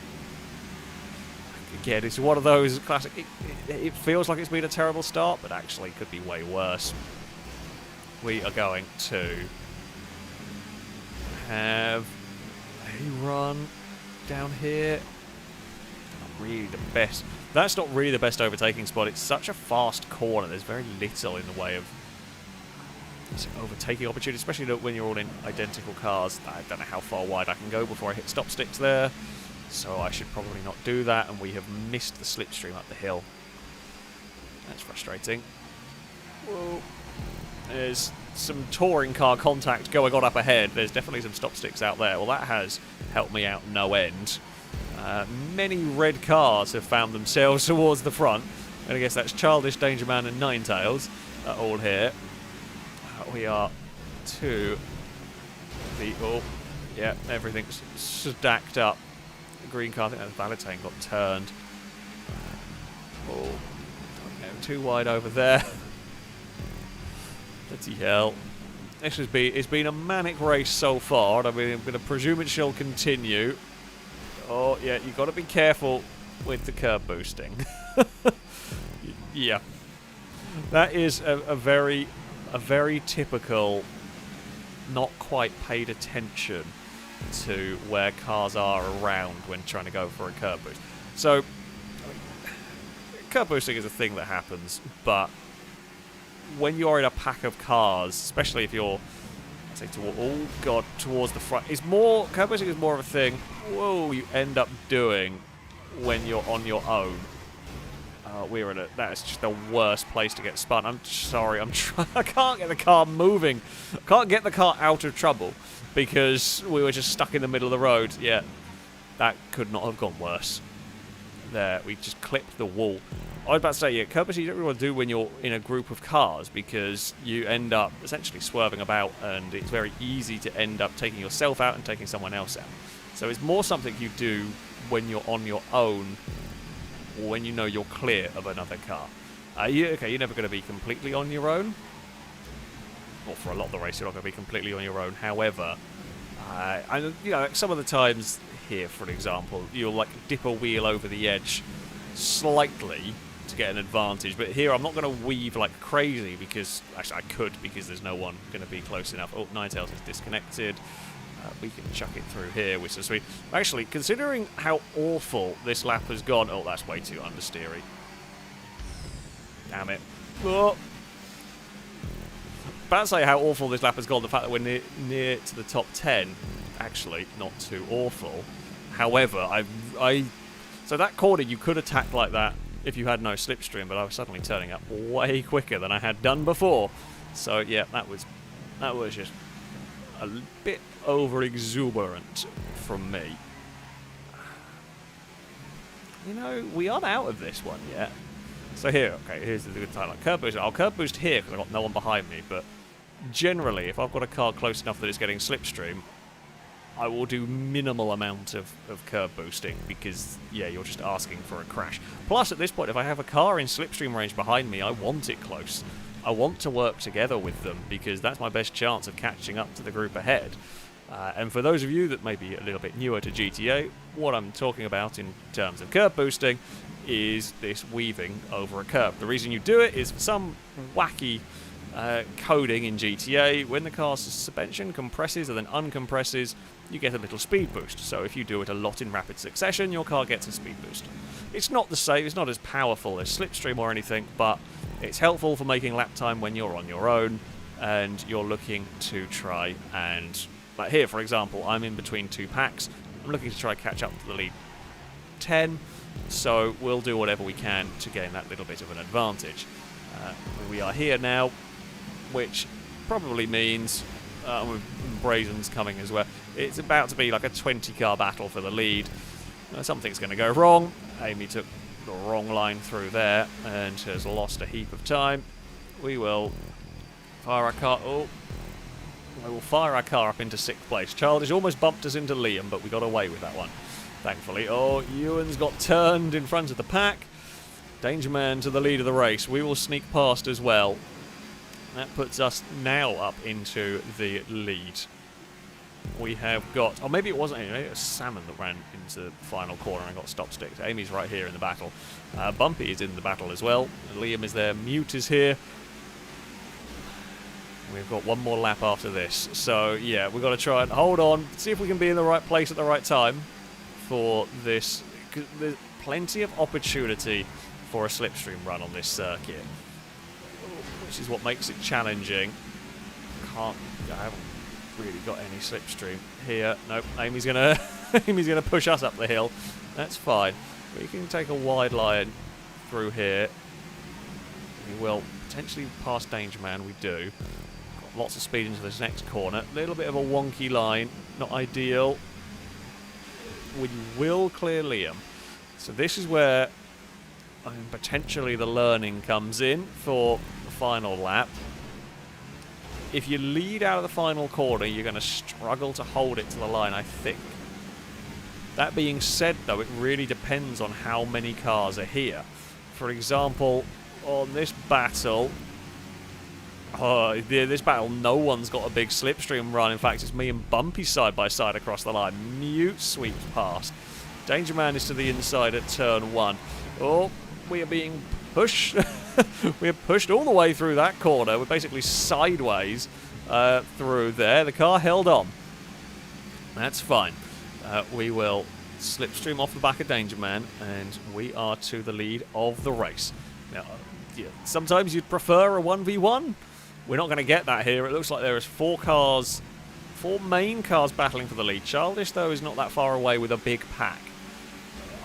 Again, it's one of those classic... It feels like it's been a terrible start, but actually could be way worse. We are going to have a run down here. Not really the best. That's not really the best overtaking spot. It's such a fast corner. There's very little in the way of overtaking opportunity, especially when you're all in identical cars. I don't know how far wide I can go before I hit stop sticks there. So I should probably not do that, and we have missed the slipstream up the hill. That's frustrating. Whoa. There's some touring car contact going on up ahead. There's definitely some stop sticks out there. Well, that has helped me out no end. Many red cars have found themselves towards the front. And I guess that's Childish, Danger Man and Ninetales all here. We are to the... Oh, yeah, everything's stacked up. The green car, I think that Valentine got turned. Oh, don't go too wide over there. Bloody hell. It's been a manic race so far, and I'm going to presume it shall continue. Oh, yeah, you've got to be careful with the curb boosting. Yeah. That is a very typical, not quite paid attention to where cars are around when trying to go for a curb boost. So, curb boosting is a thing that happens, but when you're in a pack of cars, especially if you're, say, towards the front, curb boosting is more of a thing, you end up doing when you're on your own. That is just the worst place to get spun. I'm sorry, I can't get the car moving. I can't get the car out of trouble because we were just stuck in the middle of the road. Yeah, that could not have gone worse. There, we just clipped the wall. I was about to say, yeah, curb boosting you don't really want to do when you're in a group of cars because you end up essentially swerving about and it's very easy to end up taking yourself out and taking someone else out. So it's more something you do when you're on your own or when you know you're clear of another car. You're never going to be completely on your own. Well, for a lot of the race, you're not going to be completely on your own. However, some of the times here, for example, you'll like dip a wheel over the edge slightly to get an advantage. But here, I'm not going to weave like crazy because actually I could because there's no one going to be close enough. Oh, Ninetales is disconnected. We can chuck it through here, which is sweet. Actually, considering how awful this lap has gone... Oh, that's way too understeery. Damn it. Oh. About to say how awful this lap has gone. The fact that we're near to the top 10, actually, not too awful. However, so that corner you could attack like that if you had no slipstream, but I was suddenly turning up way quicker than I had done before. So, yeah, that was just a bit over-exuberant from me. You know, we aren't out of this one yet. So here's the good time. Like curb boost. I'll curb boost here because I've got no one behind me, but generally, if I've got a car close enough that it's getting slipstream, I will do minimal amount of curb boosting because, yeah, you're just asking for a crash. Plus, at this point, if I have a car in slipstream range behind me, I want it close. I want to work together with them because that's my best chance of catching up to the group ahead. And for those of you that may be a little bit newer to GTA, what I'm talking about in terms of curb boosting is this weaving over a curb. The reason you do it is for some wacky coding in GTA, when the car's suspension compresses and then uncompresses, you get a little speed boost. So if you do it a lot in rapid succession, your car gets a speed boost. It's not the same, it's not as powerful as slipstream or anything, but it's helpful for making lap time when you're on your own and you're looking to try and... Like here, for example, I'm in between two packs. I'm looking to try and catch up to the lead 10, so we'll do whatever we can to gain that little bit of an advantage. We are here now, which probably means Brazen's coming as well. It's about to be like a 20-car battle for the lead. Something's going to go wrong. Amy took the wrong line through there and has lost a heap of time. We will fire our car... Oh. We will fire our car up into 6th place. Childish almost bumped us into Liam, but we got away with that one, thankfully. Oh, Ewan's got turned in front of the pack. Danger Man to the lead of the race. We will sneak past as well. That puts us now up into the lead. We have got... Oh, maybe it wasn't Amy. Maybe it was Salmon that ran into the final corner and got stop sticked. Amy's right here in the battle. Bumpy is in the battle as well. Liam is there. Mute is here. We've got one more lap after this. So, yeah, we've got to try and hold on, see if we can be in the right place at the right time for this. There's plenty of opportunity for a slipstream run on this circuit, which is what makes it challenging. I haven't really got any slipstream here. Nope, Amy's gonna push us up the hill. That's fine. We can take a wide line through here. will potentially pass Danger Man. We do. Got lots of speed into this next corner. A little bit of a wonky line. Not ideal. We will clear Liam. So this is where potentially the learning comes in for the final lap. If you lead out of the final corner, you're going to struggle to hold it to the line, I think. That being said, though, it really depends on how many cars are here. For example, on this battle, no one's got a big slipstream run. In fact, it's me and Bumpy side by side across the line. Mute sweeps past. Danger Man is to the inside at turn 1. Oh, we are being pushed. We are pushed all the way through that corner. We're basically sideways through there. The car held on. That's fine. We will slipstream off the back of Danger Man, and we are to the lead of the race. Now, yeah, sometimes you'd prefer a 1v1. We're not going to get that here. It looks like there is 4 main cars battling for the lead. Childish, though, is not that far away with a big pack.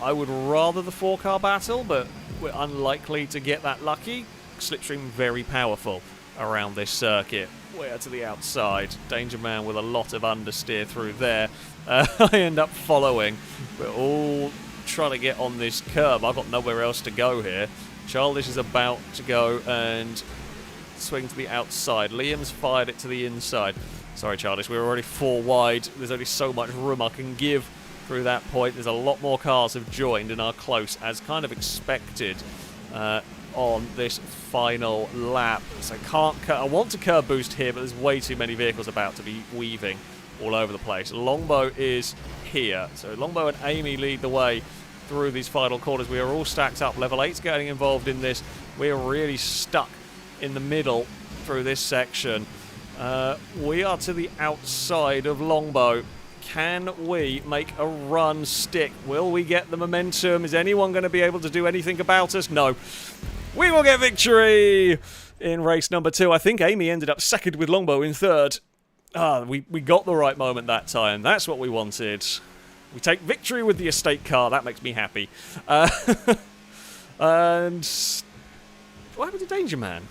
I would rather the 4-car battle, but we're unlikely to get that lucky. Slipstream very powerful around this circuit. We're to the outside. Danger Man with a lot of understeer through there. I end up following. We're all trying to get on this curb. I've got nowhere else to go here. Childish is about to go and swing to the outside. Liam's fired it to the inside. Sorry, Childish, we're already 4 wide. There's only so much room I can give through that point. There's a lot more cars have joined and are close, as kind of expected on this final lap. So I want to curb boost here, but there's way too many vehicles about to be weaving all over the place. Longbow is here. So Longbow and Amy lead the way through these final corners. We are all stacked up. Level 8's getting involved in this. We're really stuck in the middle through this section. We are to the outside of Longbow. Can we make a run stick? Will we get the momentum? Is anyone going to be able to do anything about us? No. We will get victory in race number 2. I think Amy ended up second with Longbow in third. We got the right moment that time. That's what we wanted. We take victory with the estate car. That makes me happy. And what happened to Danger Man?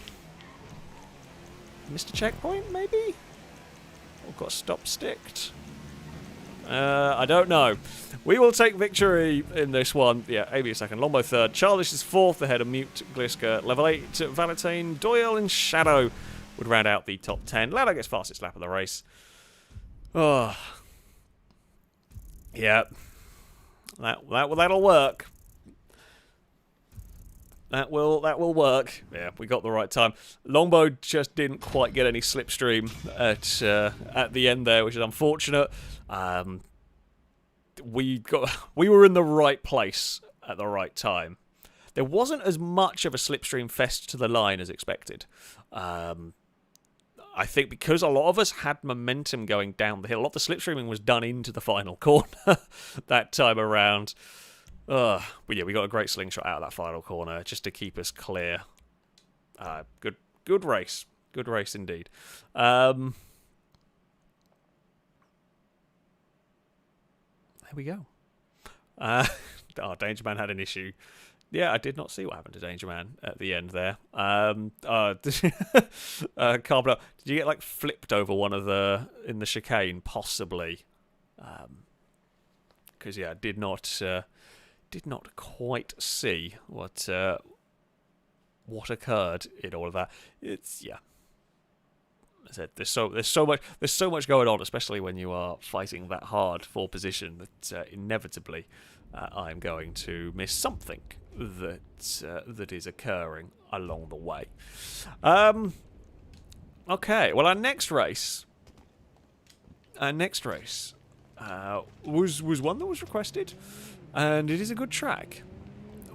Missed a checkpoint, maybe? Or got stop sticked? I don't know. We will take victory in this one. Yeah, Amy is second, Longbow third. Childish is fourth ahead of Mute, Gliska. Level 8, Valentine, Doyle and Shadow would round out the top 10. Lado gets fastest lap of the race. Oh. Yeah. That'll work. That will work. Yeah, we got the right time. Longbow just didn't quite get any slipstream at the end there, which is unfortunate. We were in the right place at the right time. There wasn't as much of a slipstream fest to the line as expected. I think because a lot of us had momentum going down the hill. A lot of the slipstreaming was done into the final corner that time around. But yeah, we got a great slingshot out of that final corner just to keep us clear. Good race. Good race indeed. There we go. Danger Man had an issue. Yeah, I did not see what happened to Danger Man at the end there. Carbon, did you get like flipped over one of in the chicane? Possibly. Because yeah, I did not quite see what occurred in all of that. It's yeah. As I said, there's so much going on, especially when you are fighting that hard for position, that inevitably I'm going to miss something that is occurring along the way. Okay, well our next race was one that was requested, and it is a good track.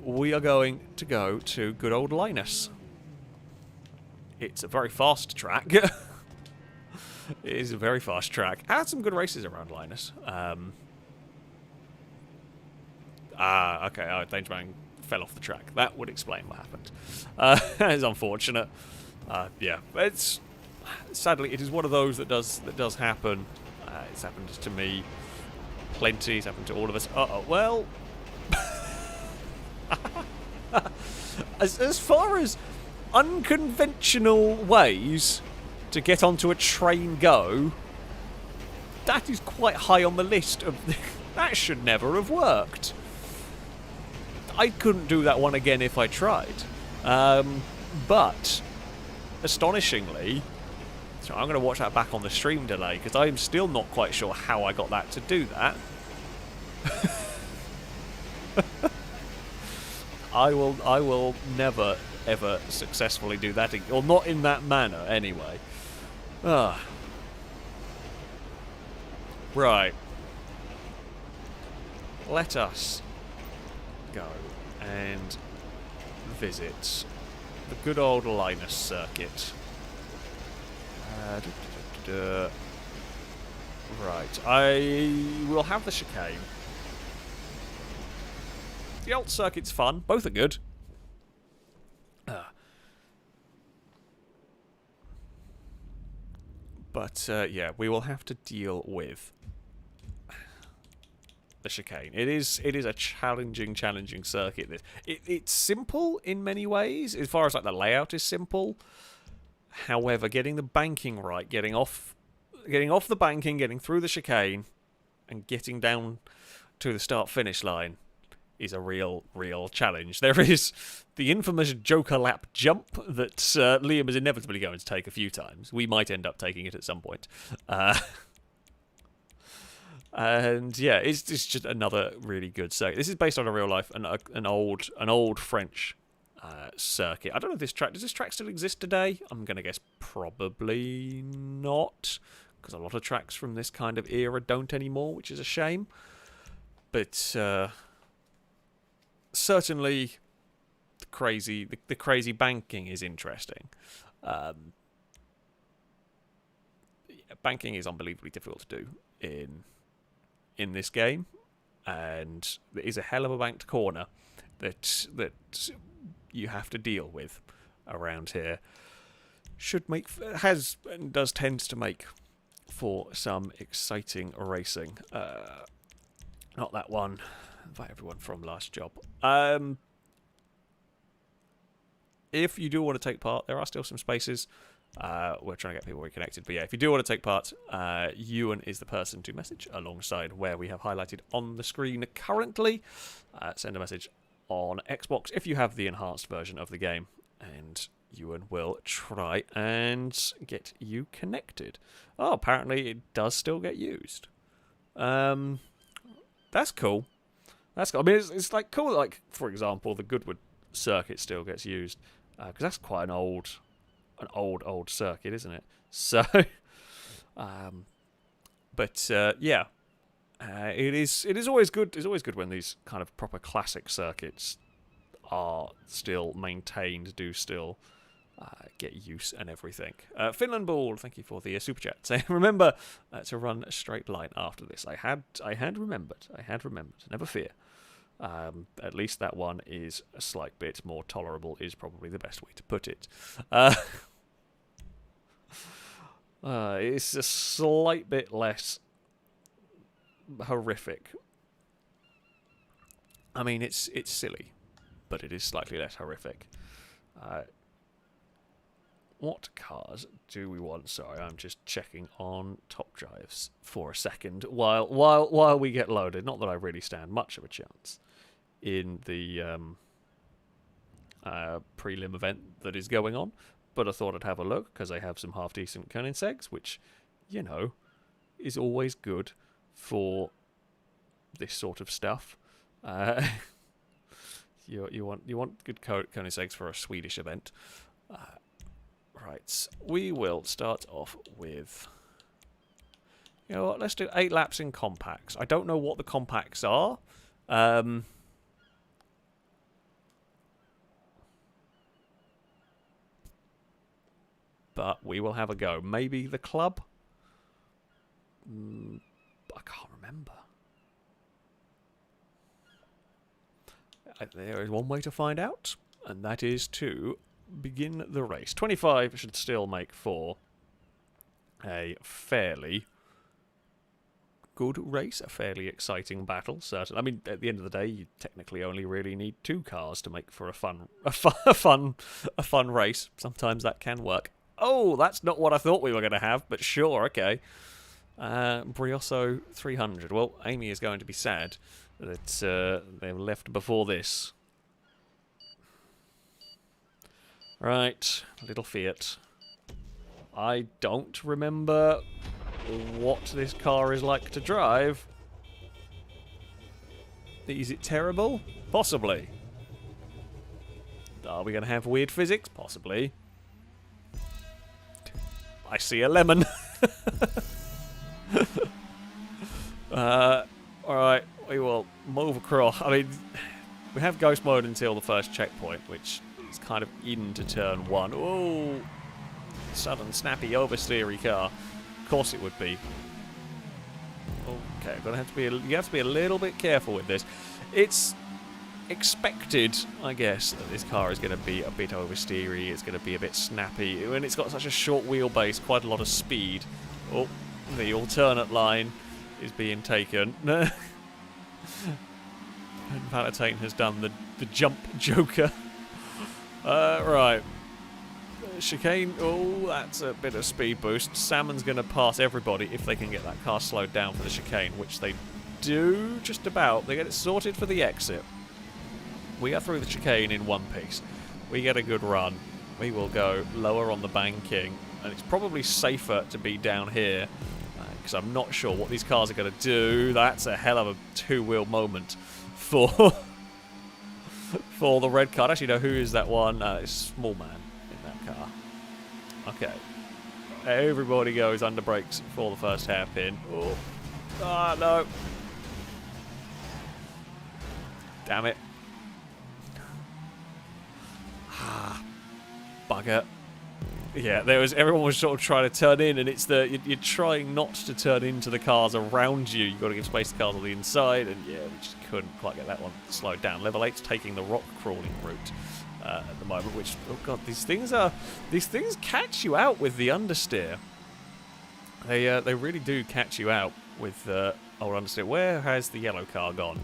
We are going to go to good old Linus. It's a very fast track. It is a very fast track. I had some good races around Linus. Okay. Danger Man fell off the track. That would explain what happened. It's unfortunate. Yeah, it's sadly it is one of those that does happen. It's happened to me plenty. It's happened to all of us. Well, as far as unconventional ways to get onto a train go, that is quite high on the list of... that should never have worked. I couldn't do that one again if I tried. But, astonishingly... So I'm going to watch that back on the stream delay, because I'm still not quite sure how I got that to do that. I will never, ever successfully do that, or not in that manner, anyway. Right. Let us go and visit the good old Linus circuit. Right, I will have the chicane. The old circuit's fun. Both are good. But, yeah, we will have to deal with the chicane. It is a challenging circuit. It's simple in many ways, as far as like the layout is simple. However, getting the banking right, getting off the banking, getting through the chicane, and getting down to the start-finish line is a real challenge. There is the infamous Joker lap jump that Liam is inevitably going to take a few times. We might end up taking it at some point. And yeah, it's just another really good circuit. This is based on a real life, an old French circuit. I don't know if does this track still exist today? I'm going to guess probably not, because a lot of tracks from this kind of era don't anymore, which is a shame. But certainly the crazy banking is interesting. Banking is unbelievably difficult to do in this game, and there is a hell of a banked corner that you have to deal with around here. Does tend to make for some exciting racing. Not that one. Invite everyone from last job. If you do want to take part, there are still some spaces. We're trying to get people reconnected, but yeah, if you do want to take part, Ewan is the person to message alongside where we have highlighted on the screen currently. Send a message on Xbox if you have the enhanced version of the game, and Ewan will try and get you connected. Oh, apparently it does still get used. That's cool. That's cool. I mean, it's like cool. Like, for example, the Goodwood circuit still gets used, because that's quite an old circuit, isn't it? So, but yeah. It is always good. It's always good when these kind of proper classic circuits are still maintained, do still get use and everything. Finland Ball, thank you for the super chat. So remember to run a straight line after this. I had remembered. Never fear. At least that one is a slight bit more tolerable. Is probably the best way to put it. It's a slight bit less horrific. I mean, it's silly, but it is slightly less horrific. What cars do we want? Sorry, I'm just checking on top drives for a second while we get loaded. Not that I really stand much of a chance in the prelim event that is going on, but I thought I'd have a look because I have some half decent Koenigsegg's, which, you know, is always good for this sort of stuff. You want good Koenigsegg's for a Swedish event. Right, we will start off with, you know what, let's do 8 laps in compacts. I don't know what the compacts are. But we will have a go. Maybe the club? I can't remember. There is one way to find out, and that is to begin the race. 25 should still make for a fairly good race, a fairly exciting battle. Certainly, I mean, at the end of the day, you technically only really need 2 cars to make for a fun race. Sometimes that can work. Oh, that's not what I thought we were going to have, but sure, okay. Brioso 300. Well, Amy is going to be sad that they left before this. Right, little Fiat. I don't remember what this car is like to drive. Is it terrible? Possibly. Are we going to have weird physics? Possibly. I see a lemon. Alright, we will move across. I mean, we have ghost mode until the first checkpoint, which is kind of into turn 1. Oh, sudden, snappy, oversteery car. Of course it would be. Okay, you have to be a little bit careful with this. It's expected, I guess, that this car is going to be a bit oversteery. It's going to be a bit snappy. When it's got such a short wheelbase, quite a lot of speed. Oh, the alternate line is being taken. And Valentine has done the jump joker. Right. Chicane. Oh, that's a bit of speed boost. Salmon's going to pass everybody if they can get that car slowed down for the chicane, which they do just about. They get it sorted for the exit. We are through the chicane in one piece. We get a good run. We will go lower on the banking, and it's probably safer to be down here because I'm not sure what these cars are going to do. That's a hell of a 2-wheel moment for for the red car. Actually, no, who is that one? It's Small Man in that car. Okay. Everybody goes under brakes for the first hairpin. Oh. Ah, no. Damn it. Ah, bugger. Yeah, everyone was sort of trying to turn in, and it's you're trying not to turn into the cars around you. You've got to give space to cars on the inside, and yeah, we just couldn't quite get that one slowed down. Level 8's taking the rock crawling route at the moment, which, oh god, these things catch you out with the understeer. They really do catch you out with old understeer. Where has the yellow car gone?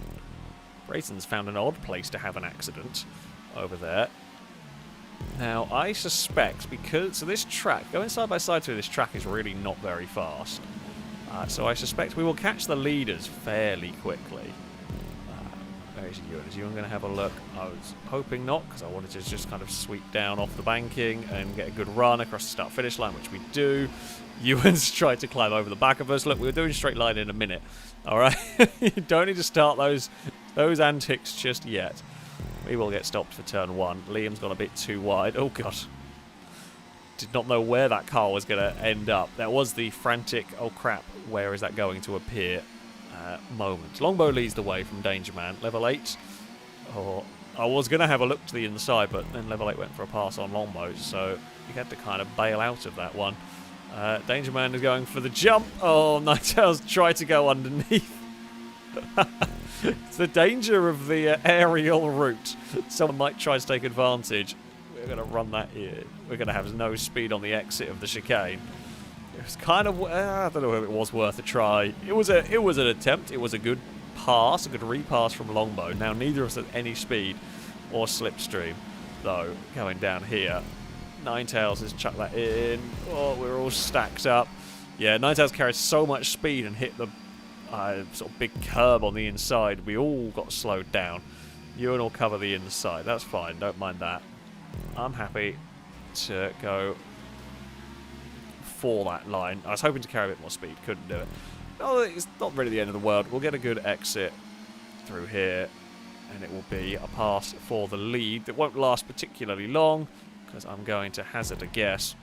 Brayton's found an odd place to have an accident over there. Now, I suspect, so this track, going side by side through this track is really not very fast. So I suspect we will catch the leaders fairly quickly. Where's Ewan? Is Ewan going to have a look? I was hoping not, because I wanted to just kind of sweep down off the banking and get a good run across the start-finish line, which we do. Ewan's tried to climb over the back of us. Look, we were doing straight line in a minute. Alright? You don't need to start those antics just yet. We will get stopped for turn 1. Liam's gone a bit too wide. Oh, God. Did not know where that car was going to end up. That was the frantic, oh, crap, where is that going to appear moment. Longbow leads the way from Danger Man. Level 8. Oh, I was going to have a look to the inside, but then Level 8 went for a pass on Longbow, so we had to kind of bail out of that one. Danger Man is going for the jump. Oh, Nightails tried to go underneath. It's the danger of the aerial route. Someone might try to take advantage. We're going to run that here. We're going to have no speed on the exit of the chicane. It was kind of, I don't know if it was worth a try. It was an attempt. It was a good pass, a good repass from Longbow. Now neither of us had any speed or slipstream, though, going down here. Ninetales has chucked that in. Oh, we're all stacked up. Yeah, Ninetales carried so much speed and hit the sort of big curb on the inside. We all got slowed down. Ewan will cover the inside. That's fine. Don't mind that. I'm happy to go for that line. I was hoping to carry a bit more speed. Couldn't do it. No, it's not really the end of the world. We'll get a good exit through here, and it will be a pass for the lead that won't last particularly long, because I'm going to hazard a guess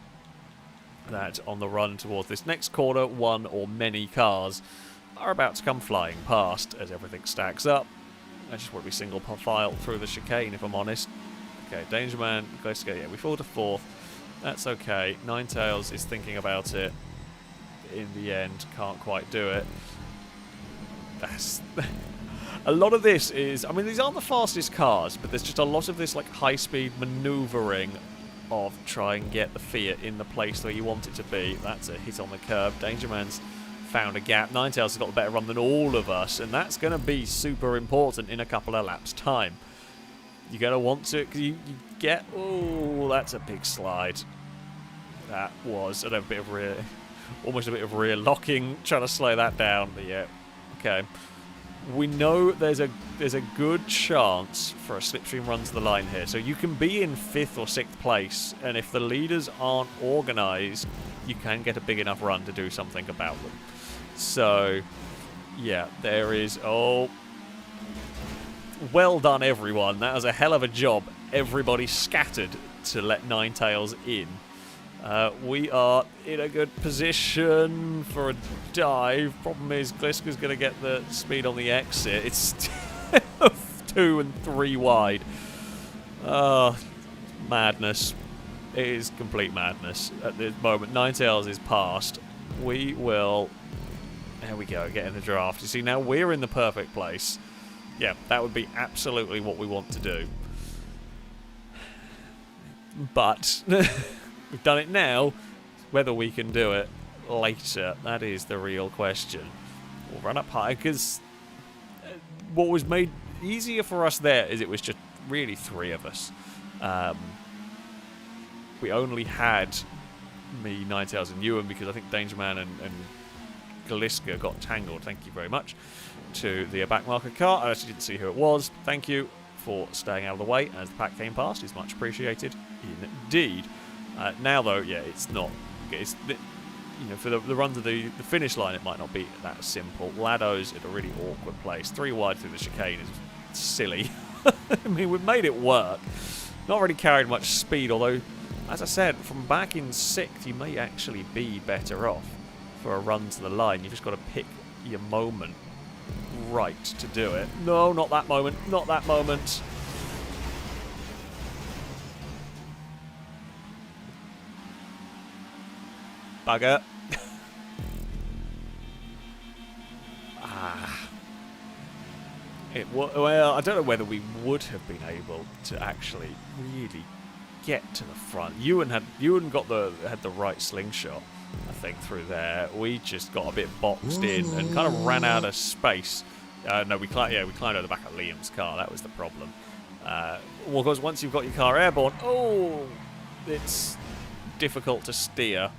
that on the run towards this next corner, one or many cars are about to come flying past as everything stacks up. I just want to be single file through the chicane, if I'm honest. Okay, Danger Man, close to go. Yeah, we fall to 4th. That's okay. Ninetales is thinking about it. In the end, can't quite do it. That's a lot of this is, I mean, these aren't the fastest cars, but there's just a lot of this like high-speed manoeuvring of try and get the Fiat in the place where you want it to be. That's a hit on the curb. Danger Man's found a gap. Ninetales has got a better run than all of us, and that's going to be super important in a couple of laps' time. You're going to want to... You get... Oh, that's a big slide. That was a bit of rear... Almost a bit of rear locking, trying to slow that down, but yeah. Okay. We know there's a good chance for a slipstream run to the line here. So you can be in 5th or 6th place, and if the leaders aren't organised, you can get a big enough run to do something about them. So, yeah, there is... Oh, well done, everyone. That was a hell of a job. Everybody scattered to let Ninetales in. We are in a good position for a dive. Problem is, Gliska's going to get the speed on the exit. It's 2 and 3 wide. Madness. It is complete madness at this moment. Ninetales is past. We will... There we go, get in the draft. You see, now we're in the perfect place. Yeah, that would be absolutely what we want to do. But... We've done it now. Whether we can do it later, that is the real question. We'll run up high, because what was made easier for us there is it was just really 3 of us. We only had me, Ninetales, and Ewan, because I think Dangerman and Gliska got tangled. Thank you very much to the backmarker car. I actually didn't see who it was. Thank you for staying out of the way as the pack came past. It's much appreciated indeed. Now, though, yeah, it's not. It's for the run to the finish line, it might not be that simple. Lado's in a really awkward place. 3 wide through the chicane is silly. I mean, we've made it work. Not really carried much speed, although, as I said, from back in 6th, you may actually be better off for a run to the line. You've just got to pick your moment right to do it. No, not that moment. Not that moment. Bugger. Well, I don't know whether we would have been able to actually really get to the front. Ewan had the right slingshot, I think, through there. We just got a bit boxed in and kind of ran out of space. No, we climbed over the back of Liam's car. That was the problem. Well, of course, once you've got your car airborne, it's difficult to steer.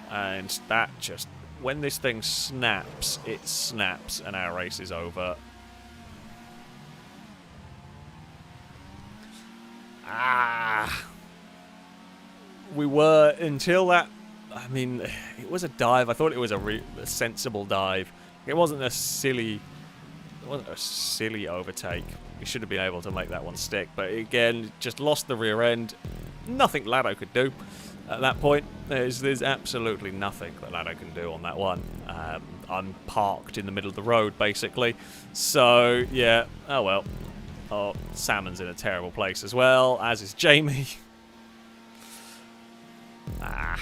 And that just... When this thing snaps, it snaps, and our race is over. We were, until that... I mean, it was a dive. I thought it was a sensible dive. It wasn't a silly... It wasn't a silly overtake. We should have been able to make that one stick. But again, just lost the rear end. Nothing Lado could do. At that point, there's absolutely nothing that Lado can do on that one. I'm parked in the middle of the road, basically. So, yeah, oh well. Oh, Salmon's in a terrible place as well, as is Jamie. And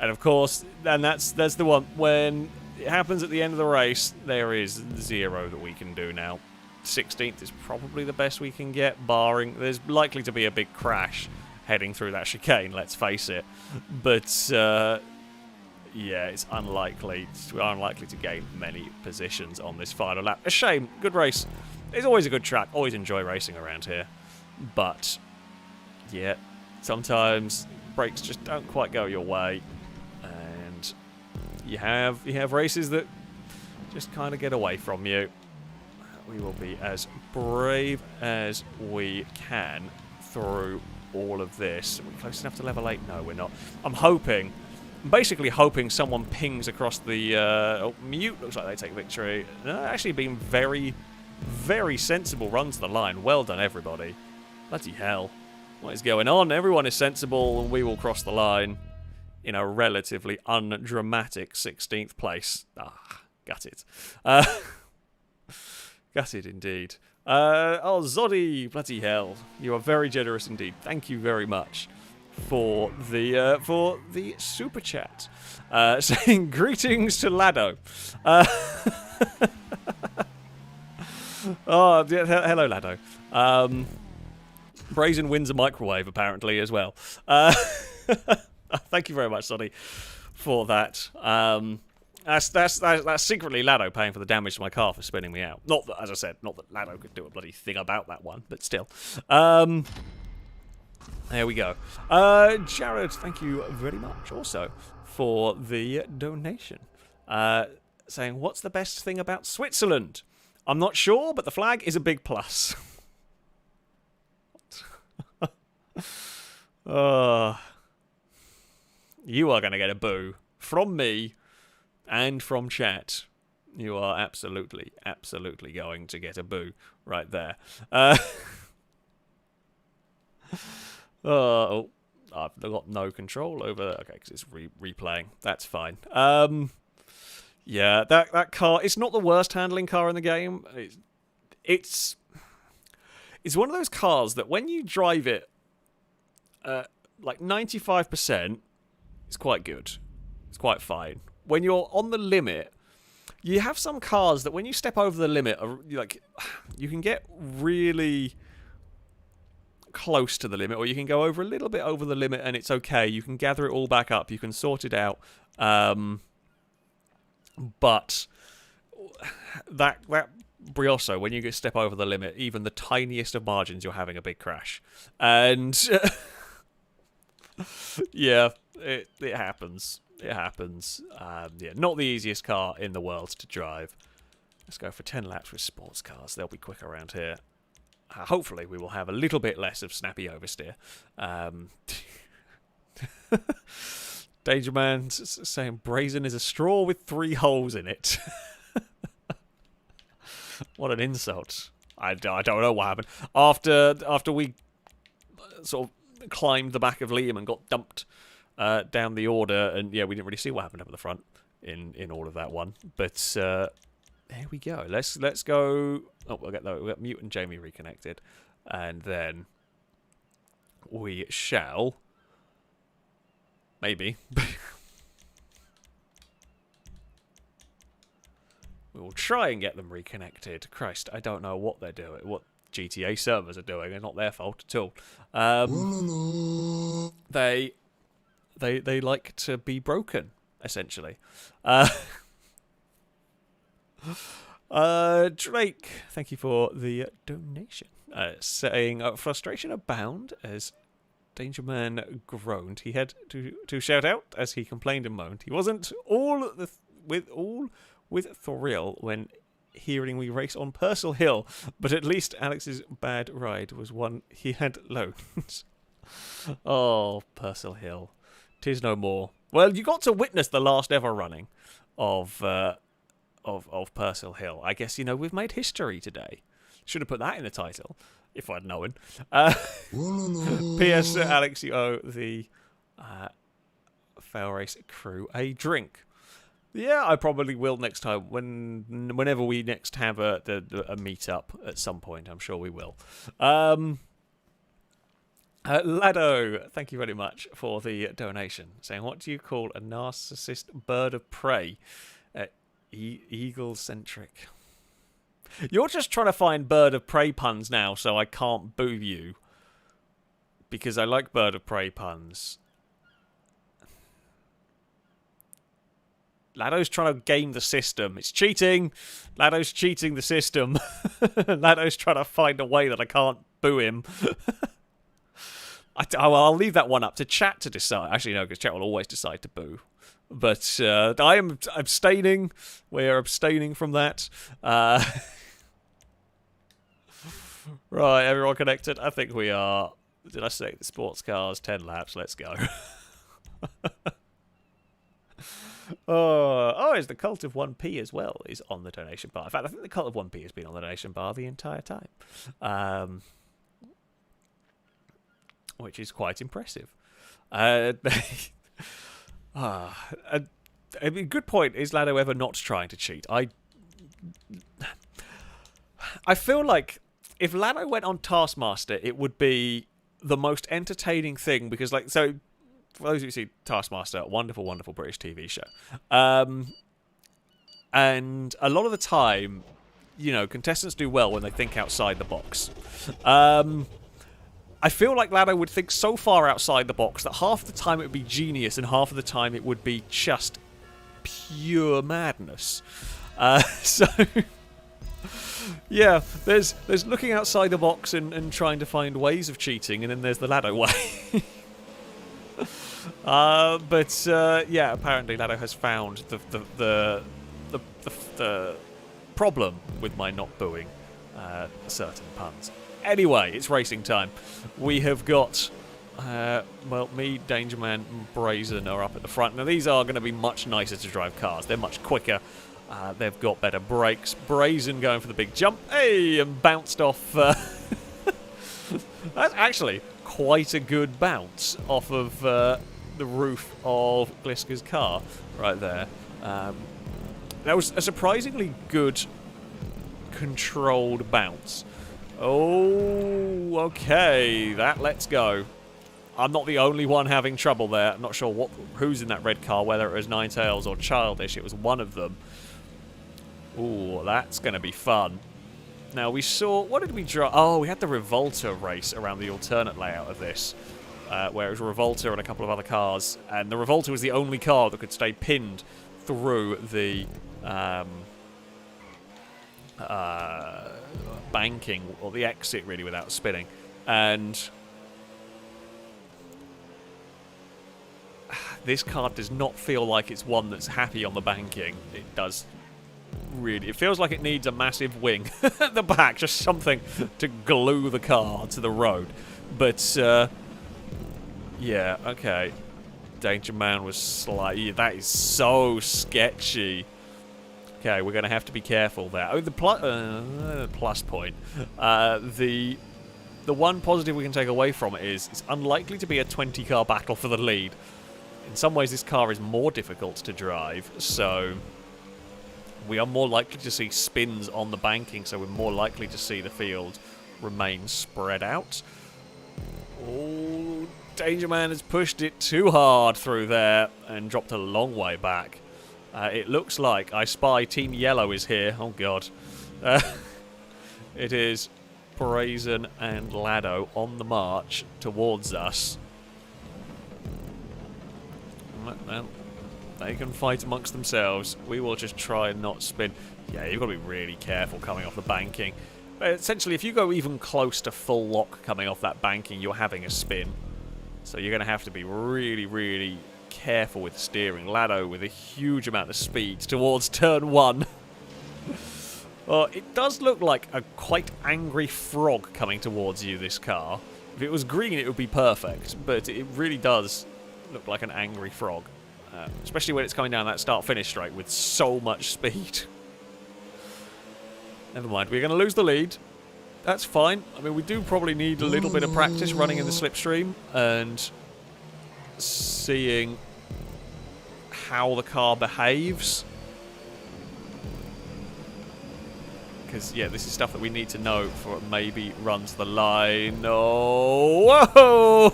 of course, and that's the one. When it happens at the end of the race, there is 0 that we can do now. 16th is probably the best we can get, barring... There's likely to be a big crash heading through that chicane, let's face it. But, yeah, it's unlikely. We're unlikely to gain many positions on this final lap. A shame. Good race. It's always a good track. Always enjoy racing around here. But, yeah, sometimes brakes just don't quite go your way. And you have races that just kind of get away from you. We will be as brave as we can through all of this. Are we close enough to level 8? No, we're not. I'm basically hoping someone pings across the... Mute looks like they take victory. Actually been very, very sensible run to the line. Well done, everybody. Bloody hell. What is going on? Everyone is sensible, and we will cross the line in a relatively undramatic 16th place. Gutted. Gutted indeed. Zoddy, bloody hell. You are very generous indeed. Thank you very much for the super chat. Saying greetings to Lado. Hello, Lado. Brazen wins a microwave, apparently, as well. Thank you very much, Zoddy, for that. That's secretly Lado paying for the damage to my car for spinning me out. Not that, as I said, not that Lado could do a bloody thing about that one, but still. There we go. Jared, thank you very much also for the donation. Saying, what's the best thing about Switzerland? I'm not sure, but the flag is a big plus. You are going to get a boo from me and from chat. You are absolutely going to get a boo right there. Oh, I've got no control over that. Okay, because it's replaying. That's fine. Yeah, that car, it's not the worst handling car in the game. It's one of those cars that when you drive it, like 95%, it's quite good. It's quite fine. When you're on the limit, you have some cars that when you step over the limit, like you can get really close to the limit, or you can go over a little bit over the limit and it's okay. You can gather it all back up. You can sort it out. But that Brioso, when you step over the limit, even the tiniest of margins, you're having a big crash. And yeah, it happens. It happens. Yeah, not the easiest car in the world to drive. Let's go for 10 laps with sports cars. They'll be quick around here. Hopefully, we will have a little bit less of snappy oversteer. Danger Man saying brazen is a straw with 3 holes in it. What an insult. I don't know what happened. After we sort of climbed the back of Liam and got dumped down the order, and yeah, we didn't really see what happened up at the front in all of that one. But there we go. Let's go. Oh, we'll get Mute and Jamie reconnected, and then we shall maybe we will try and get them reconnected. Christ, I don't know what they're doing. What GTA servers are doing. It's not their fault at all. They like to be broken, essentially. Drake, thank you for the donation. Saying frustration abound as Danger Man groaned. He had to shout out as he complained and moaned. He wasn't with thrill when hearing we race on Purcell Hill, but at least Alex's bad ride was one he had loans. Oh, Purcell Hill, 'tis no more. Well, you got to witness the last ever running of Purcell Hill. I guess, we've made history today. Should have put that in the title, if I'd known. P.S. Alex, you owe the FailRace crew a drink. Yeah, I probably will next time. Whenever we next have a meet-up at some point, I'm sure we will. Lado, thank you very much for the donation. Saying, what do you call a narcissist bird of prey? Eagle-centric. You're just trying to find bird of prey puns now, so I can't boo you. Because I like bird of prey puns. Lado's trying to game the system. It's cheating. Lado's cheating the system. Lado's trying to find a way that I can't boo him. I'll leave that one up to chat to decide. Actually, no, because chat will always decide to boo. But I am abstaining. We're abstaining from that. Right, everyone connected? I think we are. Did I say the sports cars? 10 laps. Let's go. Is the Cult of 1p as well is on the donation bar. In fact, I think the Cult of 1p has been on the donation bar the entire time. Which is quite impressive. A good point. Is Lado ever not trying to cheat? I feel like if Lado went on Taskmaster, it would be the most entertaining thing because, so for those who see Taskmaster, a wonderful, wonderful British TV show. And a lot of the time, contestants do well when they think outside the box. I feel like Lado would think so far outside the box that half the time it would be genius and half of the time it would be just pure madness. So, yeah, there's looking outside the box and trying to find ways of cheating, and then there's the Lado way. Yeah, apparently Lado has found the problem with my not booing certain puns. Anyway, it's racing time. We have got, well, me, Danger Man, and Brazen are up at the front. Now, these are going to be much nicer to drive cars. They're much quicker. They've got better brakes. Brazen going for the big jump. Hey, and bounced off. That's actually quite a good bounce off of the roof of Gliska's car right there. That was a surprisingly good controlled bounce. Oh, okay, that lets go. I'm not the only one having trouble there. I'm not sure who's in that red car, whether it was Ninetales or Childish. It was one of them. Ooh, that's going to be fun. Now, we saw... What did we draw? Oh, we had the Revolter race around the alternate layout of this, where it was a Revolter and a couple of other cars, and the Revolter was the only car that could stay pinned through the banking, or the exit, really, without spinning. And this car does not feel like it's one that's happy on the banking. It does... Really, it feels like it needs a massive wing at the back, just something to glue the car to the road. But, yeah, okay. Danger Man was slightly... That is so sketchy. Okay, we're going to have to be careful there. Oh, the plus point. The one positive we can take away from it is it's unlikely to be a 20-car battle for the lead. In some ways, this car is more difficult to drive, so... We are more likely to see spins on the banking, so we're more likely to see the field remain spread out. Oh, Danger Man has pushed it too hard through there and dropped a long way back. It looks like I spy Team Yellow is here. Oh, God. It is Brazen and Lado on the march towards us. Well, they can fight amongst themselves. We will just try and not spin. Yeah, you've got to be really careful coming off the banking. Essentially, if you go even close to full lock coming off that banking, you're having a spin. So you're going to have to be really, really careful with steering. Lado with a huge amount of speed towards turn 1. It does look like a quite angry frog coming towards you, this car. If it was green, it would be perfect. But it really does look like an angry frog. Especially when it's coming down that start-finish straight with so much speed. Never mind, we're going to lose the lead. That's fine. I mean, we do probably need a little bit of practice running in the slipstream and seeing how the car behaves. Because, yeah, this is stuff that we need to know before it maybe runs the line. Oh, whoa!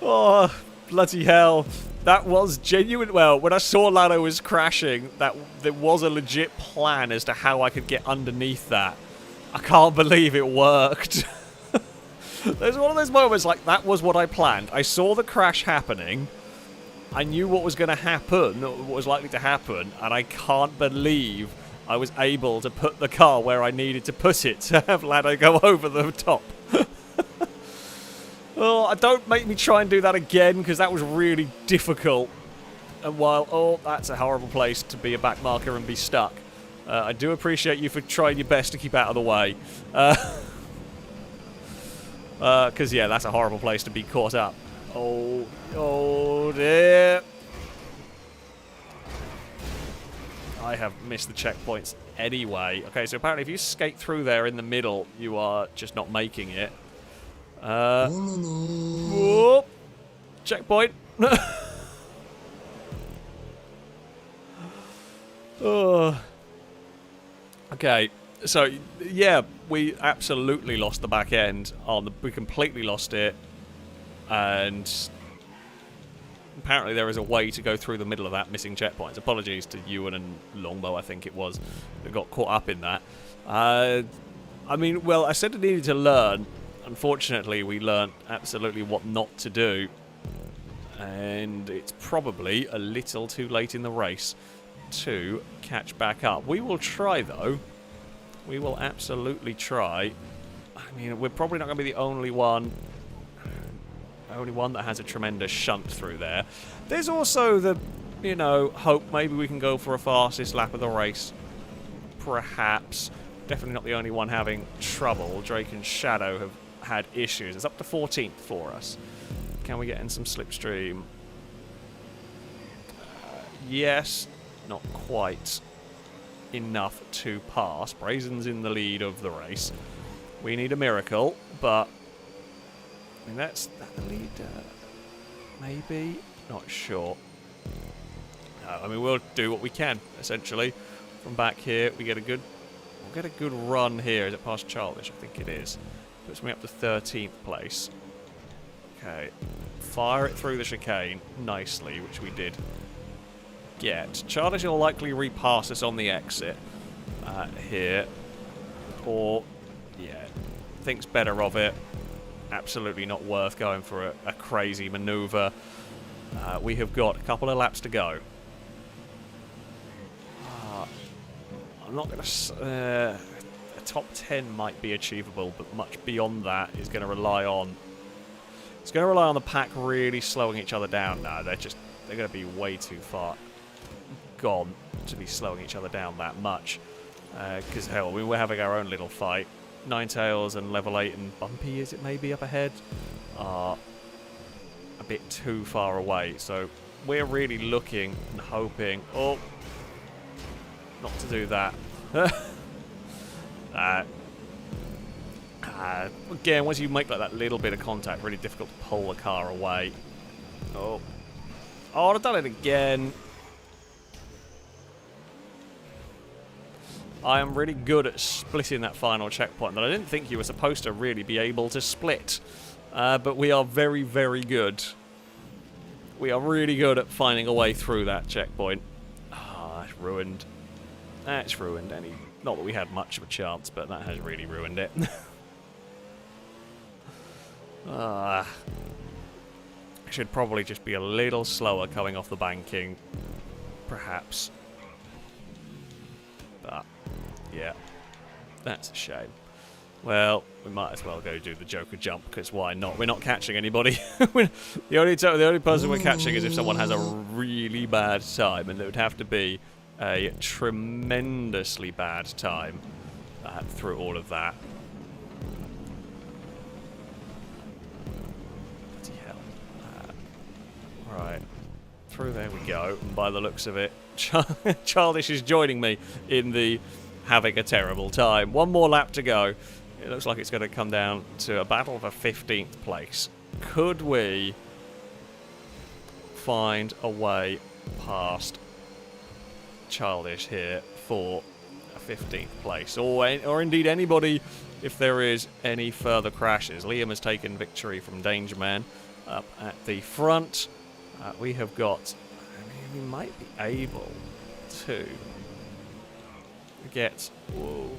Oh, bloody hell. That was genuine. Well, when I saw Lado was crashing, there was a legit plan as to how I could get underneath that. I can't believe it worked. There's one of those moments like, that was what I planned. I saw the crash happening. I knew what was going to happen, what was likely to happen, and I can't believe I was able to put the car where I needed to put it to have Lado go over the top. Oh, don't make me try and do that again, because that was really difficult. And while, oh, that's a horrible place to be a back marker and be stuck. I do appreciate you for trying your best to keep out of the way. Because, yeah, that's a horrible place to be caught up. Oh dear. I have missed the checkpoints anyway. Okay, so apparently if you skate through there in the middle, you are just not making it. Whoop. Checkpoint. Oh. Okay, so yeah, we absolutely lost the back end. We completely lost it, and apparently there is a way to go through the middle of that missing checkpoints. Apologies to Ewan and Longbow, I think it was, that got caught up in that. I mean, well, I said I needed to learn. Unfortunately, we learnt absolutely what not to do. And it's probably a little too late in the race to catch back up. We will try, though. We will absolutely try. I mean, we're probably not going to be the only one that has a tremendous shunt through there. There's also the, you know, hope maybe we can go for a fastest lap of the race. Perhaps. Definitely not the only one having trouble. Drake and Shadow have had issues. It's up to 14th for us. Can we get in some slipstream? Yes. Not quite enough to pass. Brazen's in the lead of the race. We need a miracle, but I mean that's the lead. Maybe, not sure. No, I mean we'll do what we can essentially. From back here, we'll get a good run here. Is it past Childish? I think it is. Puts me up to 13th place. Okay, fire it through the chicane nicely, which we did get. Childish will likely repass us on the exit here, or yeah, thinks better of it. Absolutely not worth going for a crazy maneuver. We have got a couple of laps to go. I'm not going to... a top 10 might be achievable, but much beyond that is going to rely on... It's going to rely on the pack really slowing each other down. No, they're going to be way too far gone to be slowing each other down that much. Because, hell, we were having our own little fight. Ninetales and Level 8 and Bumpy, is it maybe up ahead, are a bit too far away. So we're really looking and hoping... Oh, not to do that. Again, once you make like that little bit of contact, really difficult to pull the car away. Oh, I've done it again. I am really good at splitting that final checkpoint that I didn't think you were supposed to really be able to split. But we are very, very good. We are really good at finding a way through that checkpoint. Ah, it's ruined. That's ruined any... Not that we had much of a chance, but that has really ruined it. I should probably just be a little slower coming off the banking. Perhaps. But, yeah. That's a shame. Well, we might as well go do the Joker jump, because why not? We're not catching anybody. the only person we're catching is if someone has a really bad time, and it would have to be a tremendously bad time through all of that. Bloody hell. Right. Through there we go. And by the looks of it, Childish is joining me in the having a terrible time. One more lap to go. It looks like it's going to come down to a battle for 15th place. Could we find a way past Childish here for a 15th place, or indeed anybody if there is any further crashes? Liam has taken victory from Danger Man up at the front. We have got, I mean, we might be able to get, whoa,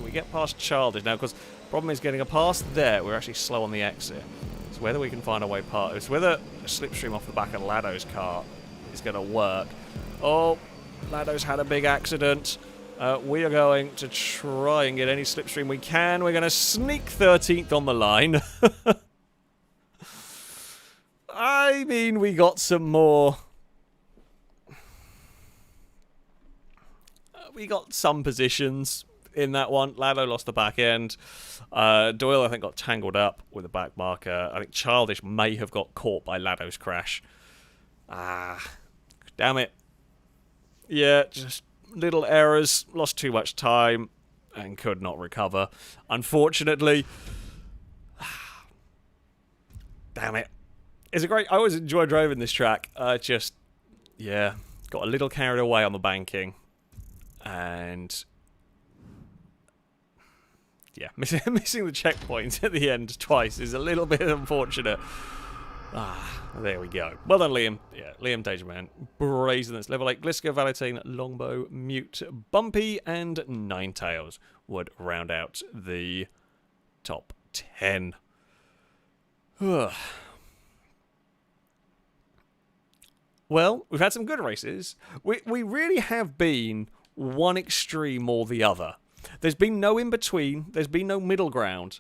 we get past Childish now, because the problem is getting a past there, we're actually slow on the exit. So whether we can find a way past, it's whether a slipstream off the back of Lado's car is going to work. Oh, Lado's had a big accident. We are going to try and get any slipstream we can. We're going to sneak 13th on the line. I mean, we got some more... we got some positions in that one. Lado lost the back end. Doyle, I think, got tangled up with the back marker. I think Childish may have got caught by Lado's crash. Damn it. Yeah, just little errors, lost too much time, and could not recover. Unfortunately. Damn it. It's a great... I always enjoy driving this track. Just, yeah, got a little carried away on the banking. And... yeah, missing the checkpoint at the end twice is a little bit unfortunate. There we go. Well done, Liam. Yeah, Liam Dagerman. Brazen. That's level 8. Gliska, Valentine, Longbow, Mute, Bumpy, and Ninetales would round out the top 10. Well, we've had some good races. We really have been one extreme or the other. There's been no in between. There's been no middle ground.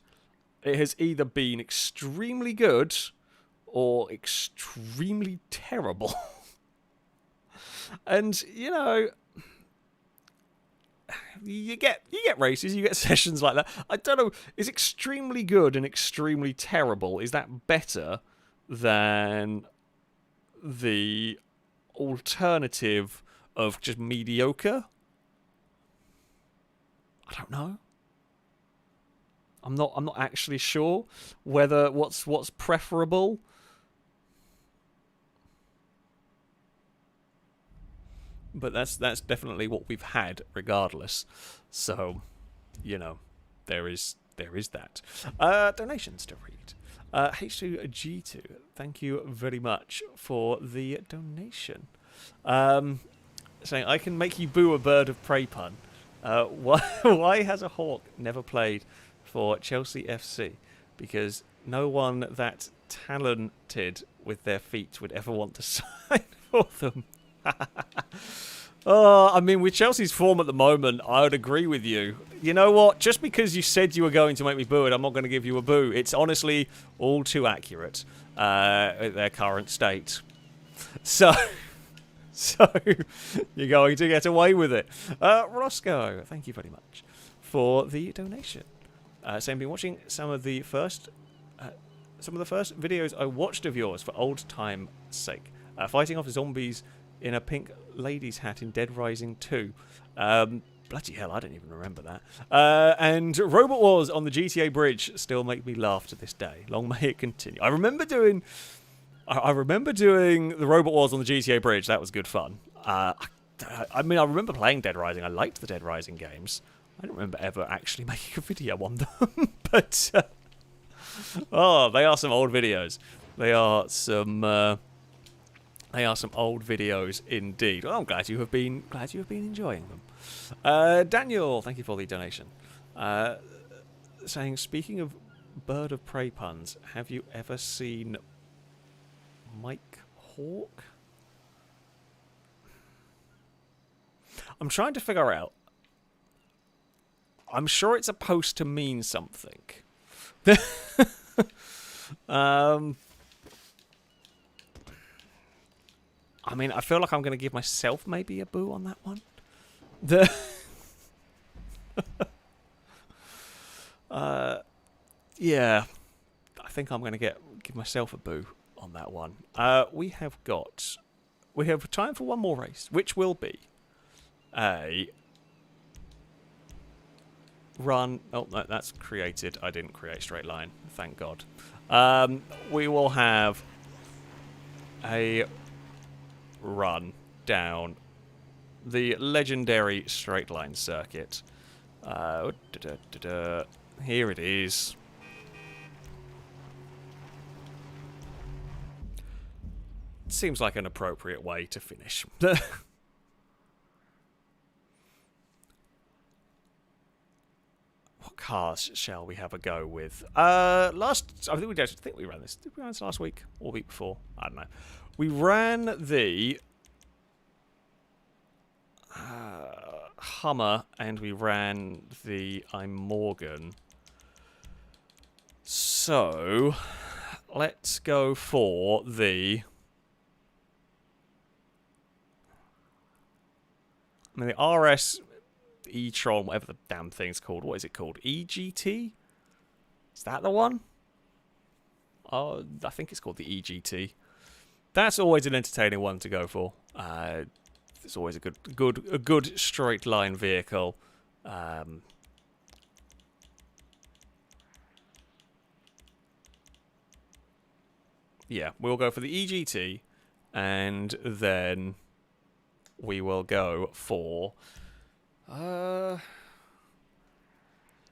It has either been extremely good or extremely terrible. And, you know, you get races, you get sessions like that. I don't know, is extremely good and extremely terrible, is that better than the alternative of just mediocre? I don't know. I'm not actually sure whether what's preferable. But that's definitely what we've had regardless. So, you know, there is that. Donations to read. H2G2, thank you very much for the donation. Saying, I can make you boo a bird of prey pun. Why has a hawk never played for Chelsea FC? Because no one that talented with their feet would ever want to sign for them. I mean, with Chelsea's form at the moment, I would agree with you. You know what? Just because you said you were going to make me boo it, I'm not going to give you a boo. It's honestly all too accurate at their current state. So you're going to get away with it. Roscoe, thank you very much for the donation. Saying, been watching some of the first videos I watched of yours for old time's sake. Fighting off zombies in a pink lady's hat in Dead Rising 2. Bloody hell, I don't even remember that. And Robot Wars on the GTA bridge still make me laugh to this day. Long may it continue. I remember doing the Robot Wars on the GTA bridge. That was good fun. I mean, I remember playing Dead Rising. I liked the Dead Rising games. I don't remember ever actually making a video on them. But, they are some old videos. They are some old videos indeed. Well, I'm glad you have been enjoying them. Daniel, thank you for the donation. Saying, speaking of bird of prey puns, have you ever seen Mike Hawk? I'm trying to figure out. I'm sure it's supposed to mean something. I mean, I feel like I'm going to give myself maybe a boo on that one. Yeah, I think I'm going to give myself a boo on that one. We have time for one more race, which will be a run. Oh, no, that's created. I didn't create straight line. Thank God. We will have a run down the legendary straight line circuit. Here it is. Seems like an appropriate way to finish. What cars shall we have a go with? I think we ran this. Did we run this last week or week before? I don't know. We ran the Hummer and we ran the I'm Morgan. So let's go for the RS e-tron, whatever the damn thing's called. What is it called? EGT? Is that the one? Oh, I think it's called the EGT. That's always an entertaining one to go for. It's always a good straight line vehicle. Yeah, we'll go for the EGT, and then we will go for. You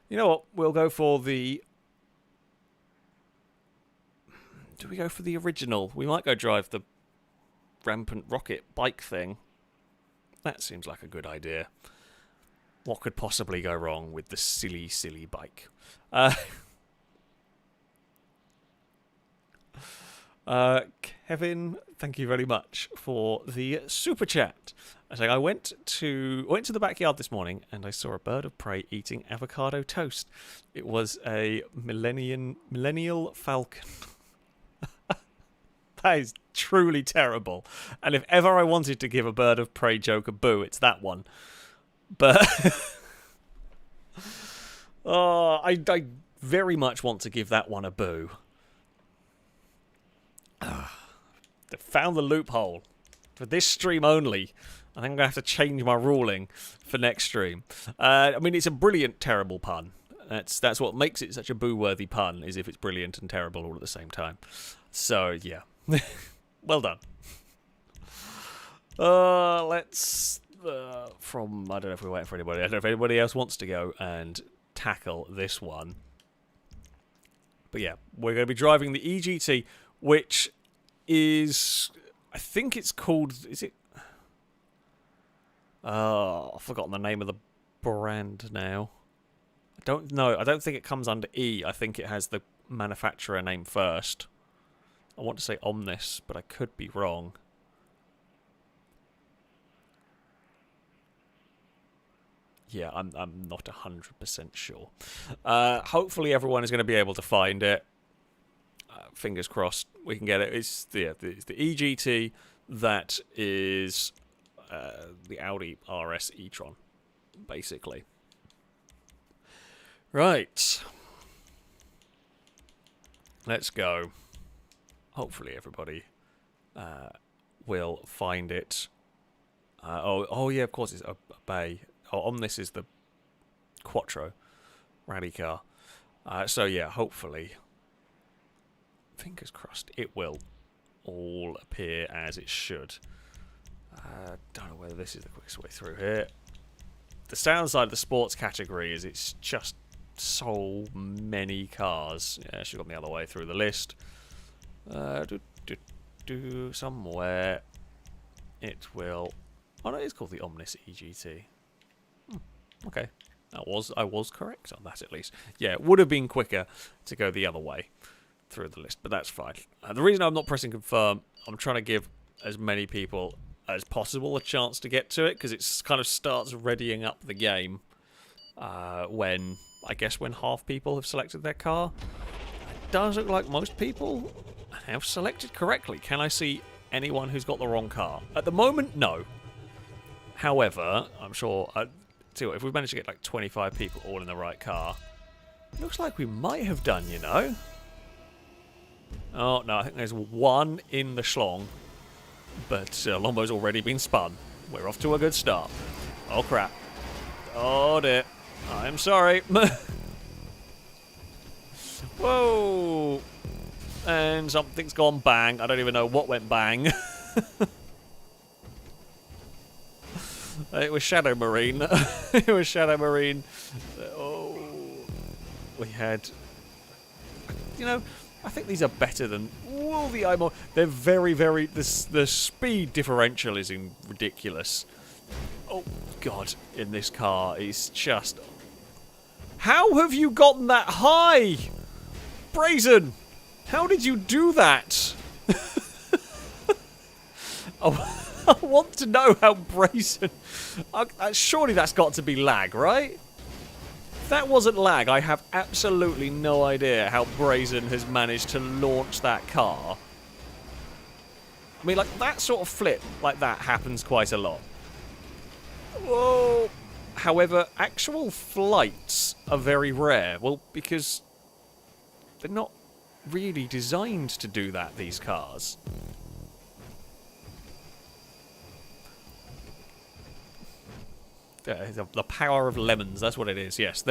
know what? We'll go for the. Do we go for the original? We might go drive the Rampant Rocket bike thing. That seems like a good idea. What could possibly go wrong with the silly, silly bike? Kevin, thank you very much for the super chat. I went to the backyard this morning and I saw a bird of prey eating avocado toast. It was a millennial falcon. That is truly terrible. And if ever I wanted to give a bird of prey joke a boo, it's that one. But I very much want to give that one a boo. They found the loophole. For this stream only. I think I'm going to have to change my ruling for next stream. I mean, it's a brilliant, terrible pun. That's what makes it such a boo-worthy pun, is if it's brilliant and terrible all at the same time. So, yeah. Well done. Let's... I don't know if we're waiting for anybody. I don't know if anybody else wants to go and tackle this one. But yeah, we're going to be driving the EGT, which is... I think it's called... Is it... Oh, I've forgotten the name of the brand now. I don't know. I don't think it comes under E. I think it has the manufacturer name first. I want to say Omnis, but I could be wrong. Yeah, I'm not 100% sure. Hopefully everyone is going to be able to find it. Fingers crossed we can get it. It's the EGT that is the Audi RS e-tron, basically. Right. Let's go. Hopefully everybody will find it. Oh yeah, of course it's a bay. Oh, Omnis is the Quattro rally car. So yeah, hopefully, fingers crossed, it will all appear as it should. Don't know whether this is the quickest way through here. The downside of the sports category is it's just so many cars. Yeah, she's got the other way through the list. Somewhere it will... Oh no, it's called the Omnis EGT. Okay, I was correct on that at least. Yeah, it would have been quicker to go the other way through the list, but that's fine. The reason I'm not pressing confirm, I'm trying to give as many people as possible a chance to get to it, because it kind of starts readying up the game when half people have selected their car. It does look like most people have selected correctly. Can I see anyone who's got the wrong car? At the moment, no. However, I'm sure... See what, if we've managed to get like 25 people all in the right car, looks like we might have done, you know. Oh, no, I think there's one in the schlong, but Lombo's already been spun. We're off to a good start. Oh, crap. Oh, dear. I'm sorry. Whoa. And something's gone bang. I don't even know what went bang. It was Shadow Marine. It was Shadow Marine. Oh, we had... You know, I think these are better than all the IMO. They're very, very... The speed differential is ridiculous. Oh, God, in this car is just... How have you gotten that high? Brazen! How did you do that? Oh... I want to know how brazen... surely that's got to be lag, right? If that wasn't lag, I have absolutely no idea how Brazen has managed to launch that car. I mean, like, that sort of flip like that happens quite a lot. Whoa! However, actual flights are very rare. Well, because they're not really designed to do that, these cars. The power of lemons, that's what it is, yes.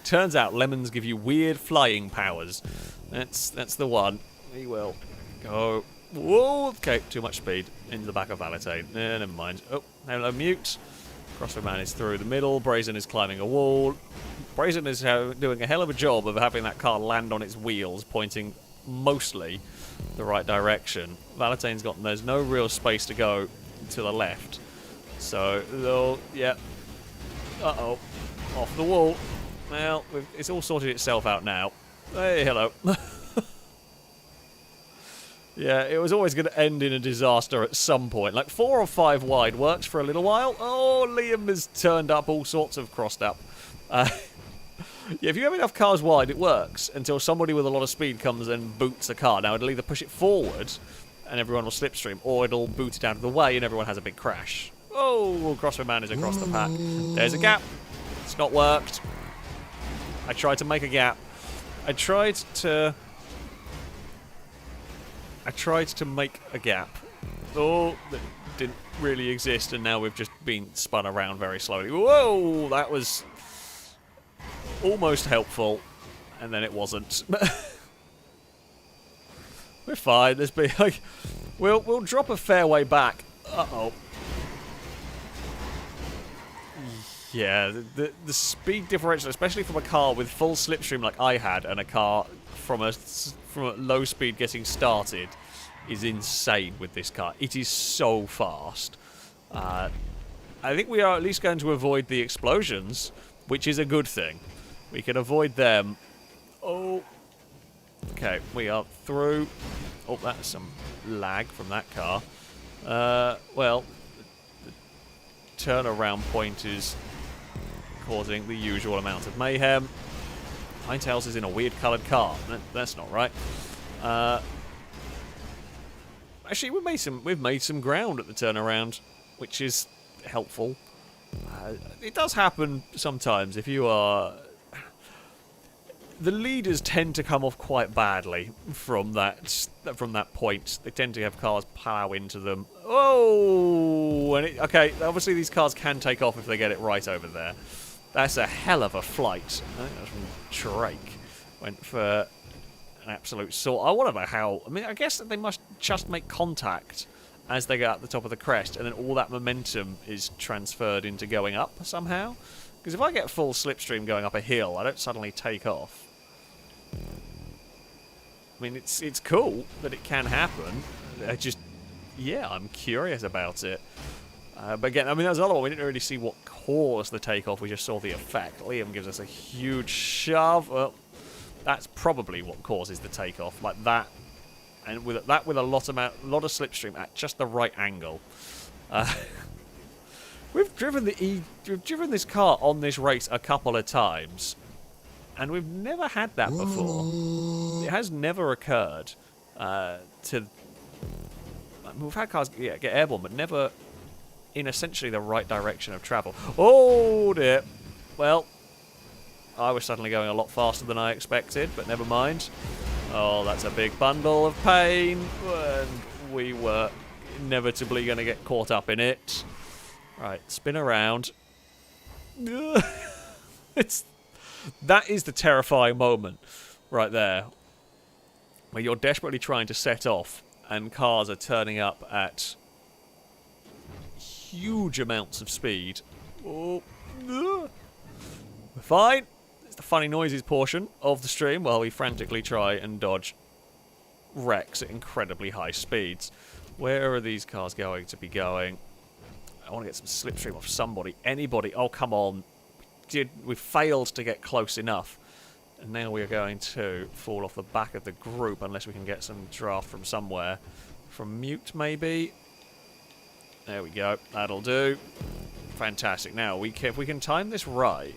Turns out lemons give you weird flying powers. That's the one. We will go... Whoa, okay, too much speed. Into the back of Valentine. Never mind. Oh, hello, mute. Crossfit Man is through the middle. Brazen is climbing a wall. Brazen is doing a hell of a job of having that car land on its wheels, pointing mostly the right direction. Valentine's got... There's no real space to go to the left. So, yeah. Uh-oh. Off the wall. Well, it's all sorted itself out now. Hey, hello. Yeah, it was always going to end in a disaster at some point. Like 4 or 5 wide works for a little while. Oh, Liam has turned up all sorts of crossed up. Yeah, if you have enough cars wide, it works until somebody with a lot of speed comes and boots a car. Now, it'll either push it forward and everyone will slipstream, or it'll boot it out of the way and everyone has a big crash. Oh, CrossFit Man is across the pack. There's a gap. It's not worked. I tried to make a gap. I tried to make a gap. Oh, that didn't really exist, and now we've just been spun around very slowly. Whoa, that was almost helpful, and then it wasn't. We're fine. Let's be like, we'll drop a fair way back. Uh-oh. Yeah, the speed differential, especially from a car with full slipstream like I had, and a car from a low speed getting started, is insane with this car. It is so fast. I think we are at least going to avoid the explosions, which is a good thing. We can avoid them. Oh. Okay, we are through. Oh, that's some lag from that car. Well, the turnaround point is causing the usual amount of mayhem. Pinetails is in a weird coloured car. That's not right. Actually, we've made some ground at the turnaround, which is helpful. It does happen sometimes if you are. The leaders tend to come off quite badly from that point. They tend to have cars plow into them. Oh, and okay. Obviously, these cars can take off if they get it right over there. That's a hell of a flight. I think that was from Drake. Went for an absolute sort. I want to know how. I mean, I guess that they must just make contact as they get at the top of the crest, and then all that momentum is transferred into going up somehow. Because if I get full slipstream going up a hill, I don't suddenly take off. I mean, it's cool that it can happen. Yeah, I'm curious about it. But again, I mean, there's another one. We didn't really see what caused the takeoff. We just saw the effect. Liam gives us a huge shove. Well, that's probably what causes the takeoff, like that, and with a lot of slipstream at just the right angle. We've driven this car on this race a couple of times, and we've never had that before. It has never occurred. We've had cars get airborne, but never in essentially the right direction of travel. Oh dear. Well, I was suddenly going a lot faster than I expected, but never mind. Oh, that's a big bundle of pain, and we were inevitably going to get caught up in it. Right, spin around. That is the terrifying moment right there, where you're desperately trying to set off, and cars are turning up at huge amounts of speed. Oh, we're fine. It's the funny noises portion of the stream while we frantically try and dodge wrecks at incredibly high speeds. Where are these cars going to be going? I want to get some slipstream off somebody. Anybody. Oh, come on. We failed to get close enough. And now we are going to fall off the back of the group unless we can get some draft from somewhere. From mute, maybe? There we go. That'll do. Fantastic. Now, if we can time this right,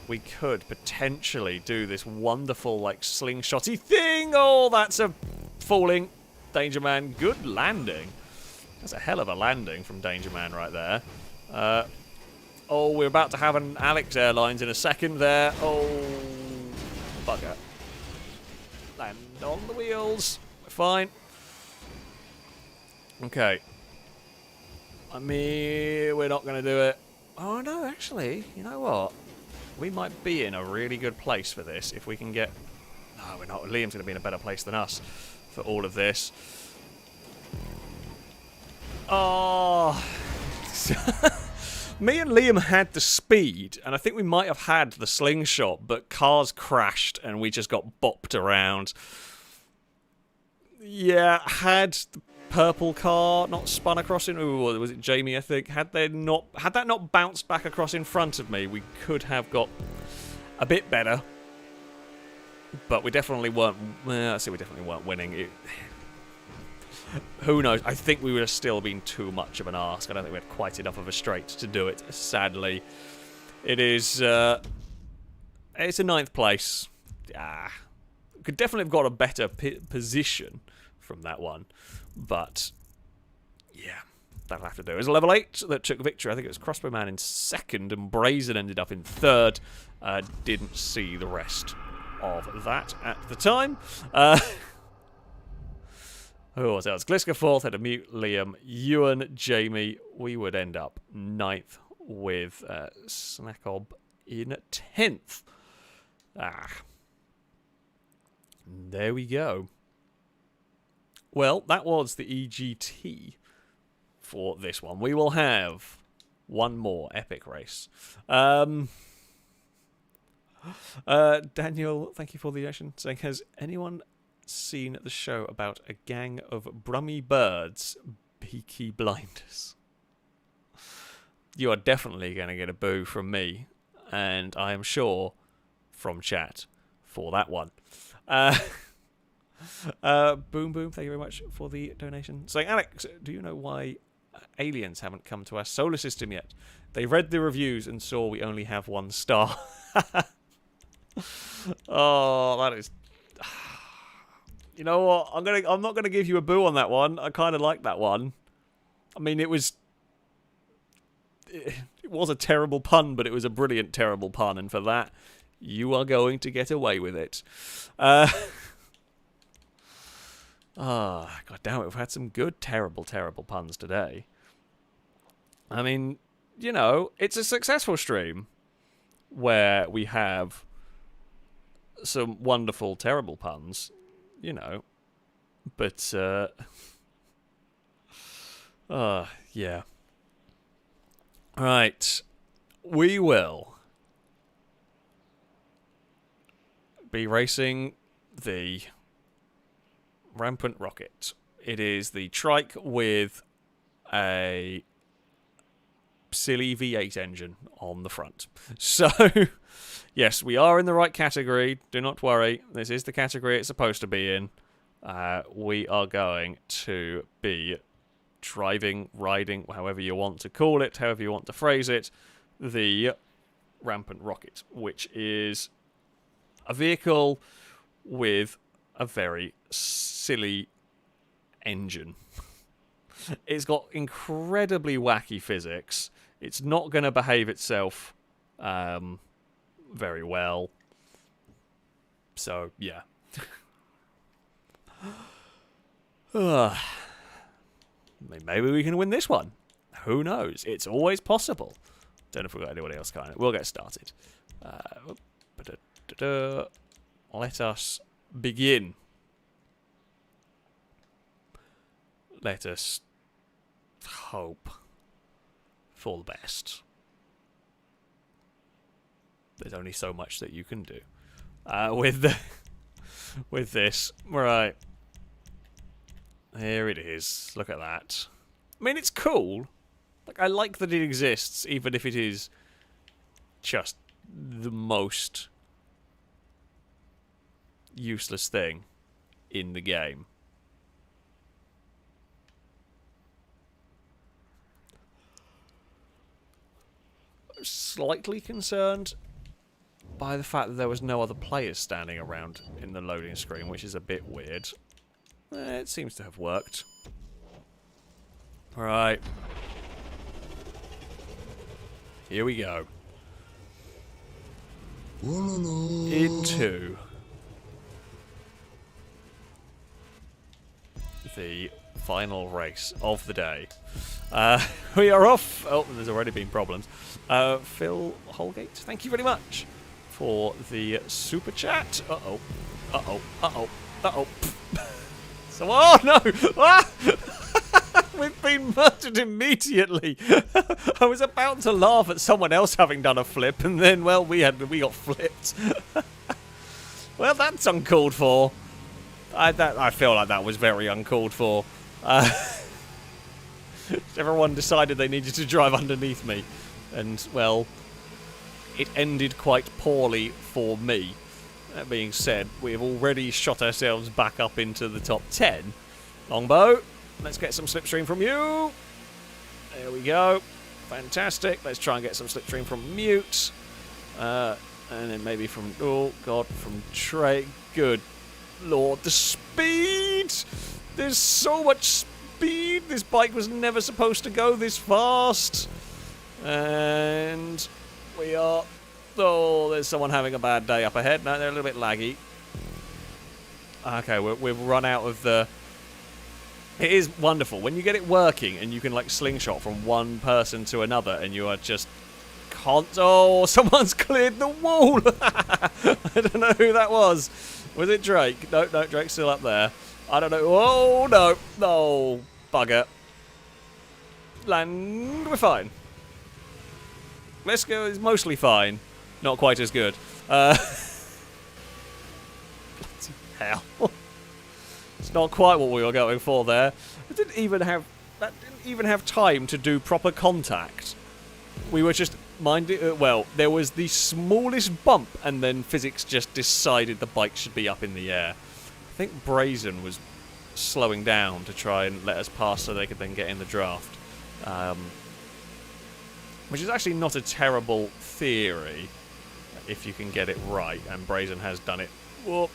we could potentially do this wonderful, like, slingshotty thing. Oh, that's a falling Danger Man. Good landing. That's a hell of a landing from Danger Man right there. Oh, we're about to have an Alex Airlines in a second there. Oh, bugger. Land on the wheels. We're fine. Okay. I mean, we're not going to do it. Oh, no, actually, you know what? We might be in a really good place for this if we can get... No, we're not. Liam's going to be in a better place than us for all of this. Oh... Me and Liam had the speed, and I think we might have had the slingshot, but cars crashed and we just got bopped around. Yeah, had the purple car not spun across in... Ooh, was it Jamie, I think? Had that not bounced back across in front of me, we could have got a bit better. But we definitely weren't... we definitely weren't winning. Who knows? I think we would have still been too much of an ask. I don't think we had quite enough of a straight to do it, sadly. It is... it's a 9th place. Could definitely have got a better position from that one. But, yeah, that'll have to do. It was a level 8 that took victory. I think it was Crossbowman in 2nd, and Brazen ended up in 3rd. Didn't see the rest of that at the time. Who was else? Gliska 4th, had a Mute, Liam, Ewan, Jamie. We would end up 9th with Snackob in 10th. There we go. Well, that was the EGT for this one. We will have one more epic race. Daniel, thank you for the donation, saying, has anyone seen the show about a gang of Brummy birds, Peaky Blinders? You are definitely going to get a boo from me, and I am sure from chat for that one. Boom Boom, thank you very much for the donation. Saying, Alex, do you know why aliens haven't come to our solar system yet? They read the reviews and saw we only have 1 star. Oh, that is... You know what? I'm not gonna give you a boo on that one. I kind of like that one. I mean, it was a terrible pun, but it was a brilliant terrible pun, and for that, you are going to get away with it. God damn it, we've had some good terrible puns today. I mean, you know, it's a successful stream where we have some wonderful terrible puns. You know, but, yeah. Right, we will be racing the Rampant Rocket. It is the trike with a silly V8 engine on the front. So... Yes, we are in the right category. Do not worry. This is the category it's supposed to be in. We are going to be driving, riding, however you want to call it, however you want to phrase it, the Rampant Rocket, which is a vehicle with a very silly engine. It's got incredibly wacky physics. It's not going to behave itself... very well. So, yeah. Maybe we can win this one. Who knows? It's always possible. Don't know if we've got anybody else kind of. We'll get started. Let us begin. Let us hope for the best. There's only so much that you can do with this. Right. Here it is. Look at that. I mean, it's cool. Like, I like that it exists, even if it is just the most useless thing in the game. I'm slightly concerned by the fact that there was no other players standing around in the loading screen, which is a bit weird. It seems to have worked. Right. Here we go. Into the final race of the day. We are off. Oh, there's already been problems. Phil Holgate, thank you very much for the super chat. Uh-oh. Uh-oh. Uh-oh. Uh-oh. So, oh no! Ah! We've been murdered immediately. I was about to laugh at someone else having done a flip, and then, well, we got flipped. Well, that's uncalled for. I feel like that was very uncalled for. Everyone decided they needed to drive underneath me, and, well, it ended quite poorly for me. That being said, we have already shot ourselves back up into the top 10. Longbow, Let's get some slipstream from you. There we go. Fantastic. Let's try and get some slipstream from Mute. And then maybe from... Oh, God. From Trey. Good Lord. The speed! There's so much speed. This bike was never supposed to go this fast. And we are... Oh, there's someone having a bad day up ahead. No, they're a little bit laggy. Okay, we've run out of the... It is wonderful when you get it working and you can like slingshot from one person to another and you are just oh, someone's cleared the wall. I don't know who that was. Was it Drake? No, Drake's still up there. I don't know. Oh, no. No, bugger. Land. We're fine. Let's go. It's mostly fine. Not quite as good. Bloody hell. It's not quite what we were going for there. That didn't even have time to do proper contact. We were just well, there was the smallest bump, and then physics just decided the bike should be up in the air. I think Brazen was slowing down to try and let us pass so they could then get in the draft. Which is actually not a terrible theory if you can get it right, and Brazen has done it. Whoop.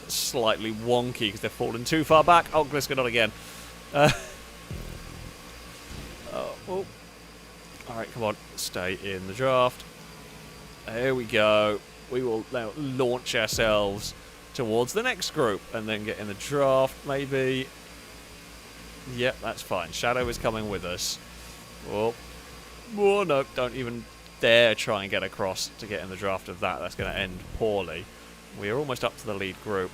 Slightly wonky because they've fallen too far back. Oh, Gliscodon again. Oh. Alright, come on. Stay in the draft. There we go. We will now launch ourselves towards the next group and then get in the draft, maybe. Yep, that's fine. Shadow is coming with us. Oh, no. Don't even dare try and get across to get in the draft of that. That's going to end poorly. We are almost up to the lead group.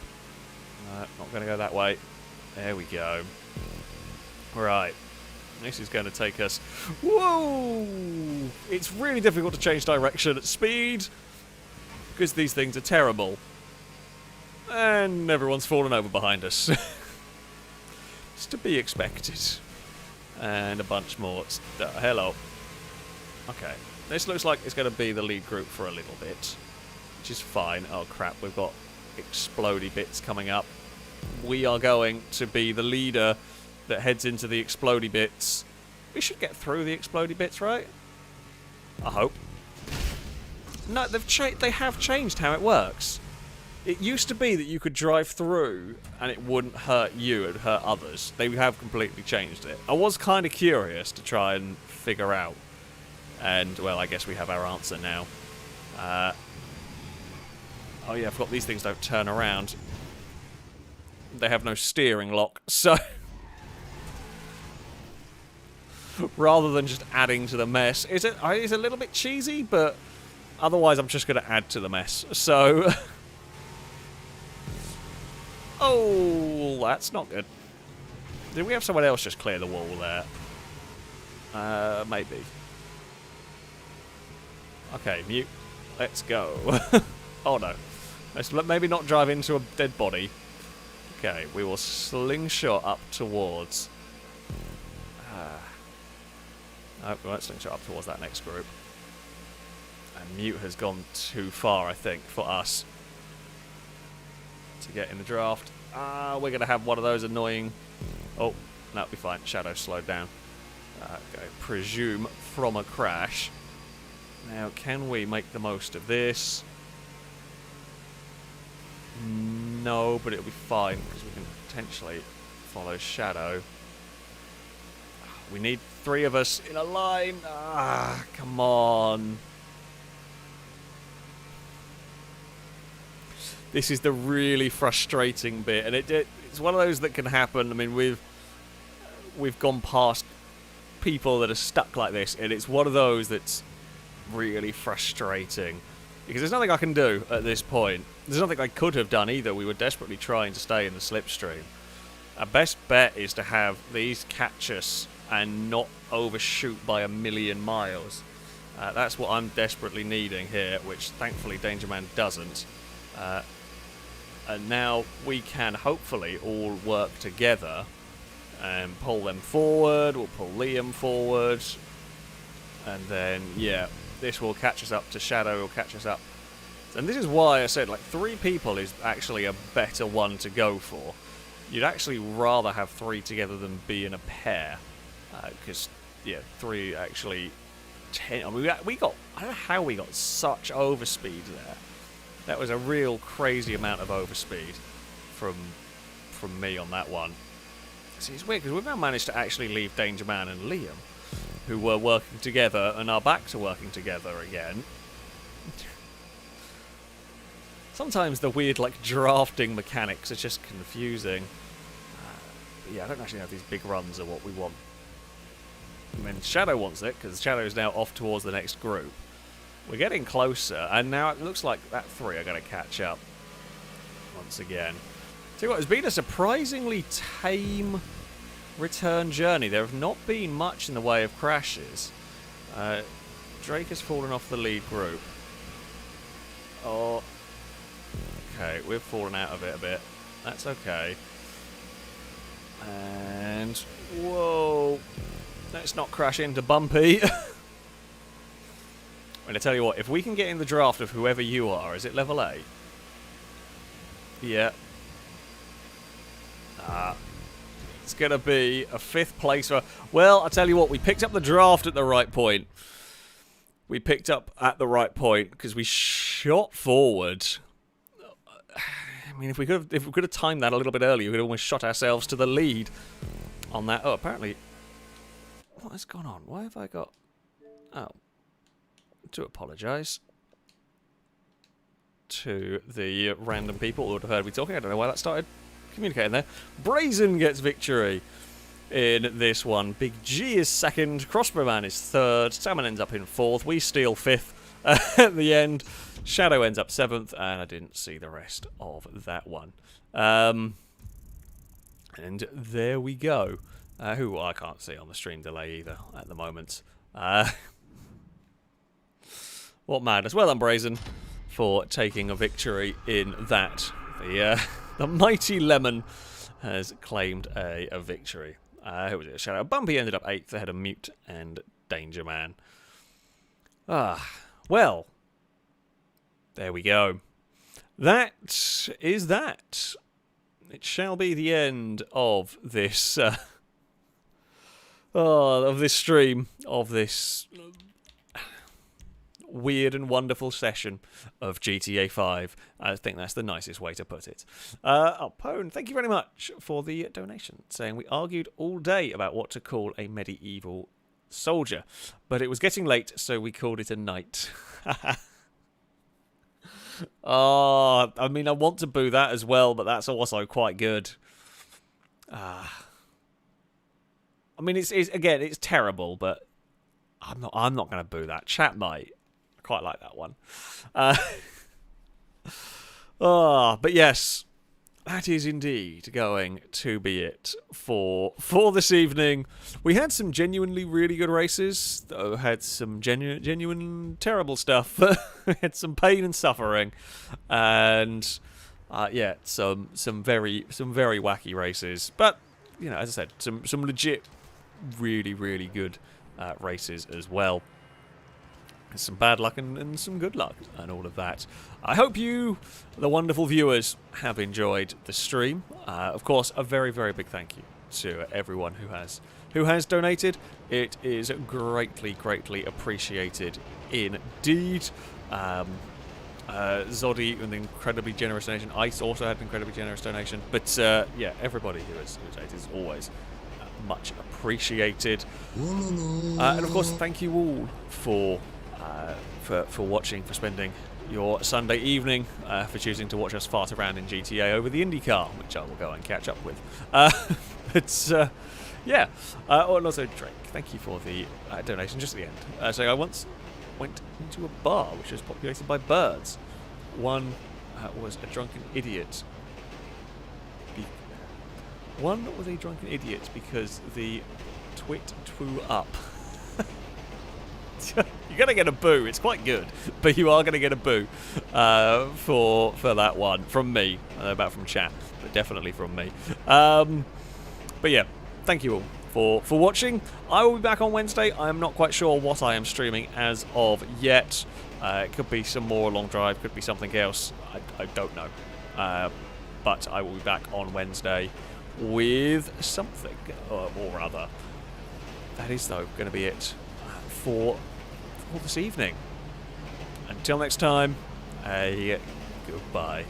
Not going to go that way. There we go. Right. This is going to take us... Whoa! It's really difficult to change direction at speed because these things are terrible. And everyone's fallen over behind us. It's to be expected. And a bunch more. Hello. Okay. This looks like it's going to be the lead group for a little bit. Which is fine. Oh crap, we've got explodey bits coming up. We are going to be the leader that heads into the explodey bits. We should get through the explodey bits, right? I hope. No, they have changed how it works. It used to be that you could drive through and it wouldn't hurt you, it would hurt others. They have completely changed it. I was kind of curious to try and figure out. And, well, I guess we have our answer now. Oh yeah, I forgot these things don't turn around. They have no steering lock, so... rather than just adding to the mess... It's a little bit cheesy, but otherwise I'm just going to add to the mess. So... oh, that's not good. Did we have someone else just clear the wall there? Maybe. Okay, Mute. Let's go. Oh no. Let's maybe not drive into a dead body. Okay, we will slingshot up towards... no, we won't slingshot up towards that next group. And Mute has gone too far, I think, for us to get in the draft. We're going to have one of those annoying... Oh, that'll be fine. Shadow slowed down. Okay, presume from a crash. Now, can we make the most of this? No, but it'll be fine because we can potentially follow Shadow. We need 3 of us in a line. Come on. This is the really frustrating bit, and it's one of those that can happen. I mean, we've gone past people that are stuck like this, and it's one of those that's really frustrating because there's nothing I can do at this point. There's nothing I could have done either. We were desperately trying to stay in the slipstream. Our best bet is to have these catch us and not overshoot by 1,000,000 miles. That's what I'm desperately needing here, which thankfully Danger Man doesn't. And now we can hopefully all work together and pull them forward. We'll pull Liam forward. And then, yeah, this will catch us up to Shadow, will catch us up. And this is why I said, like, 3 people is actually a better one to go for. you'd actually rather have 3 together than be in a pair. Because, yeah, 3 actually... 10. I mean, we got... I don't know how we got such overspeed there. That was a real crazy amount of overspeed from me on that one. See, it's weird because we've now managed to actually leave Danger Man and Liam, who were working together and are back to working together again. Sometimes the weird, like, drafting mechanics are just confusing. Yeah, I don't actually know if these big runs are what we want. I mean, Shadow wants it, because Shadow is now off towards the next group. We're getting closer, and now it looks like that 3 are going to catch up once again. Tell you what, it's been a surprisingly tame return journey. There have not been much in the way of crashes. Drake has fallen off the lead group. Oh, okay, we've fallen out of it a bit. That's okay. And, whoa, let's not crash into Bumpy. And I tell you what, if we can get in the draft of whoever you are, is it level 8? Yeah. It's going to be a 5th place for... Well, I tell you what, we picked up the draft at the right point. We picked up at the right point because we shot forward. I mean, if we could have timed that a little bit earlier, we could have almost shot ourselves to the lead on that. Oh, apparently... What has gone on? Why have I got... Oh. To apologise to the random people who would have heard me talking. I don't know why that started communicating there. Brazen gets victory in this one. Big G is 2nd. Crossbow Man is 3rd. Salmon ends up in 4th. We steal 5th at the end. Shadow ends up 7th, and I didn't see the rest of that one. And there we go. Who I can't see on the stream delay either at the moment. What madness. Well done, Brazen, for taking a victory in that. The mighty Lemon has claimed a victory. Who was it? Shadow. Bumpy ended up 8th ahead of Mute and Danger Man. Well, there we go. That is that. It shall be the end of this of this stream, of this weird and wonderful session of GTA 5. I think that's the nicest way to put it. Pone, thank you very much for the donation, saying we argued all day about what to call a medieval soldier, but it was getting late, so we called it a knight. Oh, I mean, I want to boo that as well, but that's also quite good. I mean, it's terrible, but I'm not going to boo that. Chat might. I quite like that one. But yes, that is indeed going to be it for this evening. We had some genuinely really good races, though had some genuine terrible stuff. We had some pain and suffering, and yeah, some very wacky races. But you know, as I said, some legit, really good races as well. Some bad luck and some good luck and all of that. I hope you, the wonderful viewers, have enjoyed the stream. Of course, a very big thank you to everyone who has donated. It is greatly appreciated indeed. Zoddy, an incredibly generous donation. Ice also had an incredibly generous donation. But yeah, everybody who has donated is always much appreciated. And of course, thank you all for watching, for spending your Sunday evening, for choosing to watch us fart around in GTA over the IndyCar, which I will go and catch up with. But yeah, and also Drake, thank you for the donation just at the end. So I once went into a bar which was populated by birds. One was a drunken idiot. One was a drunken idiot because the twit twew up. You're going to get a boo. It's quite good, but you are going to get a boo for that one. From me. I don't know about from chat, but definitely from me. But yeah, thank you all for watching. I will be back on Wednesday. I am not quite sure what I am streaming as of yet. It could be some more long drive, could be something else. I don't know. But I will be back on Wednesday with something or other. That is, though, going to be it for this evening. Until next time, goodbye.